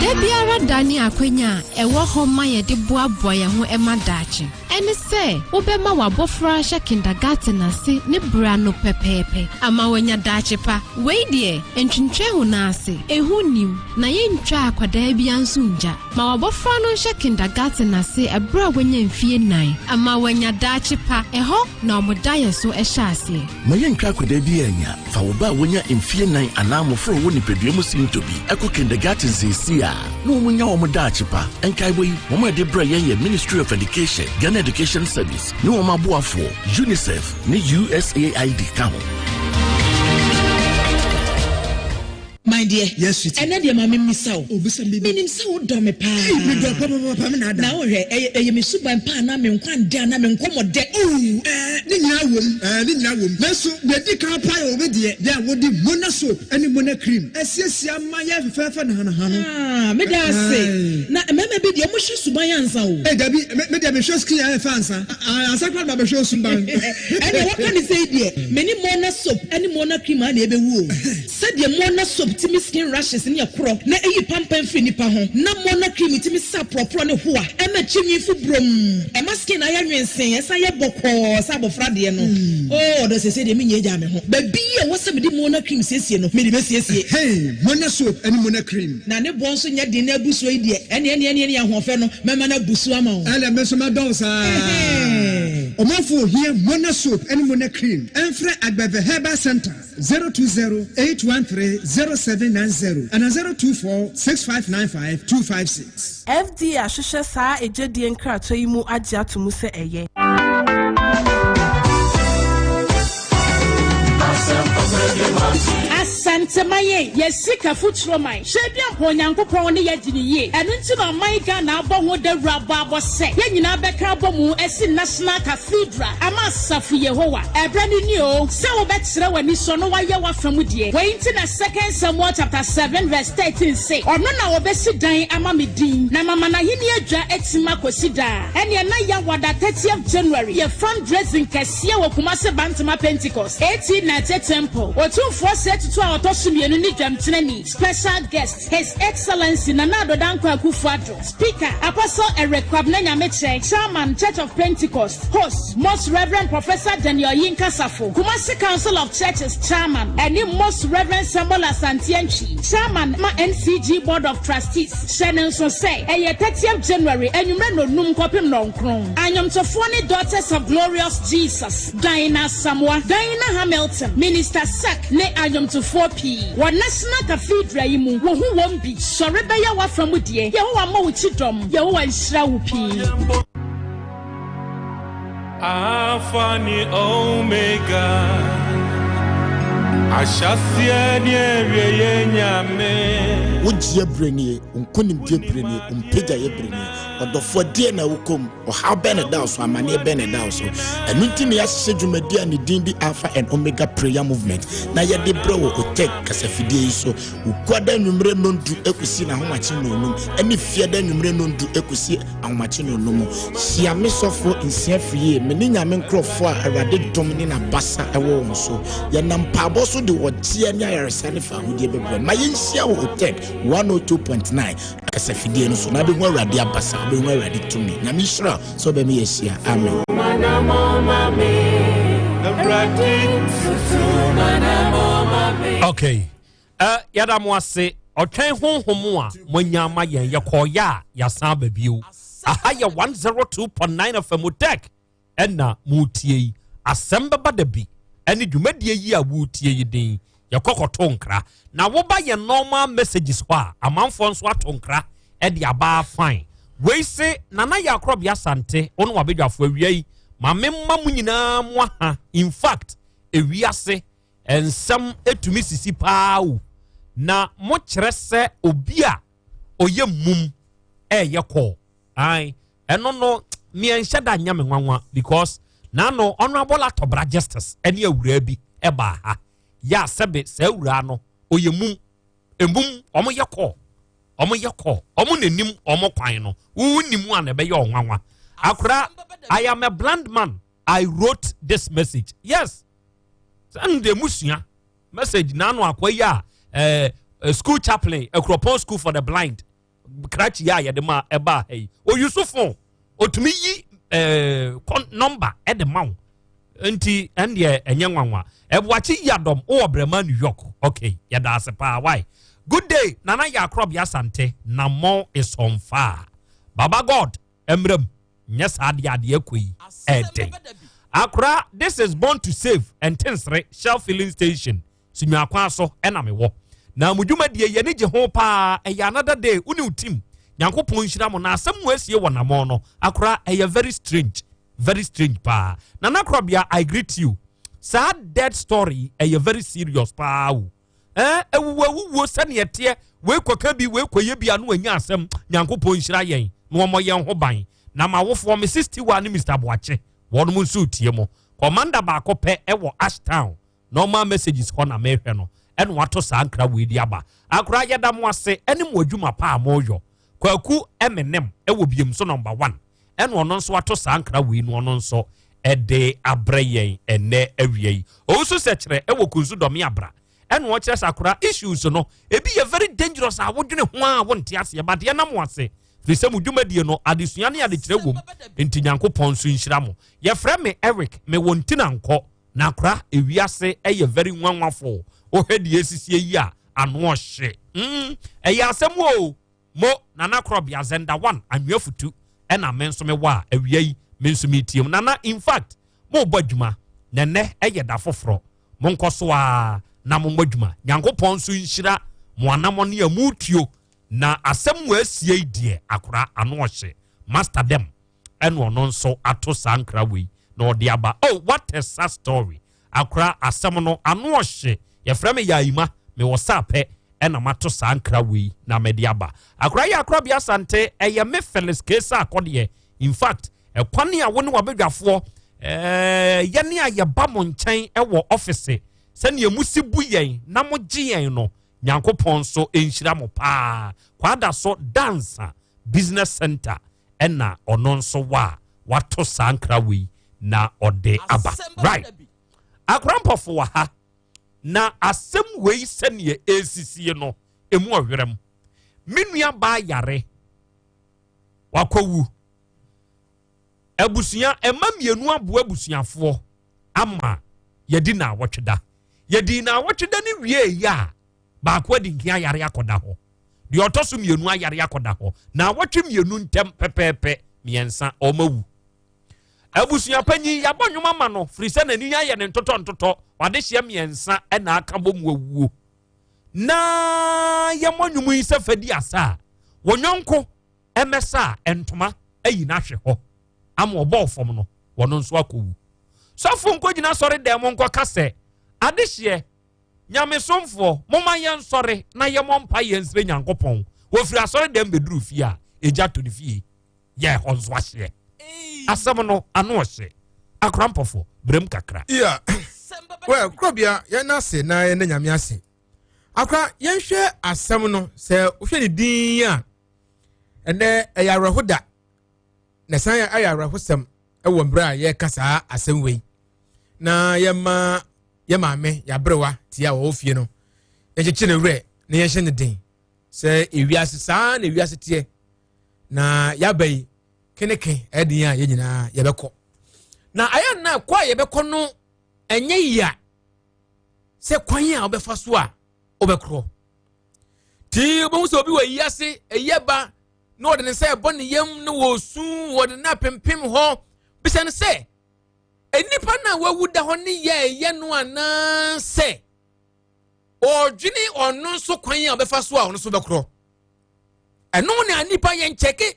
Speaker 14: Debiara Dani akwenya ewo ho ma ye de boaboa ye ho ema dachi ene se obema wabofra hye kindergarten ase ne bra no pepepe ama wanya dachi pa we die entwintwe ho na ase ehu nim na ye ntwa akwada bia nso nja ma wabofra no hye kindergarten ase ebra wanya mfie 9 ama wanya dachi pa eho na omodaye so ehye ase
Speaker 15: ma ye ntwa akwada bia anya fa wo ba wanya mfie 9 ana mofro wo ni peduemu sintobi eko kindergarten se no munya wo dachi pa enkai boyi wo ma de bra ye Ministry of Education Ghana Education Service ni wo ma boafo UNICEF ni USAID ka
Speaker 23: my dear
Speaker 2: yes sweet
Speaker 23: ene de ma memisa wo
Speaker 2: obisa me
Speaker 23: menim se wo do me pa
Speaker 2: me do papa me na da
Speaker 23: na wo hwe eye me suban pa na me nkwande na me nkomode
Speaker 2: ni nyina wom meso we di kan pa yo be de ya wo di mona soap ani mona cream esiesia ma ya fefefe na hana
Speaker 23: me da se na meme bi de mo hwe suban ansa wo
Speaker 2: dabi me de me hwe skin ya fa ansa ansa kwa ba be hwe suban
Speaker 23: ene wo kan say de me ni mona soap ani mona cream na ebe wu se de mona soap timi skin rashes ne yakro na eyi pampan fi nipa ho na mona cream timi sa propro ne ho a e ma chimi fu brom e ma skin aya nwensen esa ye bokọ sa bofra de no do se de me nyeja me ho ba bi e wo se me di mona cream siesie no me di be siesie
Speaker 2: hey mona soap and mona cream
Speaker 23: na ne bon so nya de na busu yi de ene ahofe no mema na busu ama wo
Speaker 2: ala me so ma don sa omafo here mona soap and mona cream enfre agbeve herbal center 020-813-0790 and 024-6595-256
Speaker 11: FD ahwehwɛ saa ejadie nkrato yi mu agye atomu sɛ ɛyɛ
Speaker 16: Asante maye yesika futromai shebi amponyankopon ne yaginiye enu nti na maiga na abɔ ho dawura bɔ se ye nyina bɛka bɔ mu esi National Cathedral ama safu Yehowa ebra ni o se wo bɛkyerɛ wani so no waye wafam die we nti na 2 Samuel chapter 7 verse 13 say ɔno na wo bɛsi dan ama medin na mama na hini adwa etima kosida ene na ya wada 30th January ye fundraising kɛseɛ wɔ Kumase Bantama Pentecost 1890 temple otumfo set to Otosumienu ni Dwamtenani special guest His Excellency Nanado Danko Akufo-Addo Speaker Apostle Eric Kwabena-Nyameche Chairman Church of Pentecost Host Most Reverend Professor Daniel Yinka Safo Kumasi Council of Churches Chairman and Most Reverend Samuel Asante Chairman Ma NCG Board of Trustees Shannon so say 30th January enyumre no num kopim nonkron anyomtofo ne Daughters of Glorious Jesus Diana Samoa Diana Hamilton Minister Sack ne anyomtofo pi wa National Cathedral yi mu wo hu won bi sore be ya wa fam die ye wo ma wo chidom ye wo nhyira wo pi
Speaker 20: Alpha ni Omega Ashasia ni ye nyame
Speaker 9: Wojie brenie unkonim die brenie umpeja ye brenie odofo die na wokom o how beneda so amane beneda so enunti ne yahye dwumadia ne din di Alpha and Omega prayer movement na ye de bro OTEC kasafidie so ukwada nwumre nondu ekusi na homachi nonum eni fiada nwumre nondu ekusi ahomachi nonum sia mesofo nsiafie me ni nyame nkrofo a awade domni na basa ewo won so ye nampabo so de wotie ne ayaresa ne fa hodie bebe ma ye nsia wo OTEC 102.9 asafidie no so na be ho awrade abasa be ho awrade tumi nyame hyira so be me yesia amen
Speaker 1: okay yada mo ase otwen honhom a monyama yen yekoya yasan babio aha ye 102.9 FM OTEC enna mutie Asem Beba Dabi eni dwumadie yi a wutie yi din yekokoto nkra na wo ba ye normal messages ho a amanfo nso atonkra e de aba fine we say nana WITHKROBEA ASANTE ono wabedwafo awiei ma memma mu nyina mo ha in fact ewiase ensam etumi sisi paawo na mo kyerɛ sɛ obi a oyɛ mum ɛyɛ kɔ ai ɛno no miɛnhyɛ da nyame nwanwa because na no honorable atobra justice ɛne awura bi ɛba ha ya sɛbe sɛ awura no oyɛ mum emum ɔmo yɛ kɔ ɔmo nanim ɔmo kwan no wunimu a na ɛbɛyɛ ɔnwanwa akora I am a blind man. I wrote this message. Yes. And the musua message nano akwaya school chaplain Ekropon school for the blind. Krachi ya yedema eba hey. O Yusufon o tumi yi number at the mount. Enti endye enyanwanwa. Ebwachi yadom o Brema New York. Okay, yada sepa why. Good day. Nana WITHKROBEA ASANTE. Namo is on fire. Baba God emrem. Yes, adi ekwi ede. Akra, this is born to save and tensre Shell filling station. Sinya kwaso ena me wo. Na mudwuma de ye ne je ho pa e another day uni utim. Nyankopon hira mo na asem wasie wona mo no. Akra e very strange pa. Na WITHKROBEA I greet you. Sad dead story e very serious pa. Ewuwo sane yete we kwaka bi we koye bi anu anya asem Nyankopon hira yen. No mo yen ho ban. Na ma wofo me 61 ni Mr. Boache wonu mu nso tie mo commander ba ko pe e wo Ashtown normal messages ho na mehwe no eno wato sankra we di aba akura yeda mo ase ene mo adwuma pa amoyo kwaku eminem e wo biem so number 1 eno ono nso wato sankra we no ono nso ede abrayen ene awiei oso se kire e wo kunsu domi abra eno wo kire sakura issues no ebi ye very dangerous a wodwene ho a wonte ase ba de na mo ase Frise mudwumadie no adesua ne adekire wom enti Nyankopon so nhyira mo ye frɛ me Eric me wontina nkɔ na kra ewiase eye very nwanwafo o hedi esisie yi a ano hye eye asɛm o mo Nana WITHKROBEA Zenda 1 anwefutu ɛna me nso me wa awiei me nso metiem nana in fact mo badwuma nene eye da foforo mo nkoso a na mo badwuma Nyankopon so nhyira mo anamo ne amutuo na asem wasie die akora ano hye master them eno no nso ato sankra we na odi aba oh what a sad story akora asem no ano hye ye frame yaima me wosape ena mato sankra we na medi aba akora WITHKROBEA ASANTE eye me Felix case akode in fact ekwane a woni wabedwafo ye ne aye ba mo nchen e wo office se ne emusibu yen na mo gye yen no Nyankopon so enhyira mo pa kwada so dancer business center ena ono nso wa wato sankra we na ode aba right akrampofo wa ha na asem we sene esisie no emu ohwerem menua ba yare wakowu abusuya emamienu abo abusuafo ama yedi na wotweda ni wie ya ba kwa di nkia yare akoda ho de otoso mienu ayare akoda ho na wotwe mienu ntem pepepe miensa omawu abusua panyi yabonwuma ma no frise na ni aye ne ntoto wade hia miensa e na aka bom wawuo na yamonwumu ise fadi asa wonyonko emesa entoma ayi na hwe ho ama obo fom no wono nso akowu sofo nkogina sori dem nko kase ade hie nyame somfo moma yen sori na ye mompa yen sre Nyankopon wo firi asori dem beduru fie a eja to ni fie ye honzo ahye asem no ano hye akrampofo brem kakra
Speaker 12: yeah well WITHKROBEA ye na se na ye na nyame ase akra yen hwe asem no se wo hwe ni din a ene eyarhoda na san ya ayarhosem e wo mbra ye kasa asem wei na ye maame ya brewa tia wo fie no ye cheche ne wre na ye hye ne den se ewiase saa na ewiase tie na yabai keneke edian ye nyina yebekọ na aya na kwa yebekọ no enye ya se kwan a obefa so a obekro ti obo so obi wa yase eyeba no de ne se ebo ne yam no wo su wo de na pempem ho bisa ne se enipa na wawuda ho ne ye no ana se odwini ono so kwan a obefa so a ono so bekro eno ne anipa ye ncheke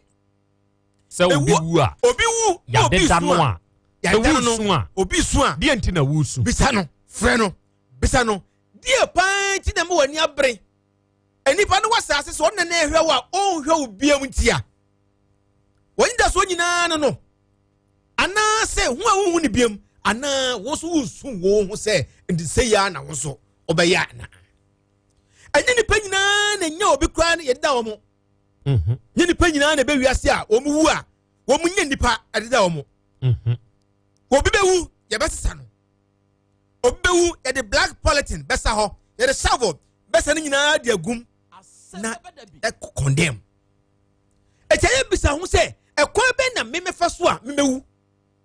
Speaker 1: se obi wu a
Speaker 12: obi wu
Speaker 1: ya de da no a
Speaker 12: ya da no obi su a
Speaker 1: die nti na wu su
Speaker 12: bisa no frɛ no bisa no die pan ti na mo wani abre enipa no wasase so na na ehwe wa onhwe obiam ntia woni da so nyina no ana se hu a hu ni biam ana wo so usu wo hu se ndi se ya na wo so obeya na enye ni pa nyina na nya obi kra na yeda wo mo nye nipa nyina na be wiase a wo mu wu a wo mu nye nipa adeda wo mo obi be wu ye besesa no obi be wu ye the black politin besa ho ye the shovel besa ni nyina de agum na condemn echaye bisa hu se ekon be na me mefa so a me mewu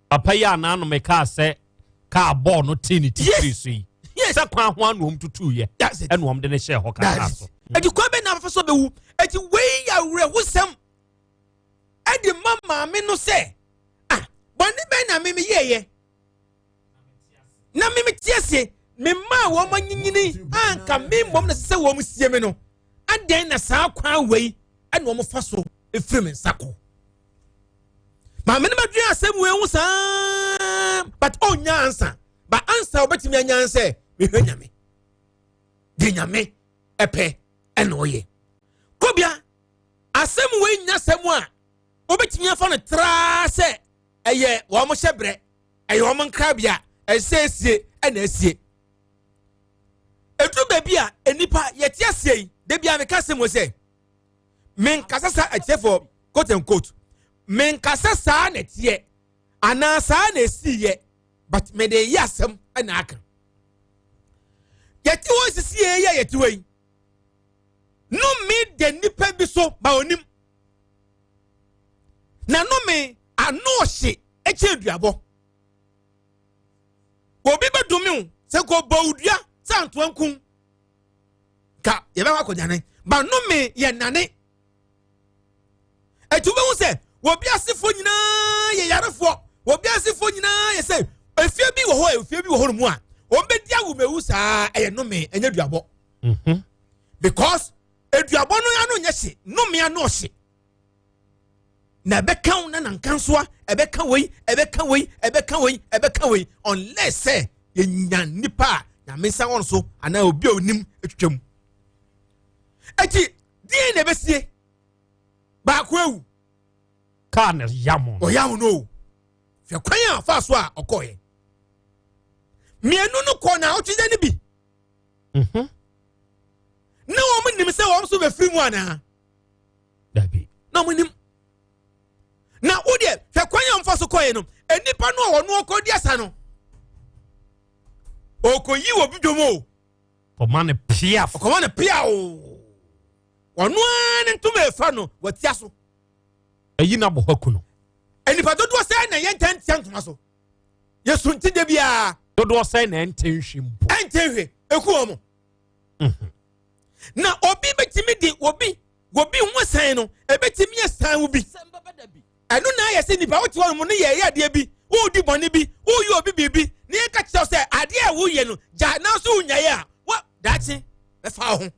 Speaker 1: papa ya na no me ka se ka ball no tin ti so yi sa kwa ho anu tutu ye enu om de ne share ho ka so
Speaker 12: edi kwa be na mefa so be wu edi we ya wure husam edi mama me no se ah boni be na me yeye na me tiase me ma wo manyinyini anka me mbom na se wo mu sie me no aden na saa kwa wei enu om fa so efrem nsako ma me na madwe asem we hu saa but onya ansa ba ansa obetimi anya ansa me hwanya me de nyame epe eno ye kobia asem we nya sem a obetimi afa no tra se eye wo mo hyebre eye wo mo nkrabia esesie ena esie edu ba bia enipa yeti asie de bia me ka sem we se men kasasa achefo quote and quote men kasasa na tie ana sa na esiye but me de yasem ena aka yeti wo sisie ye yeti we no me de nipa bi so ba onim na no me anohye eche duabo obi be dumi se ko bawudua santo ankun ka ye ba ko nyane ba no me ye nane etu be hu se obi asifo nyina ye yarefo obi asifo nyina ye se efie bi wo ho efie bi wo ho mu a ombedi awumewu saa eye no me enya duabo because eduabo no ya no nyehye no me ano hye na beka na nankansoa ebeka wei unless say ye nya nipa na mensa won so ana obi onim etwetwam eti die na besie ba ko ewu
Speaker 1: ka na yamo
Speaker 12: o yamo no fe kwan a fa so a okoye mienu no ko na otwije ni bi na wo mu nim se wo so be firi mu ana
Speaker 1: dabi
Speaker 12: na mo nim na wo de fe kwan a mfa so koye no enipa no wo no ko di asa no okoyi wo bidomo
Speaker 1: o man piaf
Speaker 12: o man piao wono an ntuma efa no watia so
Speaker 1: eyi na bo haku no
Speaker 12: enipa dodo se na ye ntantia ntuma so yesu ntide bia
Speaker 1: dodo se na ntenhwimpo
Speaker 12: entenhwe eku omo na obi betimi di obi ho san no ebetimi san ubi anu na ye se nipa woti won mo ne ye ade bi wo di bone bi wo yi obi bibi ne ye ka kye se ade a wo ye no ja na so unyaye a what that e fa ho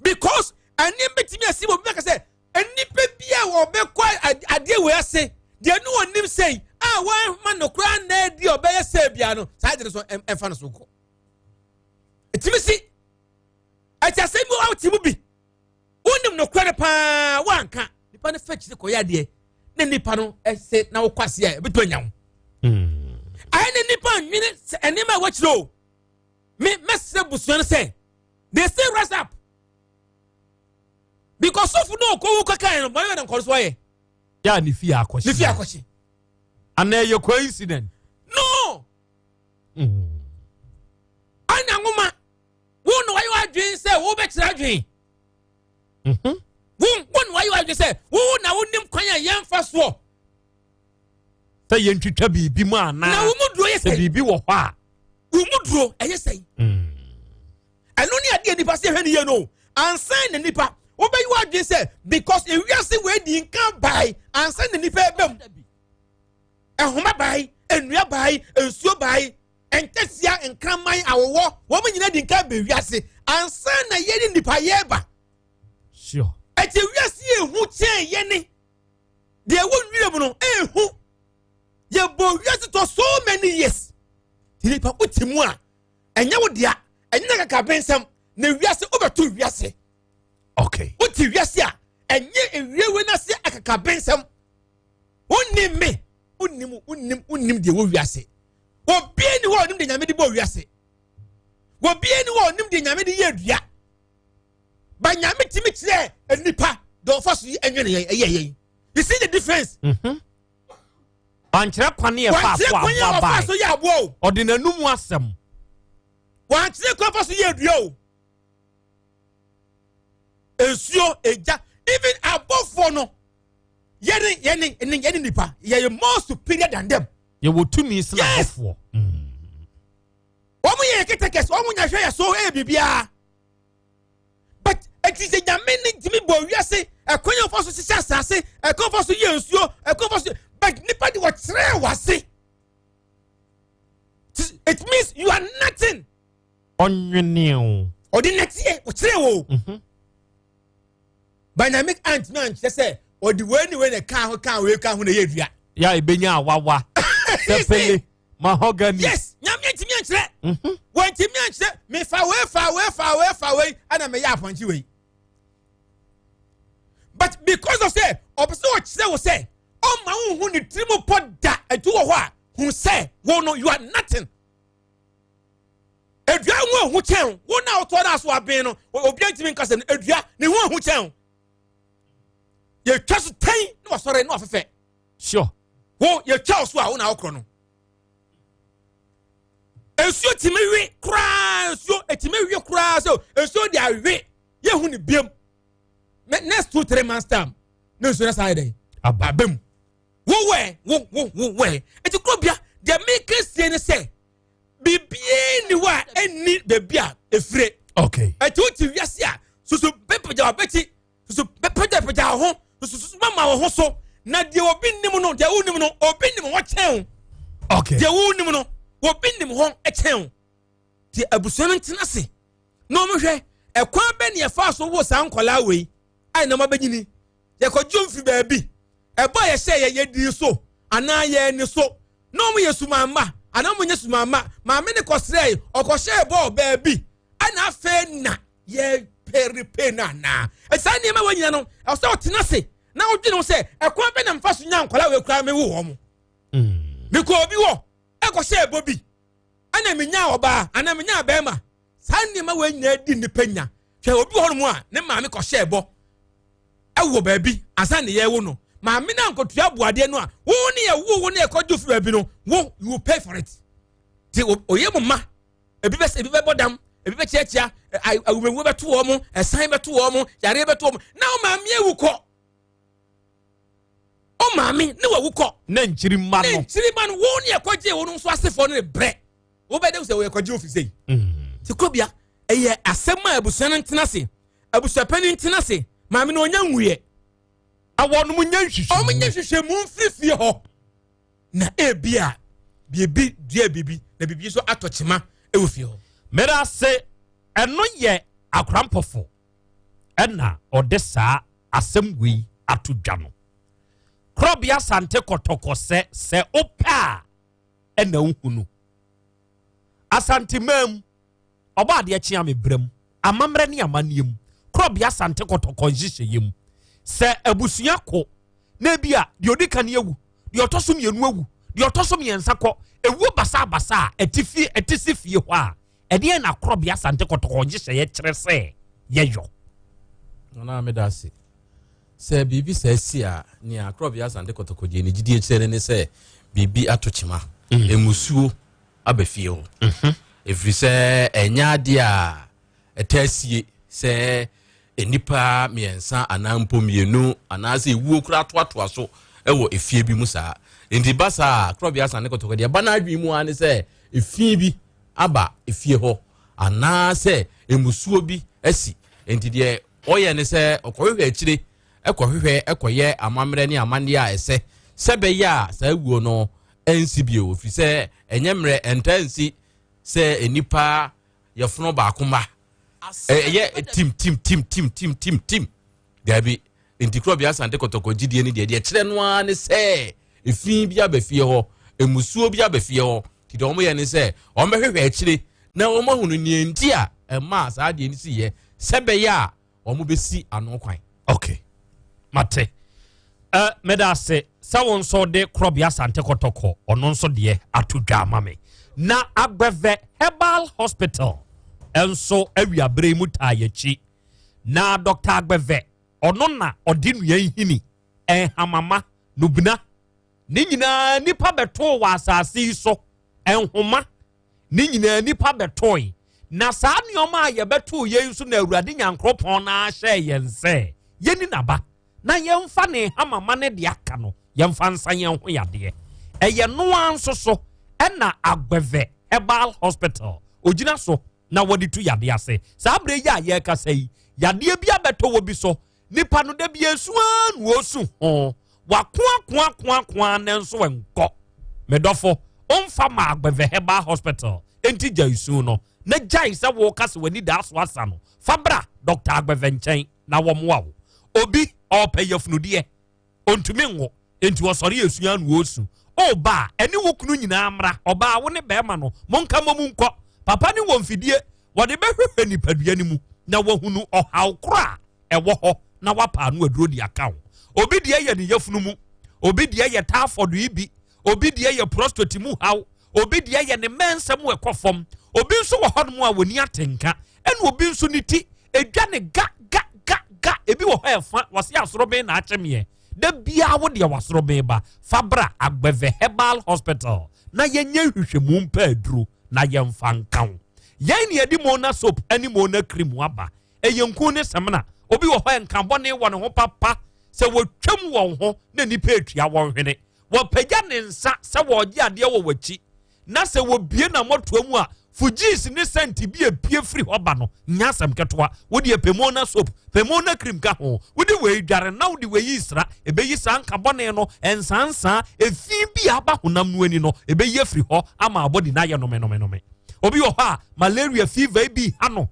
Speaker 12: because ani betimi asi obi ka se enipa bia wo be kwa ade we ase de nu onim sei a wa ma no kra na di obeye se bia no sa de so emfa no so ko etimi si acha se mu awtimu bi onim no kra pa wanka nipa ne fetch ko ya de ne nipa no ese na wo kwase ya beto anyam ai ne nipa nwene enema wachiro me mesre busuan say they say rise up because of no ko wo kan no boy na nkorso ye
Speaker 1: ya ni fi akoshi ana ye coincident
Speaker 12: no anya ngoma wo no wayo adwen say wo be kira adwen
Speaker 17: One why you say, oh, now wouldn't quite young fast war.
Speaker 1: Say, you to be man now. Say, be what?
Speaker 17: Umudro, I say. And only at the end, if I say, you know, and sign the nipper. Obey what they say, because if we are still waiting, can't buy and sign the nipper. And whom I buy, and we are buy, and so buy, and Tessia and come my our war, woman in the can't be yassi, and sign a yen in the payeba.
Speaker 1: Sure.
Speaker 17: At the yassi, who say yenny? There won't be able to, who? Your boy, yes, for so many years. Tilipa Utimwa, and you would dia, and you can bring some, no yassi over 2 years.
Speaker 1: Okay.
Speaker 17: What you yasia, and ye in real when I say I can bring some. Unim me, unim the wo yasi. What be anyone in the Yamidi Bo yasi? What be anyone in the Yamidi Yedia? By Yamiti mix there, and Nipa, don't first and ye. You see the difference?
Speaker 1: Antra kwani fa ordinary no mu asem.
Speaker 17: Wan tire kwa fa so ye duo. Esio eja even above for no yeni nipa ye more superior than them.
Speaker 1: You will to me sla above for.
Speaker 17: Omo ye ketekes omo nya hwe ya so bibia. But it is a yameni timi bo wiase akonya for so sisa asase akon for so ye ensuo akon for so but nipa di what tire wase. It means you are nothing.
Speaker 1: Onyeneo.
Speaker 17: Ordinary o tire wo. By na make aunt man say or the way the car we can when you
Speaker 1: ya ibenya wawa sepele mahogany.
Speaker 17: Yes nyame ntimi ankyere when ntimi ankyere me fa we and me ya ponchi we. But because of say obso what say o ma hu ni trimo poda etu wo ho a hu say wo no you are nothing. Edua hu hu chen wo na oto na so aben no obi ntimi nkase edua ne hu hu chen. You just tay no sorry no afefe.
Speaker 1: Sure.
Speaker 17: Wo you Charles wa na okro no. Ensuo timiwi kra ensuo etimiwi kra so ensuo dia we ye hu ni biem. Next 2-3 months time. No so na side abem. Wo we. WITHKROBEA the make say ne say bibie ni wa eni bebia efre.
Speaker 1: Okay.
Speaker 17: Eti o ti wiase a so pepeja obeti so pepeja ho. Mama ho so na de obi nim no de unim no obi nim ho chen.
Speaker 1: Okay.
Speaker 17: De unim no obi nim ho chen. Ti abuso no ntenase. No mo hwe ekwan be ne fa so wo san kola we. Ai na mabegyini. Ye kodwo mfi ba bi. Ebo ye hye ye di so ana ye ni so. No mo yesuma ma ana mo yesuma ma me ne kosrei okoshe ebo ba bi. Ana fe na ye peripe na esani ma wanyina no so otenase na odwene se ekwan be na mfa so nya nkola we kura me wo mo me ko obi wo ekose ebo bi ana me nya oba ana me nya ba ma sani ma wanyina di ni panya hwe obi ho no mu a ne ma me ko hye ebo ewo ba bi asani ye wo no ma me na nkotua buade no a wo ne ye wo ne e kodwo fi ba bi no wo you pay for it ti oye mo ma ebi be bodam ebi be chiachia awumewu beto wo mo esan beto wo mo yare beto wo mo na o ma me ewuko o ma me ne wawuko
Speaker 1: na nchiri ma no
Speaker 17: wo ne ekwaje wo no so asefo no bre wo be dem se wo ekwaje ofisei WITHKROBEA eye asem a abusuan ntenase abusuapani ntenase ma me no onya nwuye
Speaker 1: awon mu nya hwehwe
Speaker 17: o mu nya hwehwe mu mfifie ho na ebia biebi dua bibi na bibi so atochema ewufie ho.
Speaker 1: Mera se eno ye akrampofo ena odesa asemwi atudwa no. WITHKROBEA asante kotoko se opa ena uhunu. Asante mam oba de achia me brem amamre ne amaniem. WITHKROBEA asante kotoko njihye yem. Se abusua ko na bia de odika ne ewu de otosom yenu ewu de otosom yensa ko ewu basa etisifie ho a ede na WITHKROBEA asante kotoko njihye ye kire se yeyo
Speaker 5: na me da se bibi se si a ni WITHKROBEA asante kotoko je ni gidie kire ne se bibi atochima emusuo abafie ho every se enya de a etasie se enipa miensa anampo mienu anase ewuo kura toatoa so ewo efie bi musa enti basa Krobea Asante Kotoko de bana adwi mu ane se efie bi aba efie ho anase emusuo bi asi enti de oye ne se okohwe akire ekohwe ekoye amamre ne amande a ese sebe ya sa ewuo no ensi bi ofiri se enyemre entansi se enipa yefono ba akoma team Dabi enti Krobea Asante Kotoko gidie ni de kire no ane se efin bi abafie ho emusuo bi abafie ho ti de omo ye ne se omehwehwe akire na omo hunu ni enti a ema saa de ni si ye sebe ya omo besi ano kwan.
Speaker 1: Okay mate medase sawon so de Krobea Asante Kotoko ono nso de atudwa mame na Agbeve Herbal Hospital enso awiabre mu tayechi na Dr. Agbeve ono na odinu yan hini hamama nubna ni nyina nipa beto wa asase so enhoma ni nyina nipa betoi na saa nioma ye beto ye so na Awurade Nyankropon na ahye yense yeni naba na yemfa ne hamama ne de aka no yemfa nsa yen ho yade eye no anso so na Agbeve Herbal Hospital ogina so na wodi tu yade ase saa bre ya ye ka sei yade bia beto wo bi so nipa no da bia suan wo su ho wa nenso enko medofo onfa ma Agbeve Herbal Hospital enti jaisu no na jai se wo kase wani da so asa no fabra Dr. Agbeve nchen na wo mo wo obi opeyefunu de ontumi nwo enti wo sori esuan wo su oba eni wo kunu nyina amra oba wo ne bema no monka momunko papa ni wo mfidie wo de behwehwe nipadua ni mu na wo hunu ohaw kra ewo ho na wapa anu aduro di aka ho obi de ye ne yefunu mu obi de ye typhoid ibi obi de ye prostate mu haw obi de ye ne mensem ekofom obi nso wo hodom a woni atenka ene obi nso ni ti edwa ne ga ebi wo ho efa wase asorobe na achemie da bia wo de wasorobe ba fabra Agbeve Herbal Hospital na yenye hwehwemu mpa aduro na yemfa nkan yen ne edi mo na soap ani mo na cream aba eyenku ne semna obi wo ho enka bone wo ne ho papa se wo twam wo ho na nipa etua wo hwene wo pagya ne nsa se wo gye ade wo wachi na se wo bie na motoamu a fujis ne senti bi epie free hoba no nyasam ketwa wo de pemona soap pemona cream ka ho wo de we dware na wo de we yisra ebe yisa nka bone no ensansa efi bi aba honam no ani no ebe ye free ho ama abodi na ye no me obi wo ha malaria fever bi ano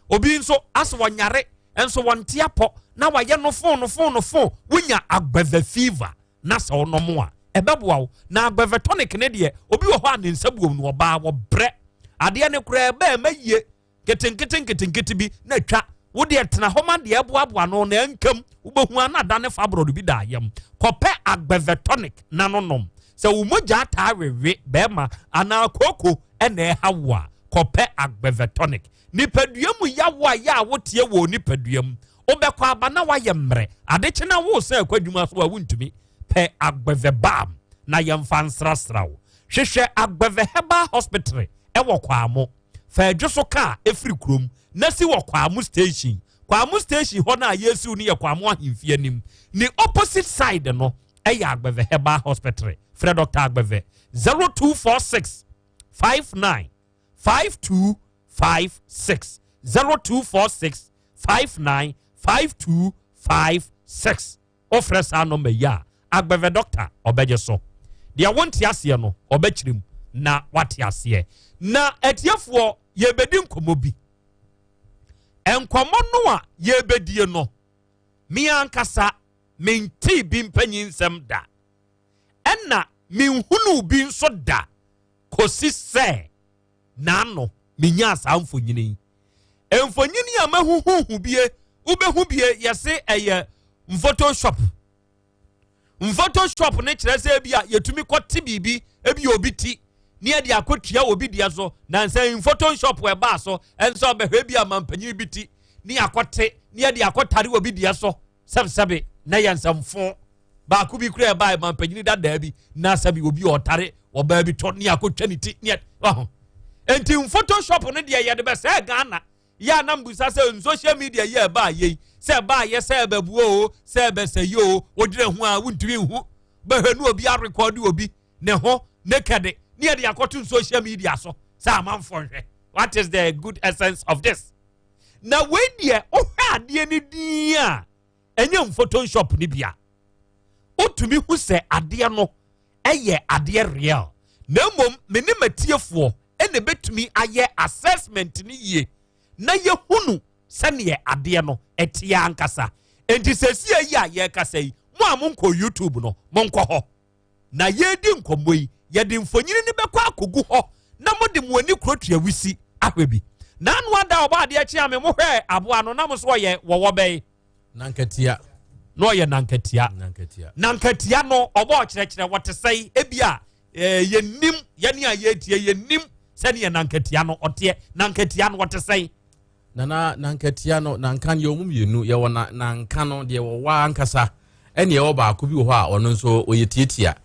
Speaker 1: obi nso aswo nyare enso wonte apo na waye no fon wonya Agbeve fever na se onomo a ebeboa wo na Agbeve tonic ne de obi wo ho a ne nsabuom no oba wo bre ade ne kura ebe maye ketenkete bi na twa wo de tena homa de eboaboa no na nkam ubehu anada ne fabrodo bi da yam kope Agbeve tonic na nonom se wo mogya ta wewe bema ana koko ene hawa kope Agbeve tonic nipadua mu yawa ya wotie wo nipadua mu obekwa aba na waye mre ade kyena wo se akwadwuma so a wuntumi pe Agbeve bam na yemfa nsrasrawo hwehwe Agbeve Herbal Hospital ewo kwamo fa adwoso ka efiri krom na si wo kwamo station ho na yesu ni ye kwamo ahemfie anim ni opposite side no eya Agbeve Herbal Hospital Fred Dr. Agbeve 0246 59 5256 0246 59 5256 ofre sa number ya Agbeve doctor obeje so dia wonti ase no obechirim na wate ase na etiefo ye bedi nkomo bi enkomo no a ye bedie no mi ankasa menti bi mpanyin nsem da enna mi hunu bi nso da kosi se na no minya asa mfonyini emfonyini a mahuhu bie ubehu bie yese eye photoshop ne kire se bia yetumi kwoti bibi ebi obi ti ni e dia akotua obi dia so na nsan photoshop we ba so enso behwe bia mampanyi bi ti ni akote ni e dia akotare obi dia so sebe na yansamfo ba ku bi kure ba mampanyi da da bi na sabi obi otare oba bi to ni akotwa ni ti ni enti photoshop ne dia ye de be se Ghana ya na mbusa se social media ye ba ye se ba ye se bebu o se be se yo odire ho a wuntiri hu be hanu obi a record obi ne ho naked ne ye de akoto social media so sa amanfo hwe. What is the good essence of this? Na we die o hwa ade ni din a enye photoshop ni bia otumi hu se ade no eye ade real na mom me ne matiefo ene betumi aye assessment ni ye na ye hunu sane ade no etia ankasa enti sesia yi a ye kasa yi mo amonko YouTube no monko ho na ye di nkombo yi ye di mfonyini ni bekwa akogu ho na mo de mo ani krotua wisi ahwebi na anu ada oba ade achi ame mo hwe aboa no na mo so ye wowo be
Speaker 5: nankatia
Speaker 1: no ye nankatia no oba kire wote sei ebia ye nim ye ne aye tie ye nim sane ye nankatia no ote nankatia no wote sei
Speaker 5: nana nankatia no nankan ye omum yenu ye wona nankan no de wo wa ankasa ene ye oba ko bi wo ha ono nso oyetietia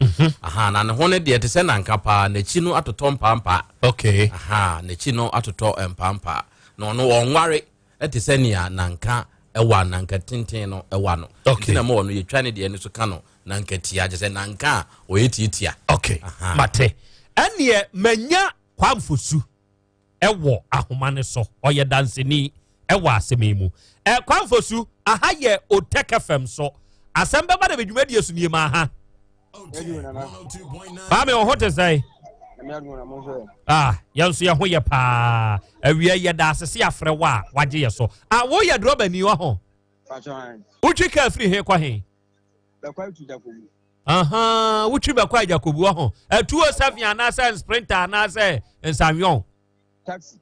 Speaker 5: aha na ne ho ne de te se nanka pa na chi no atoto mpampa
Speaker 1: okay
Speaker 5: aha na chi no atoto mpampa no no wonware ete se ne nanka ewa nanka tintin no ewa no
Speaker 1: okay
Speaker 5: na mo no ye twa ne de ne so ka no nankatia je se nanka oyetietia
Speaker 1: okay mate ene manya kwamfosu ewo ahomane so oye danseni ewo asememu kwamfosu aha ye OTEC FM so Asem Beba Dabi dwumadi esu nie ma ha ba me ohote sai yanso ye ho ye pa awia ye da asese afre wa waje ye so wo ye droba ni wa ho uchi ka free he kwa he uchi be kwa Jacobu wa ho 207 anasa sprinter anasa ensamyon
Speaker 6: taxi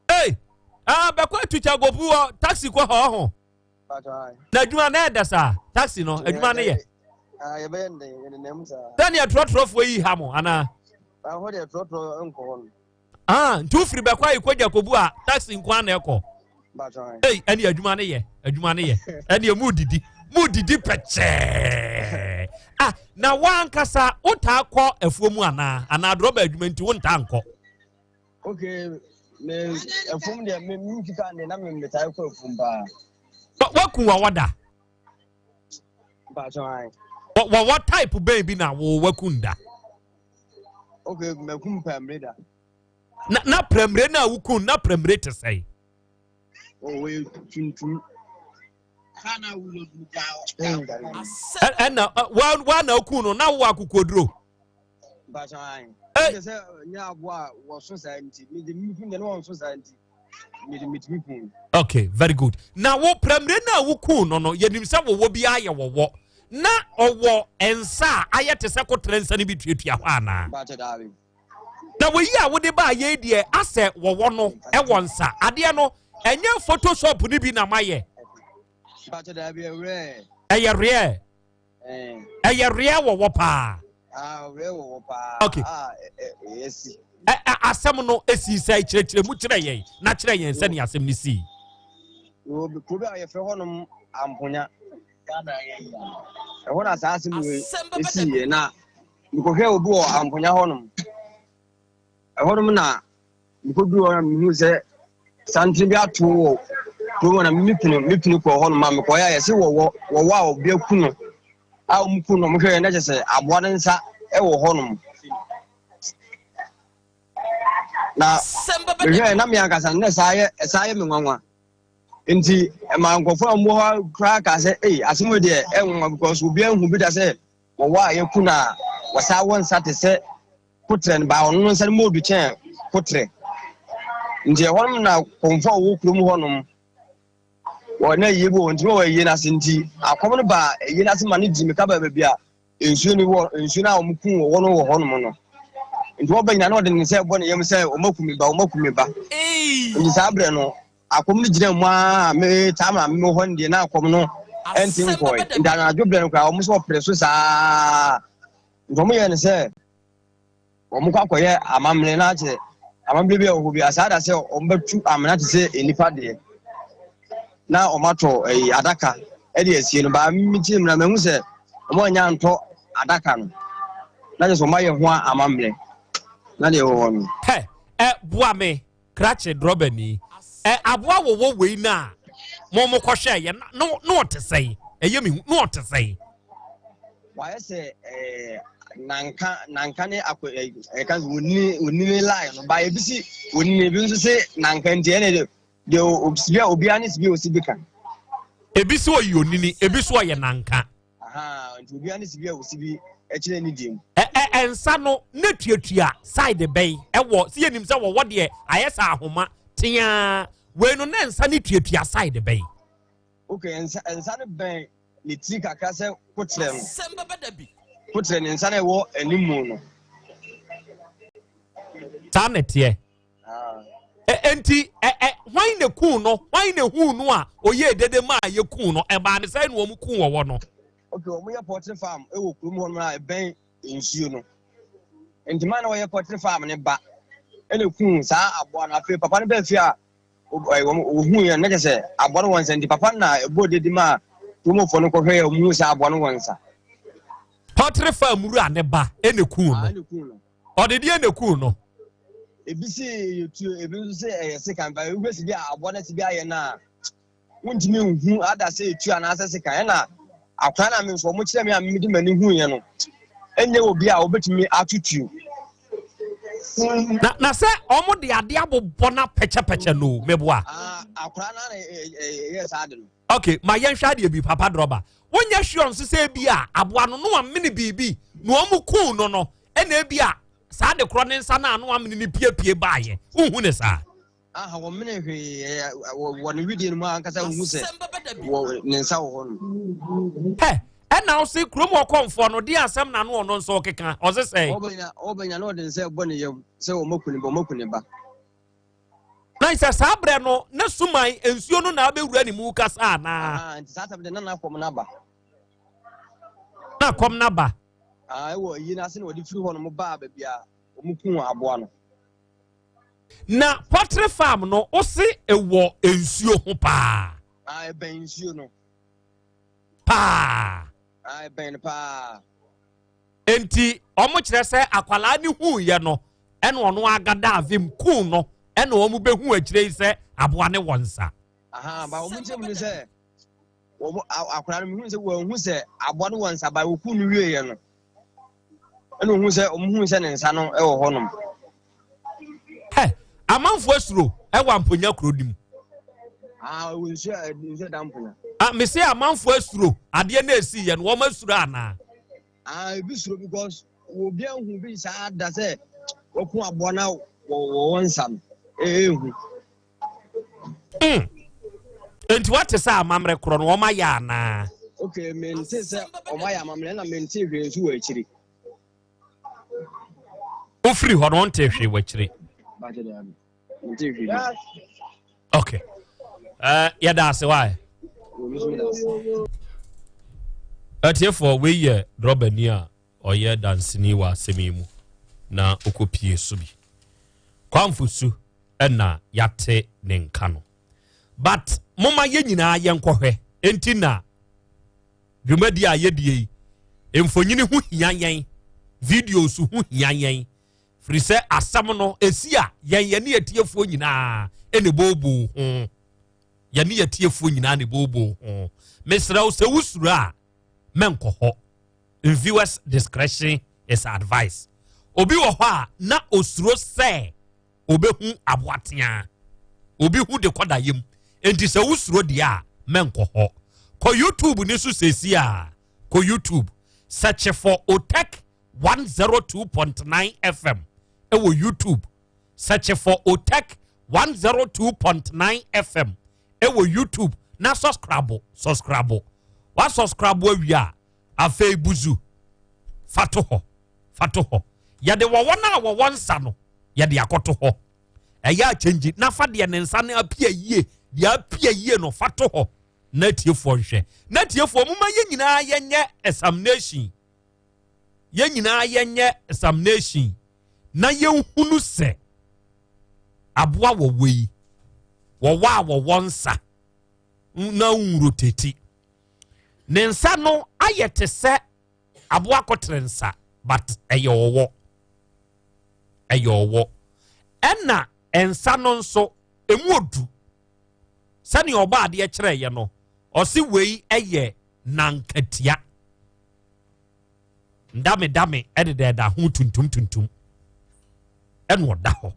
Speaker 1: be kwa tu Jacobu taxi kwa ho na adwuma na edasa taxi no adwuma na ye
Speaker 6: ye be ne nem sa
Speaker 1: Daniel trotro yi ha mo ana
Speaker 6: ho de trotro enko
Speaker 1: ntu firi be kwa ikwa Jacobu a taxi nkwa na ekọ eni adwuma na ye eni mu didi peche na wankasa ota akọ efuomu ana droba adwuma nti wonta anko
Speaker 6: okay me efum de me mfika ne na me metai kwa efum ba
Speaker 1: wakun wa wada what type baby na wo wakunda
Speaker 6: okay mekum pamreda
Speaker 1: na premre na wukun na premre te say
Speaker 6: we tuntum
Speaker 9: kana wulo duga
Speaker 1: na wa na wukun no na wo akokodro
Speaker 6: ba chan say nya aboa wo so santi me de mifun de no wo so santi
Speaker 1: okay very good now wo premre na wukun no yenim se wo bi aye wo na owo ensa aye te se kotrensa ni bi tuatua ho ana na wo yi a wo de ba ye die ase wo no e wonsa ade no enye photoshop ni bi na maye eye rare wo pa okay
Speaker 6: yes
Speaker 1: asem no esi sai chire mu chire yen na chire yen se ne asem ni si
Speaker 6: wo bi ko ba ye fe honom amponya kana yen e wona asase mu esi ye na ko hwe obi wo amponya honom e honom na ko bi wo mi hu se santi bi ato to wona mipinu ko honom ma ko ya ye se wo wa obi akuno a umkuno mo hwe na je se aboa nsa e wo honom na ye na me akasa na saye me nwanwa nti ma nkofo ambo ha kra ka se asemo de enwa because obi anhu bi da se wo wa ye kuna wasa won sate se kutre ba onu nsa mo du chen kutre nti hon na konfo wo krum honum wo na yebo nti wo ye na sinti akom no ba ye na se ma ne di me ka ba bia ensu na omkun wo no wo honum no nti wo banya na ode ne se bo ne yem se omakumi ba nti sabre no akom ni gina mu a me tama me ho ndi na akom no enti nkoi nda na adwobre no kwa o muso preso saa ndomo ye ne se o mu kwa koye amamle na che amamle bi o bi asada se o mbatu amana te se enipa de na o mato adaka e de esie no ba mi ti mna mehu se o mo nya nto adaka no na je so maye ho amamle na de ho no
Speaker 1: bua me krache drobani aboa wo we na mo kwhwe ye no te say eyemi no te say
Speaker 18: why say nanka ne kan woni line no ba ebisi woni bi nso say nanka ntie ne de obi anis bi osibika
Speaker 1: ebisi oyi onini ebisi oye nanka
Speaker 18: nti obi anis bi osibi ekire ni dim
Speaker 1: ensa no na tuatua side bay ewo se yenim se wo de ayesa ahoma tia we no na ensa ne tuatua side bay
Speaker 18: okay ensa ne ben ni ti kaka se kotre no Asem Beba Dabi kotre ni ensa ne wo animu no
Speaker 1: tanete enti hwan ne ku no hwan ne hu no a oye dede ma ye ku no e ba ne sai no mu ku wo no
Speaker 18: okay omo ye poultry farm e wo krum ho no a ben nsuo no enti man wo ye poultry farm ne ba ene ku sa abo na fe papa ne ba fi a wo hu ye na se abo no wonsa enti papa na ebo dede ma to mo fo no ko hwe mu sa abo no wonsa
Speaker 1: poultry farm ru ane ba ene ku no odede ene ku no
Speaker 18: ebisi yotu ebi se second ba we si bia abo na si bia ye na wontimi hu ada se etu ana se second na akwa na me so mo kire me a me di mani hu ye no enye obi a obetumi atutu
Speaker 1: na se omo de ade abobọ na peche no meboa
Speaker 18: akwa na yes ade no
Speaker 1: okay ma yen hwa de bi papa droba wonya hwe nso se bi a aboa no no amene bibi no omo ku no ena bi a sa de kro ne nsa na anu amene ni piepie baaye hu ne sa
Speaker 18: aha wo mene hwe wo ne video no ma nkasa hu se wo ne nsa wo no
Speaker 1: he ena o se krom okomfo no de asem na no no nso keka o se sei
Speaker 18: obenya no de nsa bo ne yam se wo makuni ba
Speaker 1: na isa sabre no na sumai ensuo no na abewura ni mu kasa na
Speaker 18: nti sa tabe na kom na ba
Speaker 1: na kom na ba
Speaker 18: wo yi na se no de firi ho no mo ba bia o mu kun aboa no
Speaker 1: na poultry farm no o se ewo ensuo ho pa
Speaker 18: ben ensuo no
Speaker 1: pa
Speaker 18: ben pa
Speaker 1: enti omo kire se akwala ni hu ye no ene ono agada avim ku no ene omo behu akire se aboa ne wonsa
Speaker 18: ba omo nche mu se omo akwala mi hu se wo hu se aboa ne wonsa ba wo ku nu wie ye no ene hu se omo hu se ne nsa no e wo ho no
Speaker 1: amanfo asuro ewa amponya krodim
Speaker 18: wo nsu damponya
Speaker 1: me say amanfo asuro ade na esi ye no wo masuro ana
Speaker 18: ebi suro because wo bia hu bi sa da se wo ku abo na wo wonsa no hu
Speaker 1: enti what say amamre kro no wo ma ya na
Speaker 18: okay men say o ma ya amamre na men ti hwe nsu wa akiri
Speaker 1: o free ho no nte hwe wa akiri okay yeah that's why for we ye drobania or ye dancing wa semimu na okopie so bi kwamfusu na yate ne nka no but moma ye nyina ye nkohwe enti na dwumadi a ye die emfonyini hu hiyanyen videos hu hiyanyen frise asam no esia yen ne atiefuo nyina ene bobo ho yen ne atiefuo nyina ne bobo ho mesra se wusuru a menko ho viewers discretion is advice obi wo ho a na osuro se obehu aboatea obi hu de koda yem enti se wusuro de a menko ho ko YouTube ni so sesi a ko YouTube search for OTEC 102.9 FM ewo YouTube search for OTEC 102.9 FM ewo YouTube na subscribe wa subscribe awia afei buzu fato ho yade wo wona wo wonsa no yade akoto ho eya change na fa de ne nsa na apia yie dia apia yie no fato ho na tiefo hwe na tiefo muma ye nyina yenye examination ye nyina yenye examination na yenhunu se aboa wo wei wo wa wo wonsa na unroteti ne nsa no ayete se aboa kotrensa but eyowo ena ensa no nso emuodu sani oba de kyerɛ ye no ɔsi wei ɛyɛ nankatia dame ɛdeda ho tuntum ɛno ɔda hɔ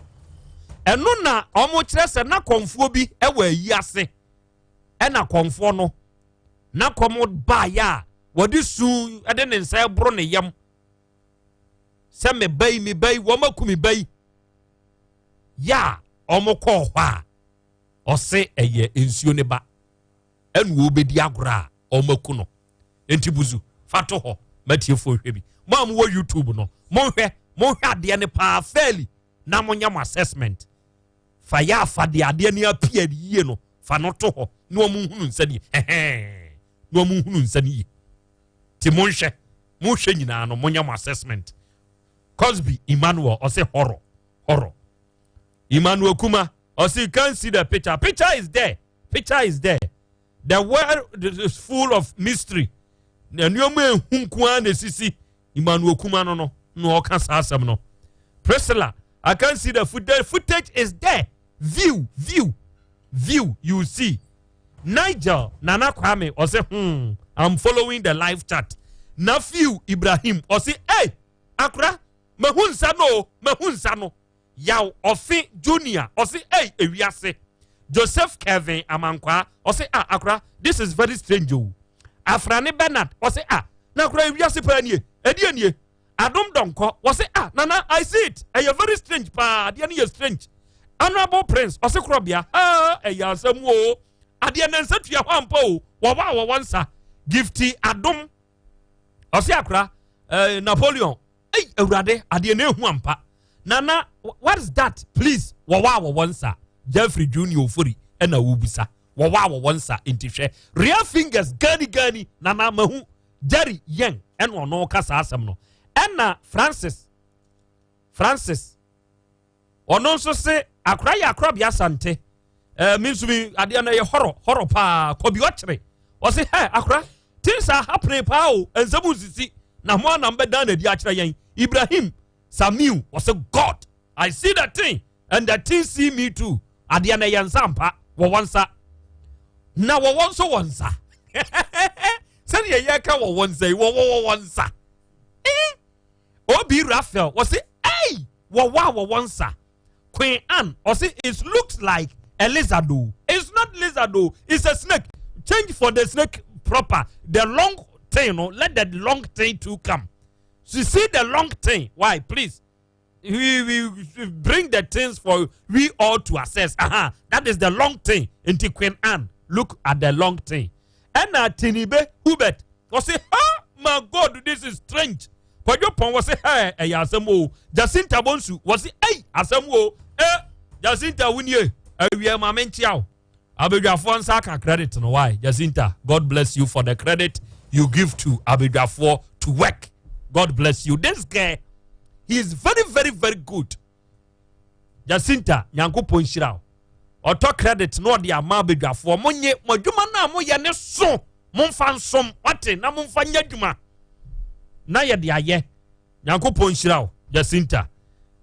Speaker 1: ɛno na ɔmo kyerɛ sɛ na kɔnfoɔ bi ɛwɔ ayi ase ɛna kɔnfoɔ no na kɔmo ba ya wɔde su ɛde ne nsa ɛboro ne yam sɛ me bai wɔn aku me bai ya ɔmo kɔɔ hɔ a ɔse ɛyɛ nsuo ne ba ɛnu obedi agorɔ a ɔmo aku no enti buzu fato hɔ matie fo hwɛ bi mo a mo wɔ YouTube no mo hwɛ adeɛ ne paa fairly na mo nya mo assessment fa ya fa de adeɛ ne apia yie no fa no to hɔ na ɔmo hunu nsa ni na ɔmo hunu nsa ni ti mo hwɛ nyinaa no mo nya mo assessment Cosby Emmanuel ɔse horror Emmanuel Kuma ɔse you can't see the picture is there the world is full of mystery na nneɛma ehu nkoa na sisi Emmanuel Kuma no ɔka saa asɛm no Priscilla I can't see the footage is there view you see Nigel Nana Kwame ɔse I'm following the live chat Nafiu Ibrahim ɔse hey akra mahunsa no yaw ofi junior ɔse hey ewiase Joseph Kevin Amankwa ɔse akra this is very strange o Afrani Bernard ɔse na akra ewiase pa nie edi nie Adom Donko ɔse nana I see it ɛyɛ very strange pa ade ne strange Honorable Prince ɔse Krobea ɛyɛ asɛm o ade na nsa tua hɔ ampa o wɔwa wɔnsa Gifty Adom ɔse akra Napoleon Ewurade ade na ehu ampa nana what is that please wɔwa wɔnsa Jeffrey Junior Ofori ɛna wubisa wɔwa wɔnsa intihwɛ real fingers gani nana mahu Jerry Yen ɛna ɔno kasa asɛm no ɛna Francis ɔno nso se akra yɛ Akrobea Asante minsumi ade na yɛ horror pa kobi ɔkyere ɔse akra things are happening pa o ensamu sisi na mo na mbɛda na di akyerɛ yɛn Ibrahim Samiu ɔse God I see that thing and that thing see me too ade na yɛ nsampa wɔnsa na wɔnsa sɛne yɛ ka wɔnsa wɔnsa Obi Raphael ɔse hey wɔnsa Queen Anne ɔse it looks like a lizard o it's not lizard o it's a snake change for the snake proper the long thing no let the long thing to come so see the long thing why please we bring the things for we all to assess that is the long thing into Queen Anne look at the long thing and Tinibe Hubert was say my God this is strange Kwajo Pon was say hey asemo Jacinta Bonsu was say hey asemo Jacinta Winnie we are mamenchiao Abedwafo nsa ka credit no why Jacinta God bless you for the credit you give to Abedwafo to work God bless you this guy he is very good Jacinta Nyankopon Shirao Oto credit no de ama Abedwafo monye modwuma na mo ye ne so momfa nsom wate na momfa nyadwuma na ye de aye Nyankopon Shirao Jacinta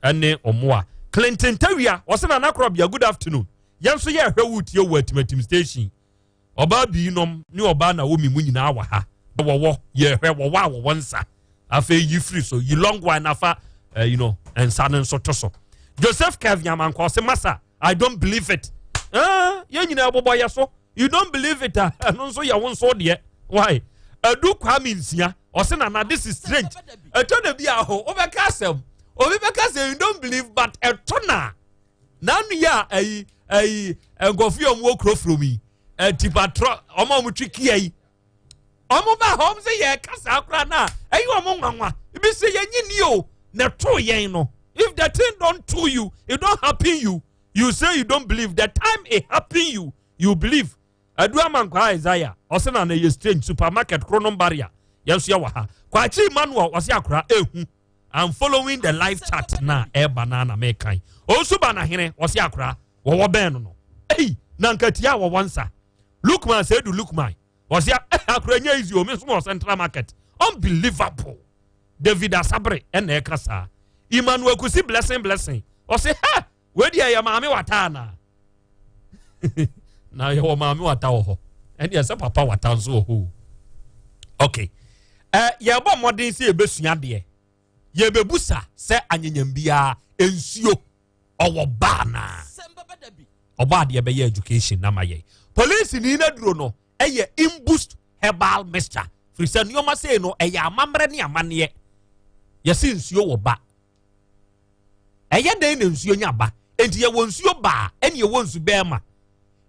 Speaker 1: ene omoa Clinton Tawia wasena na Krobea good afternoon yanso ye hwe wutie wo atimatim station oba bi nom ni oba na wo mi mu nyina wa ha wo ye hwe wo wa wo nsa afa yi free so yi long one afa and sanen so toso Joseph Kaviaman ko se masa I don't believe it ye nyina bobo ye so you don't believe it no so ye won so de why adu kwami nsia o se na this is strange etona bi aho obeka asem obi beka say you don't believe but etona nanu ya ngofi omo okro from me tipatro omo mutwiki ai omo ba hom say ye kasa akra na omo nwanwa ibi say ye nyini o na to yen no if the thing don't to you it don't happen you say you don't believe the time it happen you believe adu amankwa Isaiah o say na ye strange supermarket chronom barrier yenso ya wa ha kwachi Emmanuel o say akra ehu I'm following the live chat na banana mekan osu ba na hene o say akra wo ben no nankatia wo wansa Lookman said to Lookman was ya akra nya easy o me so central market unbelievable David Asabre and ekasa Emmanuel Kusi blessing o say we dia ya maame watana na ye wo maame wata wo ho ene ye se papa wata nso wo ho okay ye bo modern se ebesua de ye bebusa se anyanyam bia ensuo owo ba na oba de be ye education na maye police ni na duro no eye imboost herbal mixture frisa nyoma se no eye amamre ne amane ye se nsuo wo ba eye den na nsuo nya ba enti ye wo nsuo ba ene ye wo nsu bema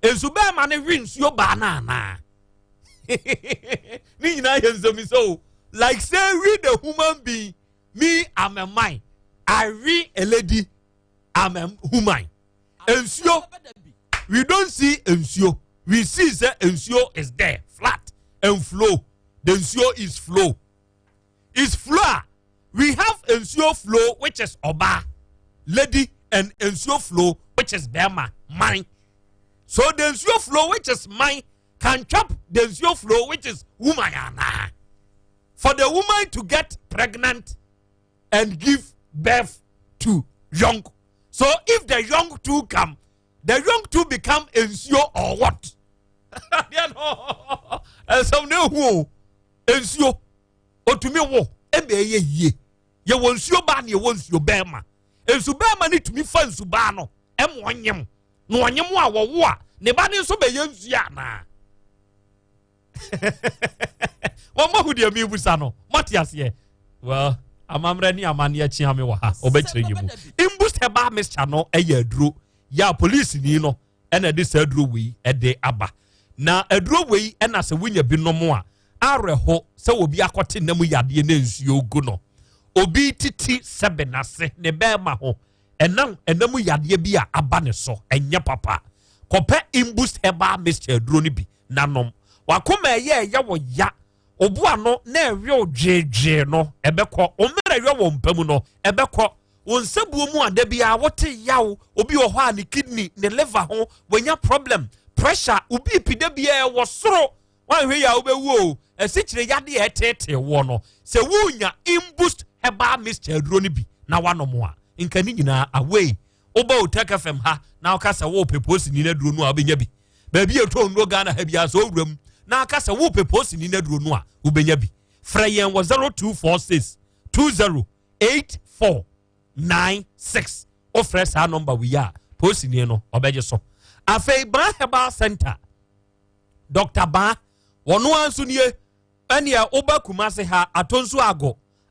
Speaker 1: ensu bema ne hwe nsuo ba na na ni nyina ye nsomi so like say read a human being me I'm a man I read a lady I'm a human ensuo we don't see ensuo we see that ensuo is there flat and flow the ensuo is flow we have ensuo flow which is oba lady and ensuo flow which is bema mine so the ensuo flow which is mine can chop the ensuo flow which is woman for the woman to get pregnant and give birth to young. So if the young two come, the young two become ensuo or what? And some new who ensuo or to me wo ebe ye ye wonsuo ba na ye wonsuo bema ensu bema ni tumi fa ensu ba no emwonyem no onyem a wo a ne ba ne so be ye nsuo na Wama hu de mi busa no Matias ye well amamre ni amane achi ame wa ha obekire yimu imboost heba mixture no eye aduro ya police ni no ena de sa aduro wi ede aba na aduro wi ena se wunya bi no mo a areho se obi akote nam yade na nsuo gu no obi titi sebenase ne be ma ho enam yade bi a aba ne so enye papa kope imboost heba mixture aduro ni bi nanom wakoma ye wo ya obua no na ewe odwedwe no ebekọ omere ewe wo mpamu no ebekọ wonsebuo mu adabia wote yawo obi wo ho a ne kidney ne liver ho wanya problem pressure ubi pidabia wo soro wanhwe ya obewu o esikyire yade etete wo no se wunya imboost herbal mixture aduro ni bi na wanom a nkani nyina away oba OTEC FM ha na okasa wo peposi ni na aduro no a obenya bi ba bi eto ndo Ghana ha bia so owuram na akasa wo peposi ni na duro no a ubenya bi frayen wo 0246 208496 o fresh ha number we ya posi ni no obeje so afei Ban Herbal Center Dr. Ban wono anso nie ene a oba Kumase ha atonso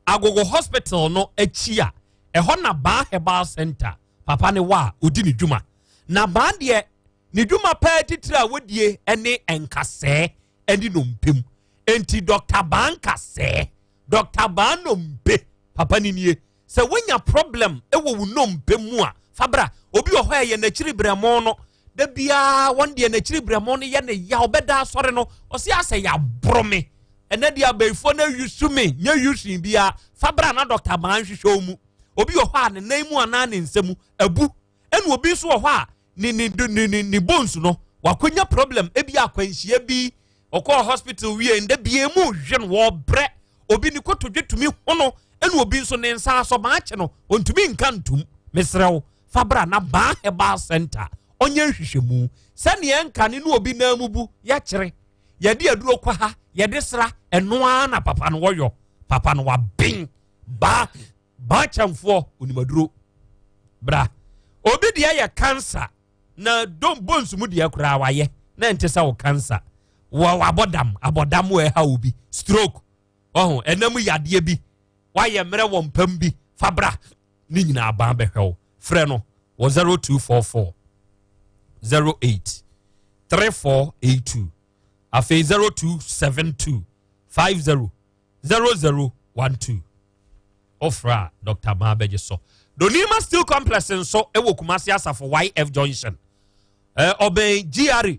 Speaker 1: agogo hospital no achia eho na Ban Herbal Center papa ne wa odi ni dwuma na ban de ni dwuma pa titira wodie ene enkase eni no mpem enti Dr. Ban kase Dr. Ban no mpe papa ni nie se wonya problem ewo wo no mpem mu a fabra obi wo hoye na chiri bramo no da bia wonde na chiri bramo no ye ne ya obeda sore no osi ase ya brome ene dia beifo na yusumi nya yusin bia fabra na Dr. Ban hwehwe mu obi wo ho a ne nan mu ana ne nsemu abu ene obi so wo ho a ni bones no wakonya problem ebi akwanhia bi okọ hospital wie nda bie mu hwe no wo bre obi ni kotodwe tumi hono ene obi nso ne nsa so ba ache no ontumi nka ntum mesrew fabra na Ban Herbal Center onye hwehwemu sane enka ne no obi na mubu ya kire ya de aduro kwa ha ya de sra eno na papa no woyo papa no wa bin ba chamfo onimaduro bra obi de ya cancer na don bones mu de akura waye na ntesa wo cancer wa abodam we ha obi stroke oh enam yade bi waye mere wo mpam bi fabra ni nyina aban behwew frɛ no 0244 08 3482 afei 0272 50 0012 ofra Dr. Mabeje so Donima Steel Complex nso ewo Kumasi Asafo YF Junction obey GR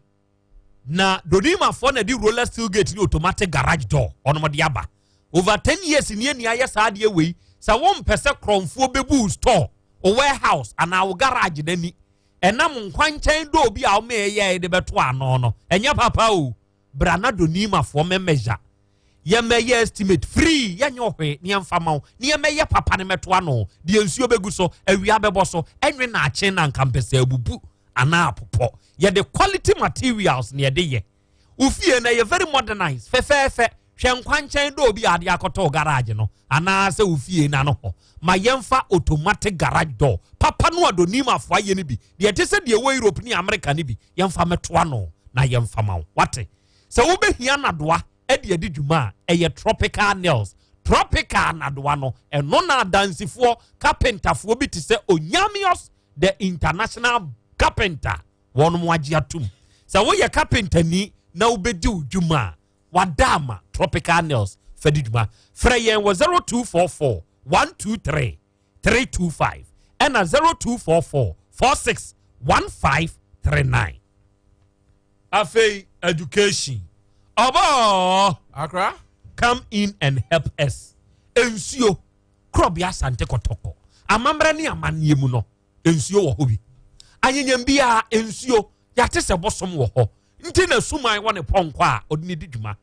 Speaker 1: na Donima for na di roller steel gate ni automatic garage door onomode aba over 10 years ni ania ya saade we sa won pese kromfo bebu store o warehouse ana wo garage dani enam nkwanchan do obi a o meye de beto ano no enya papa o brana Donima for me measure ye meye estimate free ye nyohwe ni amfama ni meye papa ne meto ano de nsuo begu so awia bebo so enwe na ache na nkampese abubu ana popo ye the quality materials ne de ye ufie na ye very modernized fe hwenkwanchan do obi ade akoto garage no ana se ufie na no ho ma yemfa automatic garage door papa no adonim afo aye ni bi de te se de wo Europe ni America ni bi yemfa metoa no na yemfa ma wate se wo behia nadoa e de adi dwuma eye tropical nails tropical nadoa no eno na dansifo carpenterfo bi te se Onyamios the international carpenter won mo agi atum se wo ye carpenter ni na wo bedi dwuma wadama tropical nails fediduma freyen was 0244 123 325 and 0244 46 1539 Afe education Aba
Speaker 5: Accra
Speaker 1: come in and help us Ensio Krobea Asante Kotoko amamra ni amanie mu no ensio wo hobi anyanyam bia ensio yate se bosom wo ho nti na suman wone ponko a odini didwuma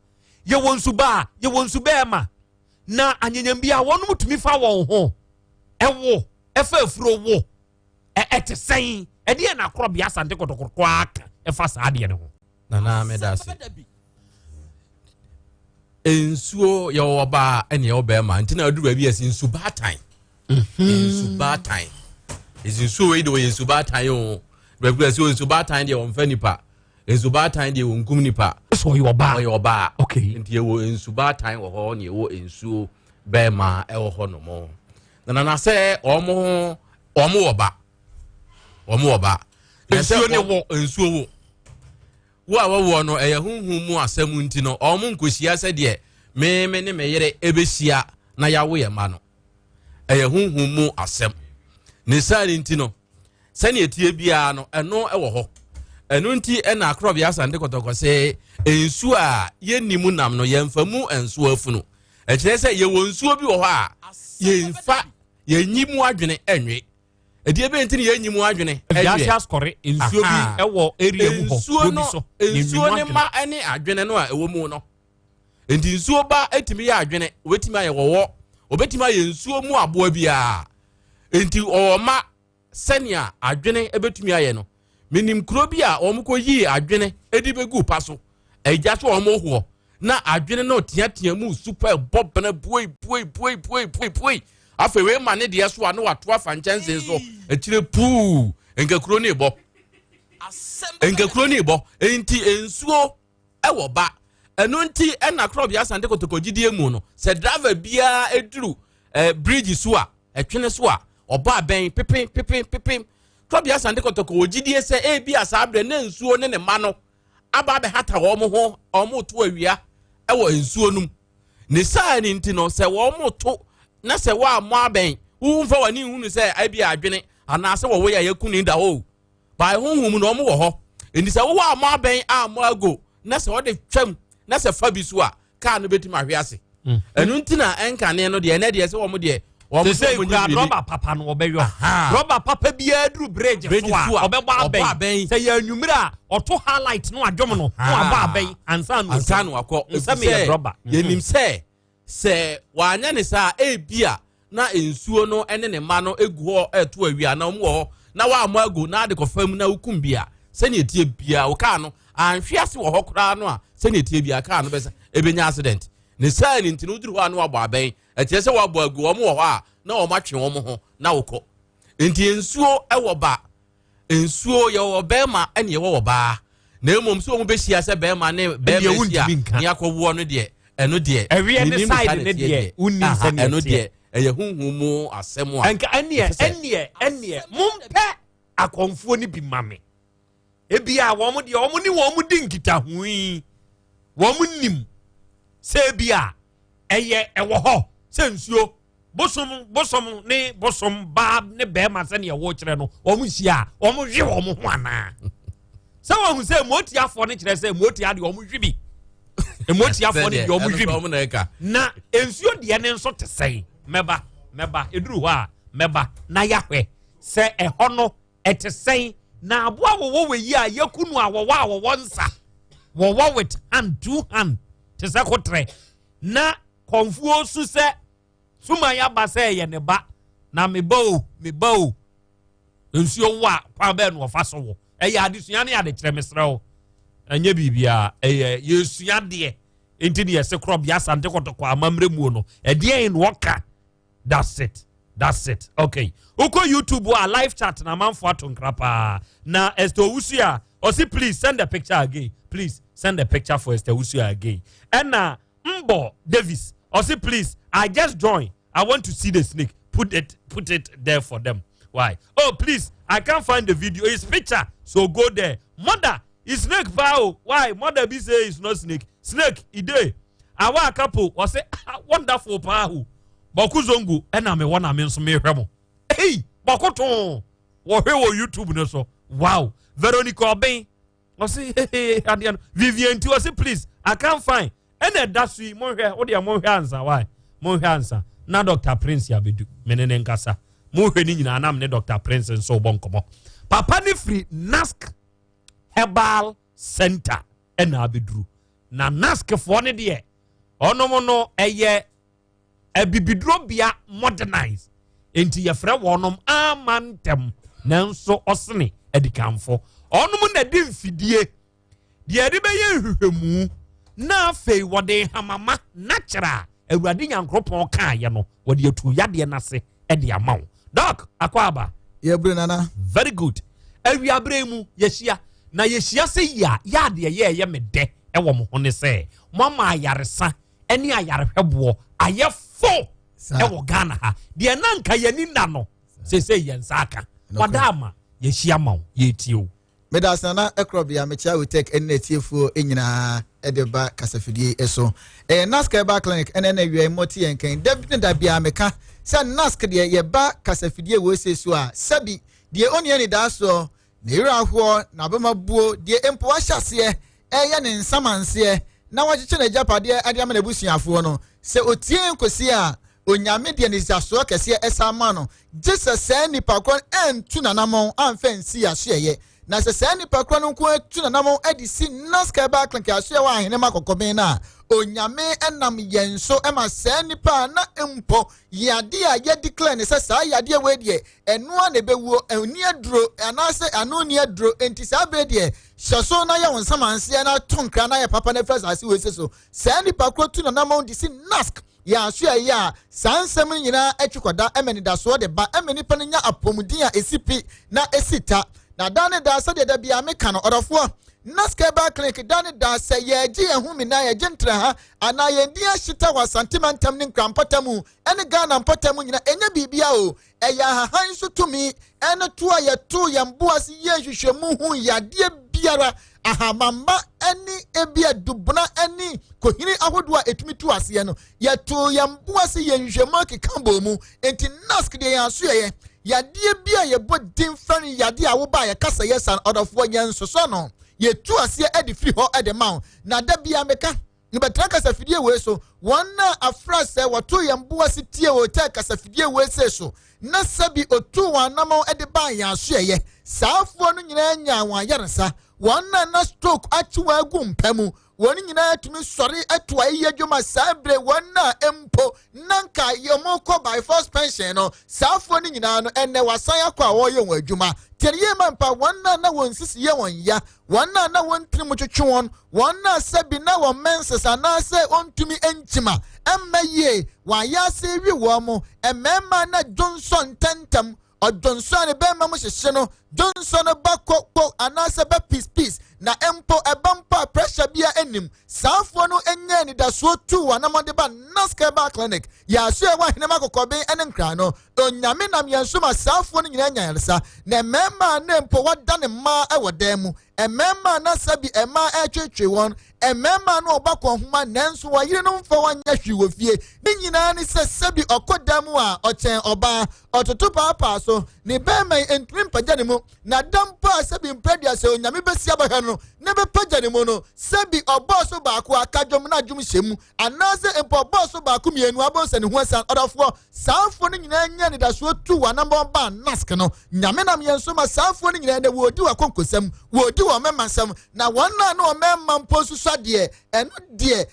Speaker 1: ye wonsuba ye wonsuba ma na anyanyam bia wonum tumi fa won ho ewo efa afuro wo etesen ede na Krobea Asante Kotoko kwa aka efa saade ne ho
Speaker 5: na medase ensuo ye oba ene oba ma nti na aduru bia si nsuba time nsuba time ensuo we do nsuba time o bia si nsuba time de on fa nipa nsuba time de on kum nipa
Speaker 1: so yo ba
Speaker 5: okay nti ye wo nsuba time wo ho ne ye wo ensuo be ma e wo ho no mo na se omo wo ba
Speaker 1: ensuo ne wo
Speaker 5: ensuo wo wo a wo no eye hunhum mu asam nti no omo nkosia se de me ne me yere ebesia na yawo ye ma no eye hunhum mu asam ne sari nti no sane etie bia no eno e wo ho eno nti e na Krobea Asante Kotoko se ensuo a ye nimu nam no ye mfamu ensuo afunu e kire se ye wo nsuo bi wo ho a ye mfa ye nyimu adwene enwe edie be nti ne ye nyimu adwene
Speaker 1: enwe skore ensuo bi ewo area mu ho
Speaker 5: ensuo ne ma ene adwene no a ewo mu no enti nsuo ba etimi ya adwene obetimi aye wowo obetimi aye nsuo mu aboa bia enti owoma senia adwene ebetumi aye no minim kuro bia omko yi adwene edi begu paso eja so omo ho na adwene no tiatia mu super bob na boi afa we ma ne de so a no wato afa nchanse so ekire pu enga kuro ni bo enti ensuo ewo ba eno nti na Krobea Asante Kotoko gidie mu no se driver bia eduru bridge so a etwene so a oba ben pipim Krobea Asante Kotoko ogidie se bia sabre na ensuo ne ma no aba be hata wo mo ho omo to awia ewo ensuo num ne saa ni nti no se wo mo to na se wa mo aben umfa wani hunu se abia adwene ana se wo ya yakuni da ho ba hunhum no mo wo ho enti se wo wa mo aben a mo ago na se wo de twam na se fa bi so a ka no betima hwe ase enu nti na enkane no de na de se wo mo de wo mo
Speaker 1: se rubber papa no obehwo rubber papa bia duru bridge so a obegba aben se ya nwumira oto highlight no adwom no aba aben ansa no
Speaker 5: akọ
Speaker 1: se rubber
Speaker 5: yenim se wanya ne sa bia na ensuo no ene ne ma no egu ho eto awia na mo ho na wa mo agu na de kofam na ukum bia se ne etie bia wo ka no anhwe ase wo ho kra no a se ne etie bia ka no be ebenya accident ne sa ni ntinu duru ho anu abo aben etie se wo abo agu wo mo ho a na wo matwe wo mo ho na wokọ enti ensuo ewo ba ensuo ye wo be ma ene ye wo ba na emom so wo be hia se be ma ne be hia ni akọwo no de eno de
Speaker 1: ewie ne side ne de unni se ne
Speaker 5: eno de eye hunhumu asemu a
Speaker 1: enka enie mumpe akonfuo ni bi mame ebia wo mo ni wo mo di nkita hui wo mo nim se bia eye ewo ho se nsuo bosom ba ne be ma se ne wo kire no wo mo hia wo mo hwe wo mo ho ana se wo hu se moti afo ne kire se moti ade wo mo hwe bi emoti afo ne wo mo hwe bi na ensuo de ne nso te sei meba eduru ho a meba na yahwe se eho no etesen na aboa wo we yi a yakunu a wo nsa wo with hand two hand te se kotre na konfuo su se suma ya ba se ye ne ba na me ba ensuo wa kwa be no fa so wo adesua ne ade kyerɛ mesrɛw anya bibia yesua de enti ne yɛse korɔbea asante kɔtɔkɔ amamrɛ mu no ɛdeɛ in wɔka that's it okay uko YouTube wa live chat na manfo ato nkrapa na Esther Owusu osi please send the picture again please send the picture for Esther Owusu again and Mbo Davis osi please I just joined I want to see the snake put it there for them why oh please I can't find the video it's picture so go there mother is snake bow why mother be say it's not snake ide awa couple or say wonderful power Bokuzongu ena me wana me nso me hwemo hey bokoton wo hwe wo YouTube no so wow Veronica Obin o say hey Vivian ti o say please I can't find ena dasui mo hwe wo de mo hwe ansa why mo hwe ansa na Dr. Prince ya bedu menene nkasa mo hwe ni nyina na me Dr. Prince nso bonkomo papa ni free Nask Herbal Center ena abedru na Nask fo ne de onomo no eye Ebibidrobia modernize enti yefre wonom amantem nanso osene edikanfo onum na di mfidie de ade beye hwehwemu na afei wode hamama natural awurade nyankropon kaaye no wode atu yade nase ede amaw doc akwaba
Speaker 8: yebru nana
Speaker 1: very good awiabre mu yehia na yehia se ya de ye mede ewo mo ho ne se mama ayaresa eni ayarehwebo ayefo ewo Ghana ha de nanka yani na no se yensaka wadama yehia maw yetio
Speaker 8: medasana WITHKROBEA mecha OTEC ennetiefuo enyina edeba kasafidie eso Nask Herbal Clinic enena wie moti yenkan da bia meka sa Nask de yeba kasafidie wo sesu a sabi de onie ni daso na iraho na bemabuo de empo ahyase eye ne nsamanse na wachiche na japade ade amana busuafo no se otien kosi a onyame de ne zaso kese esama no Jesus ni pakon entu nanamon amfansi ahye na se ni pakon nko etu nanamon edisi Nask Herbal Clinic ahye wa ahene makokoben na onyame enam yenso ema se nipa na empo yade a ye declare ne se sa yade we de eno a ne bewuo eni aduro anase anu ni aduro enti sa be de shaso na ya wonsamanse na tonkra na ya papa na first we so se nipa krotu nanamon disi Nask ya so ya sansem nyina atwikoda emeni da so de ba emeni panya apomudin a esipi na esita na dane da se de bia meka no odofo Nask Herbal Clinic dane da se ye gi ehumi na ye gentra ha ana ye ndi ahita wa sentimentam ni nkrampatamu ene Ghana mpatamu nyina enya bibia o eya hahan so tumi ene to ye to ye mboase ye hwehwemu hu yade biara ahamamba eni ebia dubuna eni kohini ahodo a etumi tu ase no ye to ye mboase ye hwehwemu kekambo mu enti Nask de ya so ye yade bia ye bodin fani yade a wo ba ye kasa ye san odofo ye nsoso no ye tu ase edi free ho edema na da bia meka nbetra kasafidie we so wonna afrase wato ye mboase tie OTEC kasafidie we se so na sabi otu wanamo ede ba ya so ye saafo no nyina nya wan yaresa wonna na stroke atiwa agumpamu woni nyina atumi sori atwa ye dwuma sabre wonna empo nanka yomo ko by first pension no saafo no nyina no enne wasan akwa wo ye won adwuma teriye mampa wonna na won sisi ye won ya wonna na won trimu twetwe won wonna sabi na won menses anase ontumi enchima emmaye wa ya se wi wo mo emema na Johnson tentam Johnson be ma mo hyehye no Johnson ba kokpo anase ba peace na empo ebampa pressure bia enim saafo no enye ni da so tu wa na mo de ba Nask Herbal Clinic ya so e wa hene makokoben ene nkra no onyame nam yenso ma saafo no nyina nyaresa na emema na empo wada ne ma e wodam emema na sabi ema etwetwe won emema no obakọ homa nanso wa yire no mfa wanya hwi wo fie ni nyina ni se sabi okodam a ochen oba ototo papa so ni be mai entrim pagya ne mu na dampa sabi mpradia se onyame besi abahwa no ne be pagya ne mu no sabi oboso baako akadwom na adwom hyemu anase empo oboso baako mienu abonse ne ho asan odafo saafo no nyina nya ne da so tu wa number ba Nask no nyame nam yenso ma saafo no nyina ne wodi wa konkosam wodi wa memasam na wonna no memma mposu sade eno de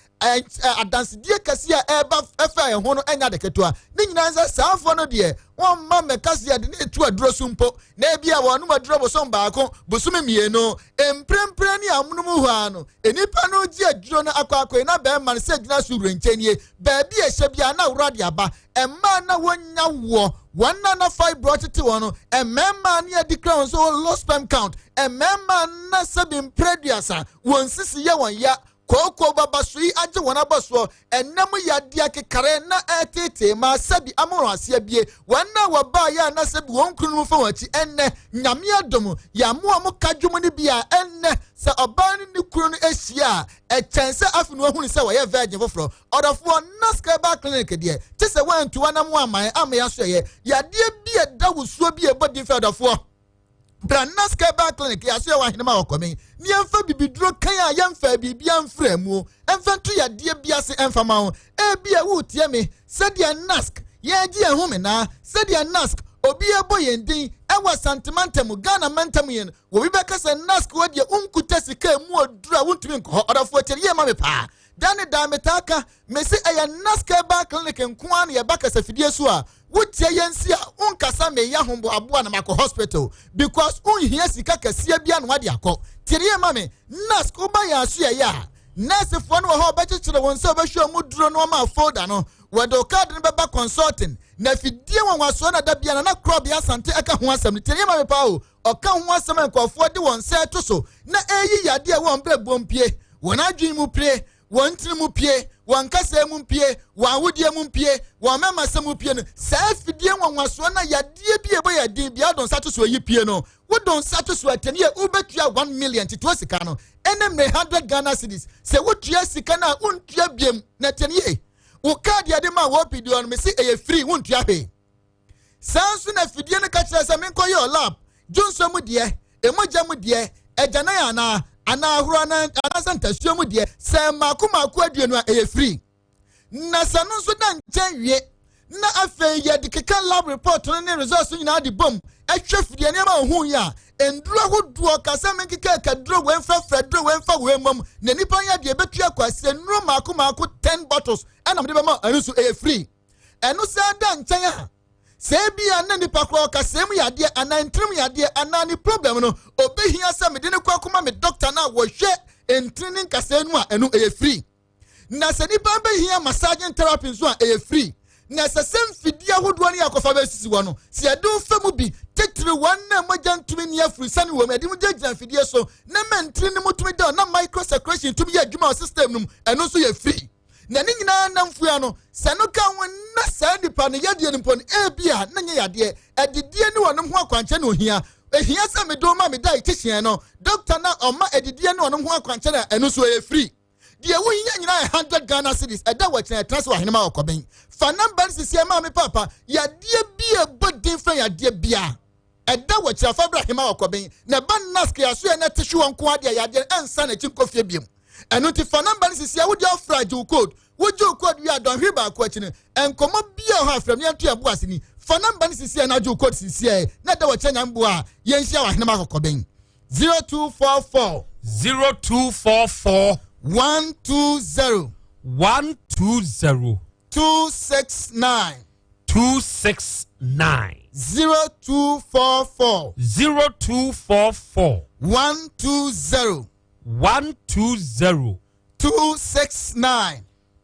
Speaker 8: adanse die kase a eba efa ho no enya de ketua ni nyina nsa saafo no de won ma mekase de na etu aduro sumpo na bia wonu maduro bosom baako bosome mieno emprempre ni amunum hu ano enipa no ji aduro na akwakwe na be man se gina su renchenie ba bia ehye bia na wurade aba emma na wonya wo wanna na fibroid te wono emma na edi crown so low sperm count emma na sabim preduasa won sisi ye won ya koko baba sui age wona baso enam yade akekare na etete ma sabi amoro ase bie wanna waba ya na sabi won kunu fa wachi enne nyame adom ya mo am kadwom ni bia enne se oban ni kunu no ehia echense afinu ahunu se waye virgin foforo odofo naska ba clinic de te se wantu wana mo aman amya so ye yade bia da wusuo bia body fe odofo Branaska ba clinic ya so wa hinema okomen ni emfa bibiduro kan ya yemfa bibia mframu emfa to ya de bia se emfa ma ho e bia wu tie me sadia nask ya gi ehome na sadia nask obi ebo yendin ewa santimantem Ghana mantem yen wo bi beka se nask wo de unkuta sika mu odura wuntumi nko odafo tie ma me pa dane da metaka me se eya naska ba clinic nkoan ya baka se fidie so a wotie yensi a unkasa me ya hombo aboa na mako hospital because unhia sika kasia bia no wade akọ tie ma me nask uba ya so ya nurse fo no ho ba chichire won se obehwe mu duro no ma folder no wado card no beba consulting na fidie won waso na da bia na WITHKROBEA asante aka ho asem tie ma me pa o oka ho asem nkofo de won se to so na eyi yade a won bre bompie won adwin mu pre won tiri mu pie won kasa mu pie won wudie mu pie won mema se mu pie no sa fidie won waso na yade bia bo yade bia don sato so yi pie no wo don sato so atani e ubetua 1 million tito sika no enem ne 100 Ghana cedis se wotua sika na untua biem na tani e wo card yade ma wo pidi on me se e free wontua he sansu na fidie no ka kire se me nkoye o lab junso mu de emoja mu de ejana ya na ana ahuro na ASANTE suomu de se maku aduenu a free na sanu so da nchen wie na afen ye de keka lab report no ne results nyina de bom atwa fidie ne ma hu ya enduro hodo kasa men keka kaduro wen fa duro wen fa we mom na nipa ya de betua kwase nuro maku 10 bottles ana me de ma anu so free enu se da nchen a se bia na nipa kwa kasem yade anantrim yade anani problem no obehia se me de ne kwa kuma me doctor na wo hwe entraining kasenu a enu free na se nipa behia massaging therapy so a free na se sem fidia hodo ne yakofa be sisi wo no se ade famu bi tetri wanna moja ntumi ne afri sane wo me de mo jagina fidie so na mentri ne mutumi da na microsecretion tumi ya adwuma system num enu so ye free na ni nyina na mfua no se no ka won na sa nipa ne yade ne pon bia na nye yade edidie ne wonom ho akwanche na ohia ehia se me do ma me dai tihien no doctor na oma edidie ne wonom ho akwanche na enu so ye free die wo nya nyina 100 Ghana cedis eda wa chena transfer hinema okoben fa number sisi ma me papa yade bia bodin fa yade bia eda wa chena fa bra hinema okoben na ban nask ya so na tishu wonko ade yade ansa na chinkofie biem enu ti fa number sisi ya wo dia fragile code wojo code wi adon hweba ko achi ne enkomo bia ho afram ye nto abo asini fa number sisi na jo code sisi na da wa chenya mbo a ye nhia wa hinema okoben 0244 120 269 0244 120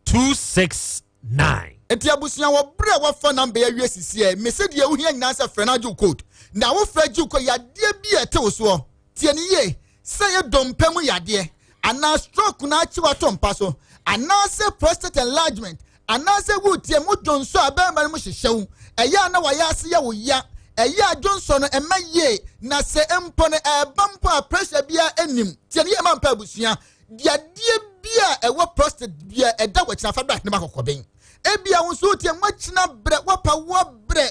Speaker 8: 269 eti abusia wo bre wo fa number ya wiesisi e message ye wo hia nyina sa frenajo code na wo frenajo code ya de bi ete so tie ne ye se ye dompam ya de ana stroke na achi wato mpa so ana se prostate enlargement ana se wo tie mo jonso abema mo hyehyew eya na wa ya ase ya wo ya eya jonso no emaye na se empo no ebampo a pressure bia enim tie ne ye ma mpa abusia dia die bia ewo prostate bia eda wa kina fa bra ne makokoben ebia wo so tie mo kina bre wapa wo bre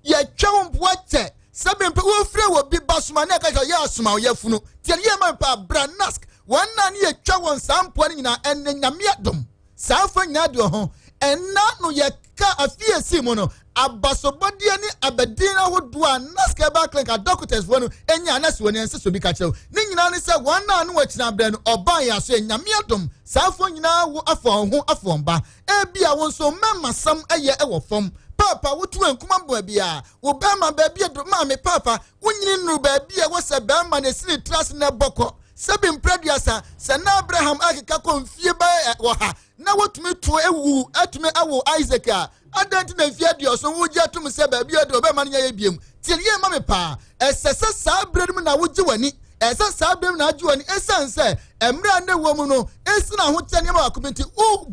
Speaker 8: ye twon boate sabe mpa wo frɛ wo bi basuma na ka ya asuma wo yafunu tie ne ye ma mpa bra nask wanna ni etwa won sampo ni nyina enne nyame adom safa nyina de ho enna no ye ka afie si mu no abasobodie ni abedin ahodo a naskeba clinic a doctors wonu enya anase woni ense so bi ka chew ni nyina ne se wan na no wachina bra no oban ya so enyame adom saafo nyina wo afon ho afon e bia won so mema sam eye e wo fom papa wotu enkuma bo bia wo bema ba bia do ma me papa wonyini nru ba bia wo se bema na sini tras na boko sebi mprediasa se na Abraham akeka konfie ba wo ha na wotumi to ewu atumi awo Isaac a adanti na fie dio so wuji atum se ba bia do bema na ye biem tiye ma me pa esese sa bredum na wuji wani esa sa bredum na aju wani esanse emra na wo mu no esina ho tene ma akomenti o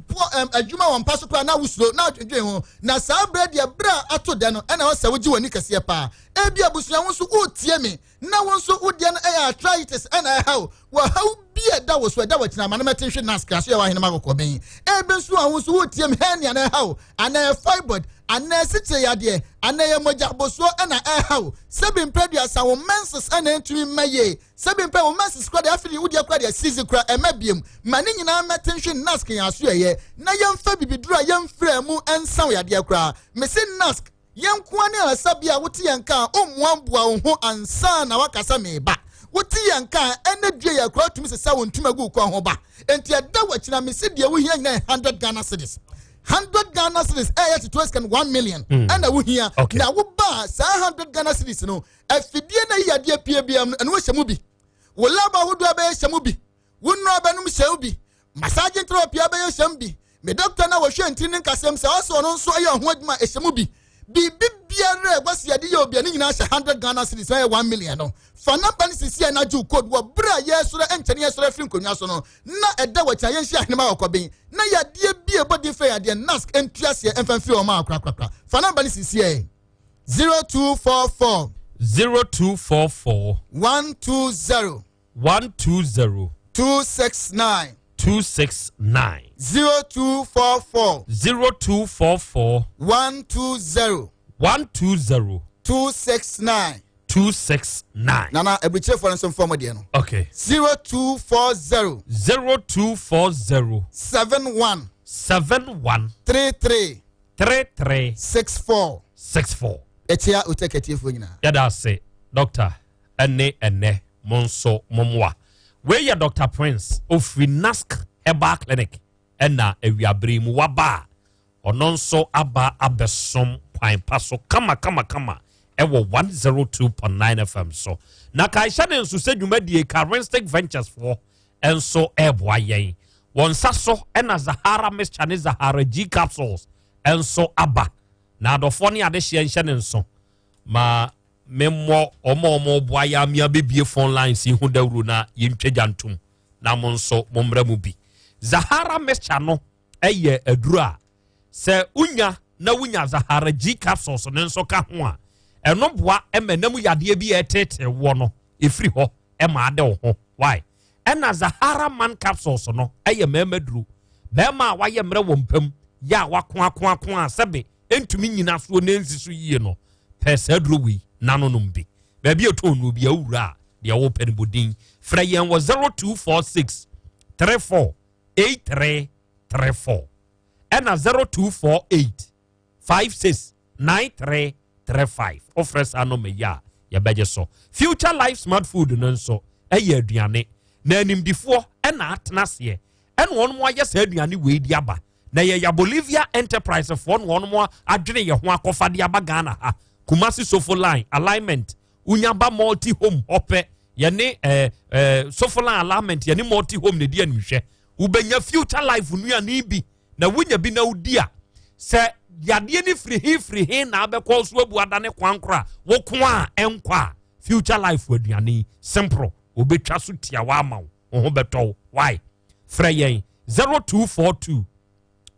Speaker 8: adwuma won paso kra na wusuro na adwedwen ho na sa bread ya bra ato de no na wo se wuji wani kase pa ebi abusua won so o tie me na won so o de no arthritis na how wa how bia da wo so da watina ma na metenhwe naska so ya wa hene makoko ben ebe so won so o tie me hernia na how ana fibroid ana site ya de ana ye moja boso na how sebi mpreduasa wo menses ana ntumi maye sebi mpe wo menses kwa de afili wudi akwa de season kra emabiem mani nyina metenhwe naska ya so ye na yemfa bibidura yemfra mu ensan ya de kra mesi nask yenko ani asabia wote yenka omwambua wo ho ansa na wakasa meba wote yenka ene due ya kra tumi sesa wo ntuma gu kwa ho ba enti ada wachina mesi de wo hia nyina 100 Ghana cedis 100 Ghana cedis yet to can 1 million and a here now wo ba 100 Ghana cedis no afidie na yade pie biam eno hyemubi wo laba wo do ba hyemubi wo no abanum hyemubi massage therapy ba hyembi me doctor na wo hwe ntini nkasem se oso no nso aye ho adwuma hyemubi bibiare gwase yade ye obi ni nyina 100 Ghana cedis 1 million no fana ban sisi na ju code wo bra ye soro enchene ye soro finkonwa so no na eda wacha ye hia hema wakoben na yade bie body fair yade nask entuase emfanfi o ma akrakrakra fana ban sisi 0244
Speaker 1: 0244
Speaker 8: 120 269
Speaker 1: 269
Speaker 8: 0244
Speaker 1: 0244
Speaker 8: 120 269
Speaker 1: 269
Speaker 8: Nana ebiche for some form de no
Speaker 1: okay
Speaker 8: 0240 71 33 64 etia uteketi fo nyina
Speaker 1: yada say doctor ene monso momwa we ya Dr. Prince of Nask Eba Clinic ena ewiabre mu waba ononso aba abesom kwan paso kama ewo 102.9 FM so na kaisha ne nso se dwumadie Caristic Ventures for enso eboa yen won saso ena Zahara Mixture ne Zahara G capsules enso aba na adofo ne ade hye nhye ne nso ma memmo omo boa ya mia bebie phone lines hu dawru na yentwa jantum na monso momra mu bi Zahara Mixture no eye aduru a se unya na wunya Zahara G capsules ne nso ka ho a eno boa emanam yade bi etete wo no efiri ho ema ade wo ho why ena Zahara man capsules no eye mamaduru bema waye mre wo mpam ya wako a sebe entumi nyina so ne nsiso yie no pesa aduru wi nanonom bi baabi etonu bi awura de wo pen bodin fra yen wo 0246 34 8334 ena 0248 56 9335 offers anome ya beje so Future Life Smart Food nso eye aduane na animdifo ena atenase en won mo aye sa aduane we di aba na ye ya Bolivia Enterprise for won mo adwene ye ho akofa de aba Ghana ha Kumasi Sofo Line alignment unyaba multi home ope ye ne Sofo Line alignment ye ne multi home ne di anhwe ubenya Future Life nuane bi na wunya bi na udia se yade ni free he na abekọ so abu adane kwankra wo ko a enkwa Future Life aduane simple obetwa so tia wa ama wo ho beto why fra yen 0242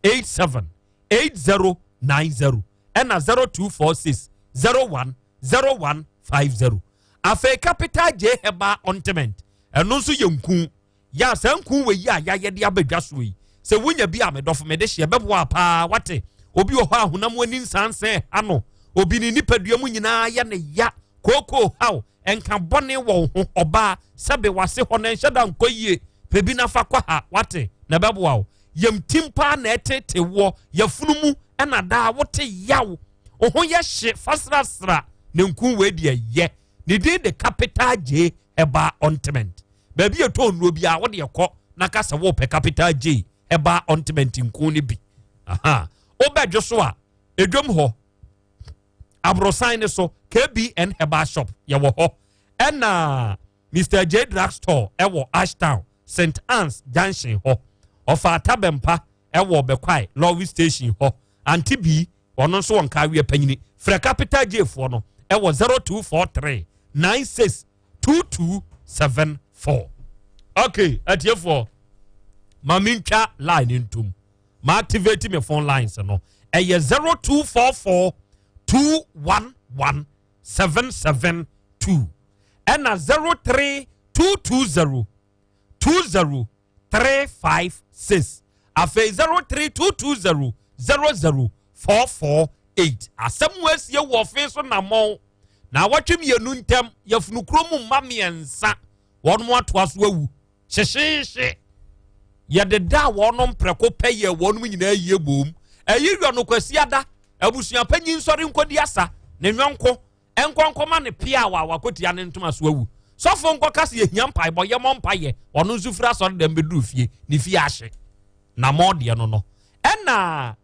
Speaker 1: 87 8090 and 0246 01 0150 afa capital J heba ontiment eno so yenku ya sanku we ya yede abadwa so yi se wunya bi amedofo me de hye bebo apa wate obi wo ha honam wani nsanse ano obi ni nipadua mu nyina ya ne ya koko haw enka bone wo ho oba sebe wase ho na nheda nkoyie pebi na fa kwa ha wate na bebo wa yam timpa na etete wo yafunumu ena da wote yaw oho ye hye fasrasra ne nku we de ye ne din de capital J eba ointment baby e to nro bia wo de kɔ na ka se wo pe capital J eba ointment nku ne bi aha obedwo so a edwom ho abrosan ne so KBN Herbal Shop ye wo ho ena Mr. J Drugstore ewo Ashtown St. Anne's Junction ho ofa tabempa ewo bekwai Lowry Station ho anti bi ono so wonka wie panyini fra capital J fo no ewo 0243 962274 okay atiefo mamintwa line ntum ma activate me phone lines no eye 0244 211 772 and 03220 20356 afe 03220 00448 asem wesie wo fe so na mo na watwem ye nu ntem ye funu kromu mamiensa wonu atoa so awu hyehyeehye ye de da wonom preko peye wonum nyina yie bom ayirwa no kwasiada abusua panyin sori nkodi asa ne nwonko enkonkoma ne pia wa wakotia ne ntoma so awu sofo nko kase ye hia mpai bo ye mo mpaye ono zufra so dem bedu fie ne fie ahye na modie no no ena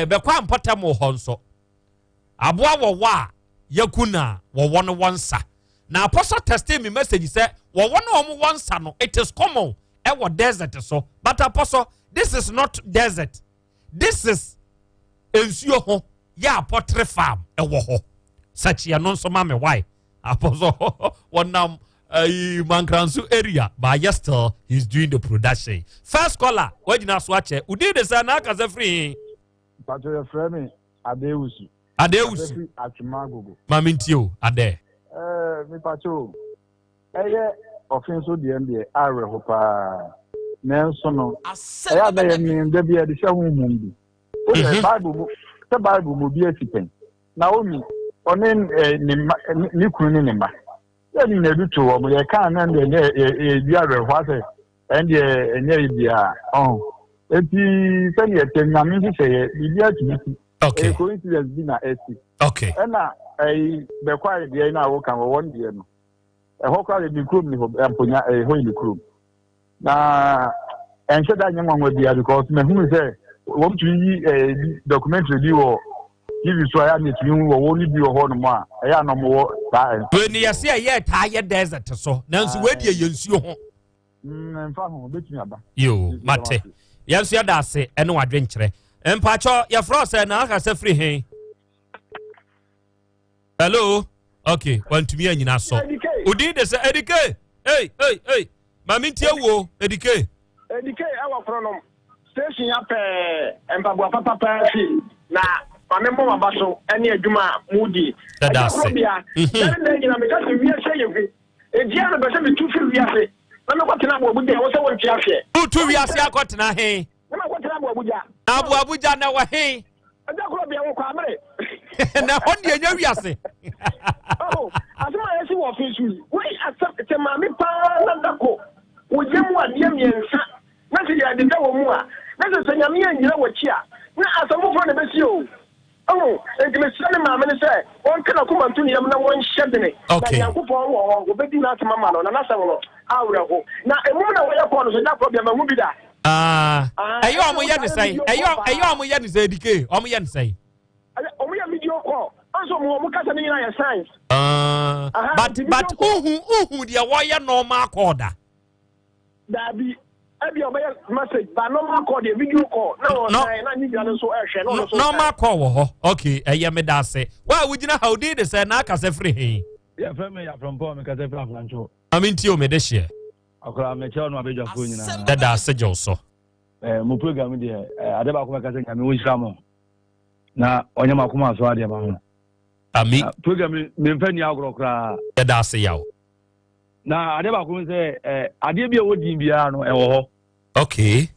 Speaker 1: bekwa mpotam ho nso aboa wo wa yakuna wo wono wonsa na apostle testing me message say wo wono omo wonsa no it is common e wo desert so but apostle this is not desert this is ensuo ho ya potre farm e wo ho such ya no so ma me why apostle wonam Mankransu area but yes still he's doing the production first caller wajina so ache udi de sa na kasa free
Speaker 4: pato your friend Adeusu Atumagogo
Speaker 1: mamintio ade
Speaker 4: mi pato eye offense di MBA are ho pa nenso no eye da ye mi de bia de hwe hu mumbi o the Bible mo bi asipen Naomi onen ni kunu ni ma yẹn ní ẹbí tó ọmọ yẹ káà náà ní ẹbí àrẹ wáṣẹ ẹni ẹni ẹbí à ọhún etí sẹni ẹtẹ nyàmé ṣiṣẹ yẹ ìdí ẹtùmí sí coincidence bí na ẹsì ẹnna ẹyí bẹkọ àyẹdìẹ yìí náà wọ kàn wọ wọn diẹ no ẹhọ kọ àyẹdì kurom ní mponya ẹhọ yìí ní kurom na ẹnhyẹ dá nyẹ wọn wọ bia because mẹhùn sẹ wọn tún yí documentary bi wọ. TV so ya ni tumi wo wo ni bi ho no mo a ya no mo wo ta
Speaker 1: we ni yesi ye ta ye desert so nanso we die yensuo ho
Speaker 4: mfa ho betumi aba
Speaker 1: yo mate yensu ya da ase ene wadwe nkyere empacho ya frost na aka se free hen hello okay wantumi anyina so odi de se edike hey mami ntie wo edike
Speaker 19: awa kronom station ya pe empabua papa fi na Mamemo mabaso eni adwuma mudi WITHKROBEA na nyina me ka se wi ase yewe edia no be se me tu fi wi ase na me kwatena bo abuja wo se won ti afie
Speaker 1: tu wi ase akwatena he
Speaker 19: na me kwatena bo abuja
Speaker 1: abuja na wa he
Speaker 19: WITHKROBEA wo kwa amre
Speaker 1: na hon ye nya wi ase
Speaker 19: oh asema yesi wo fi su we accept te mami pa na dako wo jemu ade miensa na se ya de wo mu a na se nyame anyira wo chi a na asamo fo na be si o oh, and me say ma me say on kana kuma ntuni yam na won hyedene na yankopon wo obedi na asema ma no na nasem no awre ho na emu na wo yakọ no so WITHKROBEA ma mu bi da
Speaker 1: ayo omo ye ne say ayo omo ye ne say dike omo ye ne say
Speaker 19: omo ye video call also mo kasa ni na ya science
Speaker 1: but uhu dia wo ye normal call da
Speaker 19: bi Ebi obey message ba normal call the video call na ni bia no so ehwe no so
Speaker 1: normal call wo ho okay eye me da se wa wugina how did say na aka se free he
Speaker 4: ya from me ya from Paul me ka se free aflancho
Speaker 1: aminti o me de hye
Speaker 4: akora me che no abedwa fo nyina
Speaker 1: da se jo so
Speaker 4: mo program de ade ba ko me ka se nyame wo hira mo na onye makoma so ade ba ho
Speaker 1: ami
Speaker 4: program me mfa ni agro kra
Speaker 1: da se yawo
Speaker 4: na ade ba ko se ade bia wodin bia no ewo ho
Speaker 1: okay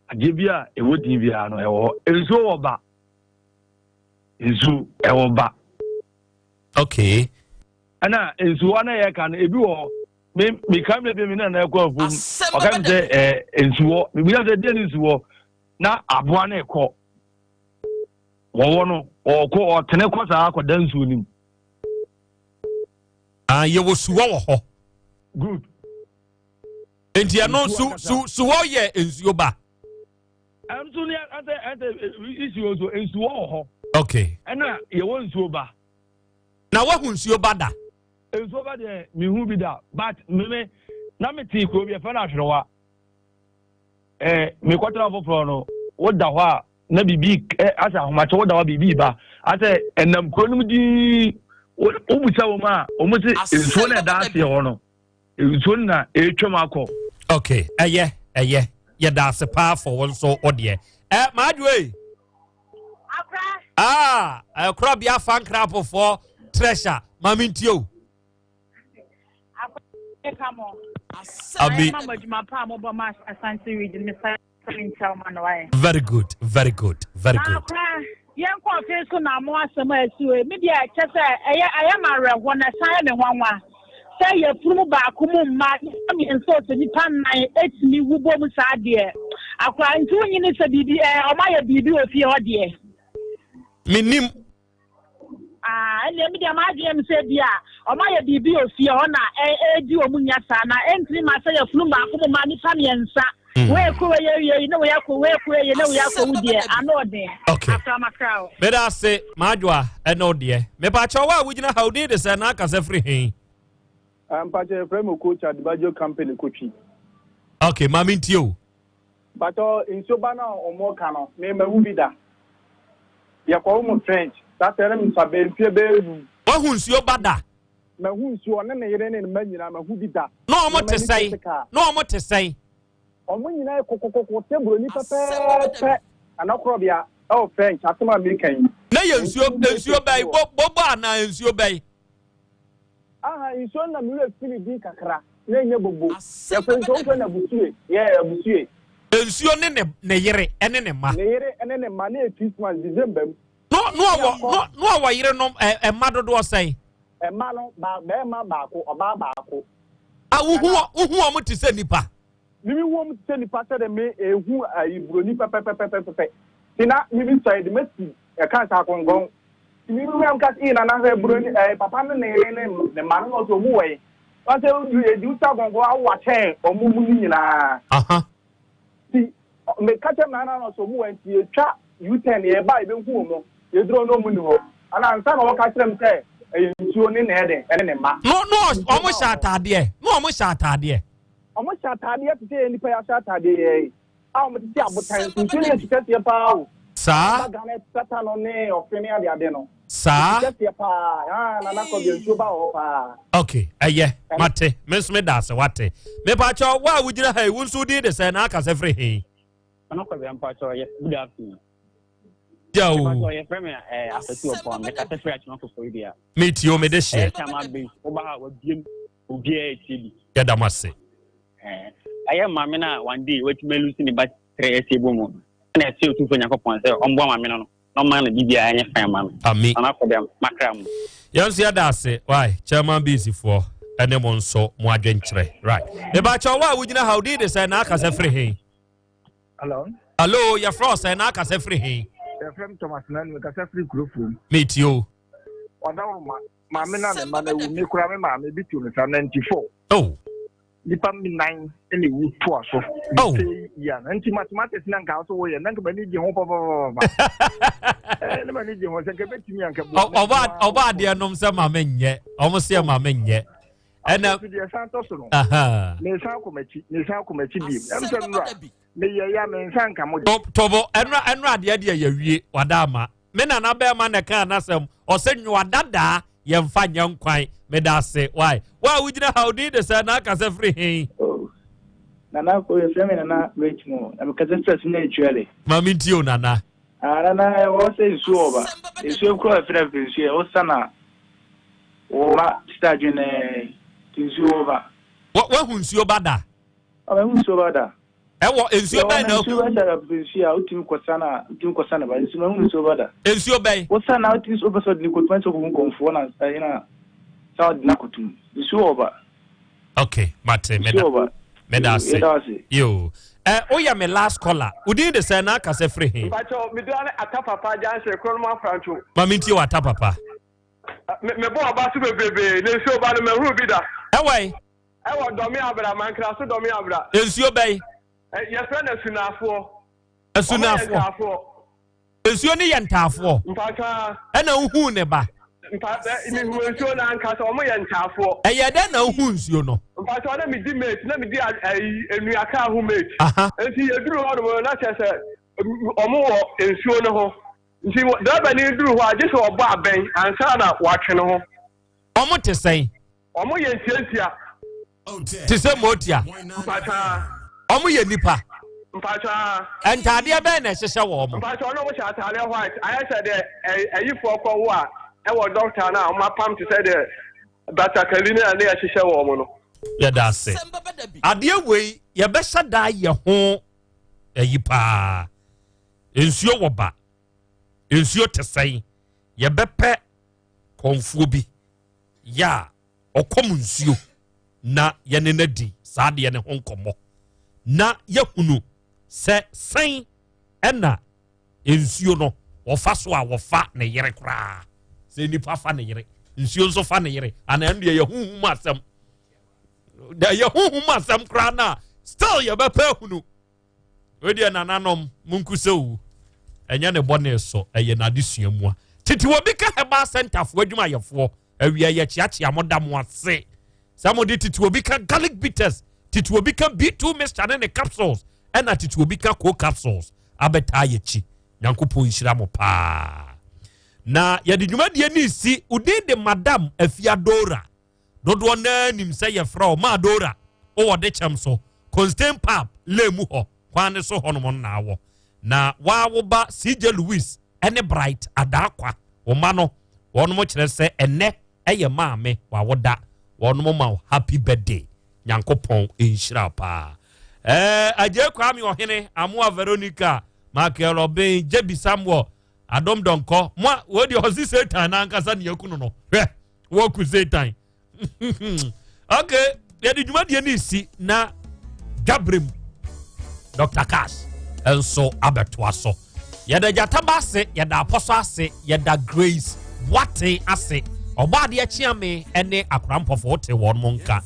Speaker 4: ade bia wodin bia no ewo ho enso wo ba enso ewo ba
Speaker 1: okay
Speaker 4: ana enso ana ye kan ebi wo me kam le bi me na ekọ afum o kan se enso wo me bia se de enso wo na aboa na ekọ
Speaker 7: wɔwɔ no ɔtene kɔ saa akɔda nsuo nim.
Speaker 1: Yɛwɔ suwa wɔ hɔ.
Speaker 7: Good.
Speaker 1: Enti ɛno suwa yɛ nsuo ba.
Speaker 7: Nsuo ni nsuo so nsuo wɔ hɔ.
Speaker 1: Okay.
Speaker 7: Ɛna yɛwɔ nsuo ba.
Speaker 1: Na wahu nsuo ba da.
Speaker 7: Nsuo ba deɛ mihu bi da, but meme na me ti kuro bi ɛfɛ na ahwerewa. Me kɔtara foforɔ no woda hɔ a na bibi asa ahomakyɛ woda hɔ bibi ba asa ɛnam kuro no mu di wobusa wɔ mu a ɔmo se nsuo na ɛda aseɛ hɔ no nsuo na ɛtwam akɔ.
Speaker 1: Okay, ɛyɛ yɛda ase paa for wɔn so ɔdeɛ. Maadwe. Korobea fan krapofoɔ treasure mami ntio. Abi. Very good.
Speaker 21: Young coffee so now more some media just I am a one aside and one. Say your flu back, and so to the pan 8 me who bomb sad dear. I cry 2 minutes a BB or my BB of your dear.
Speaker 1: Minim.
Speaker 21: And let me the Magian said, yeah, or my BB of Fiona, do a munyasana, entry my say a flu back, money, family and sa. Where you know, we are dear. I know there.
Speaker 1: Okay.
Speaker 21: After my crowd.
Speaker 1: Better I say, Majwa, and no dear. Me pachawa, we know how did this and I can say free.
Speaker 22: I'm Pacha Premo coach at the Bajo company coaching.
Speaker 1: Okay, Mammy Tio.
Speaker 22: But in Sobana or more cano, name a movie that. You call me French. That's a name for Baby.
Speaker 1: Oh, who's your bada?
Speaker 22: My who's you are not a man, I'm a movie that.
Speaker 1: No, I'm what to say. No, I'm what to say.
Speaker 22: On when you know Coco Table, and Okrobia, oh, French, after my making.
Speaker 1: Nay, your bay, Boba, now is your bay.
Speaker 22: In so na mule fili di kakra na nye bobo ya kwenzo ofe na busue busue
Speaker 1: nsuo ne yere ene ne ma
Speaker 22: na Christmas December
Speaker 1: no awa yere no ma dodo say
Speaker 22: ma no ba baako oba baako
Speaker 1: uhu o muti se nipa
Speaker 22: mimi wo muti se nipa se de me ehu ayibroni pepepepepepe tina mimi side meti e kan sa kongon mimi am kat ina na he broni papa ne man no so mu we wa se du sa kongo awa che omumu ni nyina si me kache na no so mu we ti etwa U10 e ba e be hu mo e dro no mu ni ho ana nsa na wo ka kire m se nsuo ni na ede ene ne ma
Speaker 1: no omo sha atade omo sha atade
Speaker 22: ti se ni pa ya sha atade a omo ti abotan nsuo ni ti se pa o
Speaker 1: sa
Speaker 22: gane tata no ne ofeni ade no
Speaker 1: sa okay mate me da se wate me pa cho wa wujira hai wunsu di de se na aka se free he
Speaker 6: anako be ampa cho ye good afternoon
Speaker 1: yo
Speaker 6: so ye frame afetu opon me ka se free achima ko dia
Speaker 1: me ti o me de share
Speaker 6: chama be oba wa biem obi e tibi
Speaker 1: ya da mase
Speaker 6: aye mame na one day wetima lusi ni ba 3 ebomu na se otu fo nyakopon se ombo mame no no man bibia anya fan mame
Speaker 1: ami
Speaker 6: anako dem makram
Speaker 1: yansi ya da se why chairman busy for ene mo nso mo adwenkyere right e ba cha wa wujina how did say na aka se free he hello your frost say na aka se free he
Speaker 22: from Thomas Nan we ka se free group
Speaker 1: meet you
Speaker 22: ona mame na ne ma na wu me kura me mame bi tu no 94
Speaker 1: oh
Speaker 22: nipa mi 9 ene wu to aso ya anti mathematics na nka so wo ye na nka bani gi ho papa ne bani gi ho se ke betimi anka
Speaker 1: oba de nom se ma menye omo se ma menye ena
Speaker 22: aha me san ko machi bi am se nura me ye ya me san ka mo
Speaker 1: tobo enra de de ya wie wadama me na be ma na kan na sem o se nwa dada ye mfa nyankwan me da se why wujina how did say na ka se free he
Speaker 22: nana ko ye frame nana wait mo am ka se stress na etuale
Speaker 1: mami ntio nana
Speaker 22: nana wo se isu oba isu ko frame isu o sana o ma stage ne isu oba
Speaker 1: wa hu nsu oba da
Speaker 22: o hu nsu oba da
Speaker 1: ewo ensu oba na
Speaker 22: isu oba da isu a utim ko sana ba isu hu nsu oba da
Speaker 1: ensu oba
Speaker 22: o sana utim oba so ni ko twanso ko konfo na ina South Nakutum. Isu oba.
Speaker 1: Okay, mate me Medase. Yo. Oya me last caller. Udi de say na kase free him.
Speaker 22: Pacho me do an atapapa janse Kronman Franco.
Speaker 1: Maminti wa atapapa.
Speaker 22: Me bo abasu bebrebe le nsuo ba no me hu bi da.
Speaker 1: Ewai.
Speaker 22: Ewo domi abra man kra so domi abra.
Speaker 1: Nsuo bai.
Speaker 22: Ye friend asunafo.
Speaker 1: Asunafo. Nsuo ni yentafo.
Speaker 22: Mpaka.
Speaker 1: Ena uhu ne ba.
Speaker 22: Mpaka ni hu nsuo na nka so mo yentafo.
Speaker 1: Eye de na uhu nsuo no.
Speaker 22: Mpaka na mi di mate na mi di enu aka hu mate. Enti eduru ho no na chese omo wo nsuo no ho. Nti daba ni eduru ho age so obo aben ansa na watwe no ho.
Speaker 1: Omo te sen.
Speaker 22: Omo yentia.
Speaker 1: Te se motia.
Speaker 22: Mpaka.
Speaker 1: Omo ye nipa.
Speaker 22: Mpacha.
Speaker 1: Entade be na hyehyɛ wo mo.
Speaker 22: Mpacha no mo hye atale white. I said ayifo kɔ wo a ewo doctor na o ma pam to say the Dr. Kalina na ya hyehyɛ wo mo no.
Speaker 1: Ya da se. Ade wei ye be hyɛ da ye ho ayipa. Ensuo wo ba. Ensuo te sɛn. Ye be pɛ konfuo bi. Ya okom nsuo na ye ne nadi saa de ne ho nkomo. Na ye hunu se sen ena ensuo no wofa so a wofa ne yere kra se nipa fa ne yere nsuo so fa ne yere ana ndo ye huhum asem da ye huhum asem kra na still ye be pa hunu odi nananom munkusewu enya ne bone so eye na adesua mu a titi obi ka heba center fo adwuma yefo awia ye chiachia modam ase samodi titi obi ka garlic bitters titi obi ka B2 mixture ne capsules ena titi obi ka co capsules abeta yechi nyankopon nhira mo pa na yede dwumadie ni si udinde madam afiadora dodo na nim se ye fra o ma dora o wode chem so constant pap lemu ho kwane so honom na awo na wa wo ba CJ Louis ene bright adakwa o ma no wonom kire se ene eye maame wa woda wonom ma happy birthday nyankopon nhira pa aje kwami ohene amoa Veronica Michael Robin Jebi Samuel Adom Donko mo wo di hosi Satan na nkasa ne yakunu no wo ku Satan okay ya di dwuma de ni si na Gabriel Dr. Cash enso abeto aso ya da jataba ase ya da aposo ase ya da Grace wate ase oba de achiame ene akrampofo wote won monka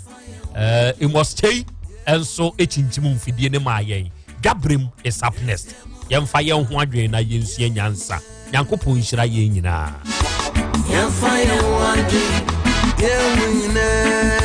Speaker 1: imostei enso echinchim mfidie ne maayen Gabriel is up next yemfa ye ho adwen na yensu nyansa nyankopon nhira ye nyina yemfa ye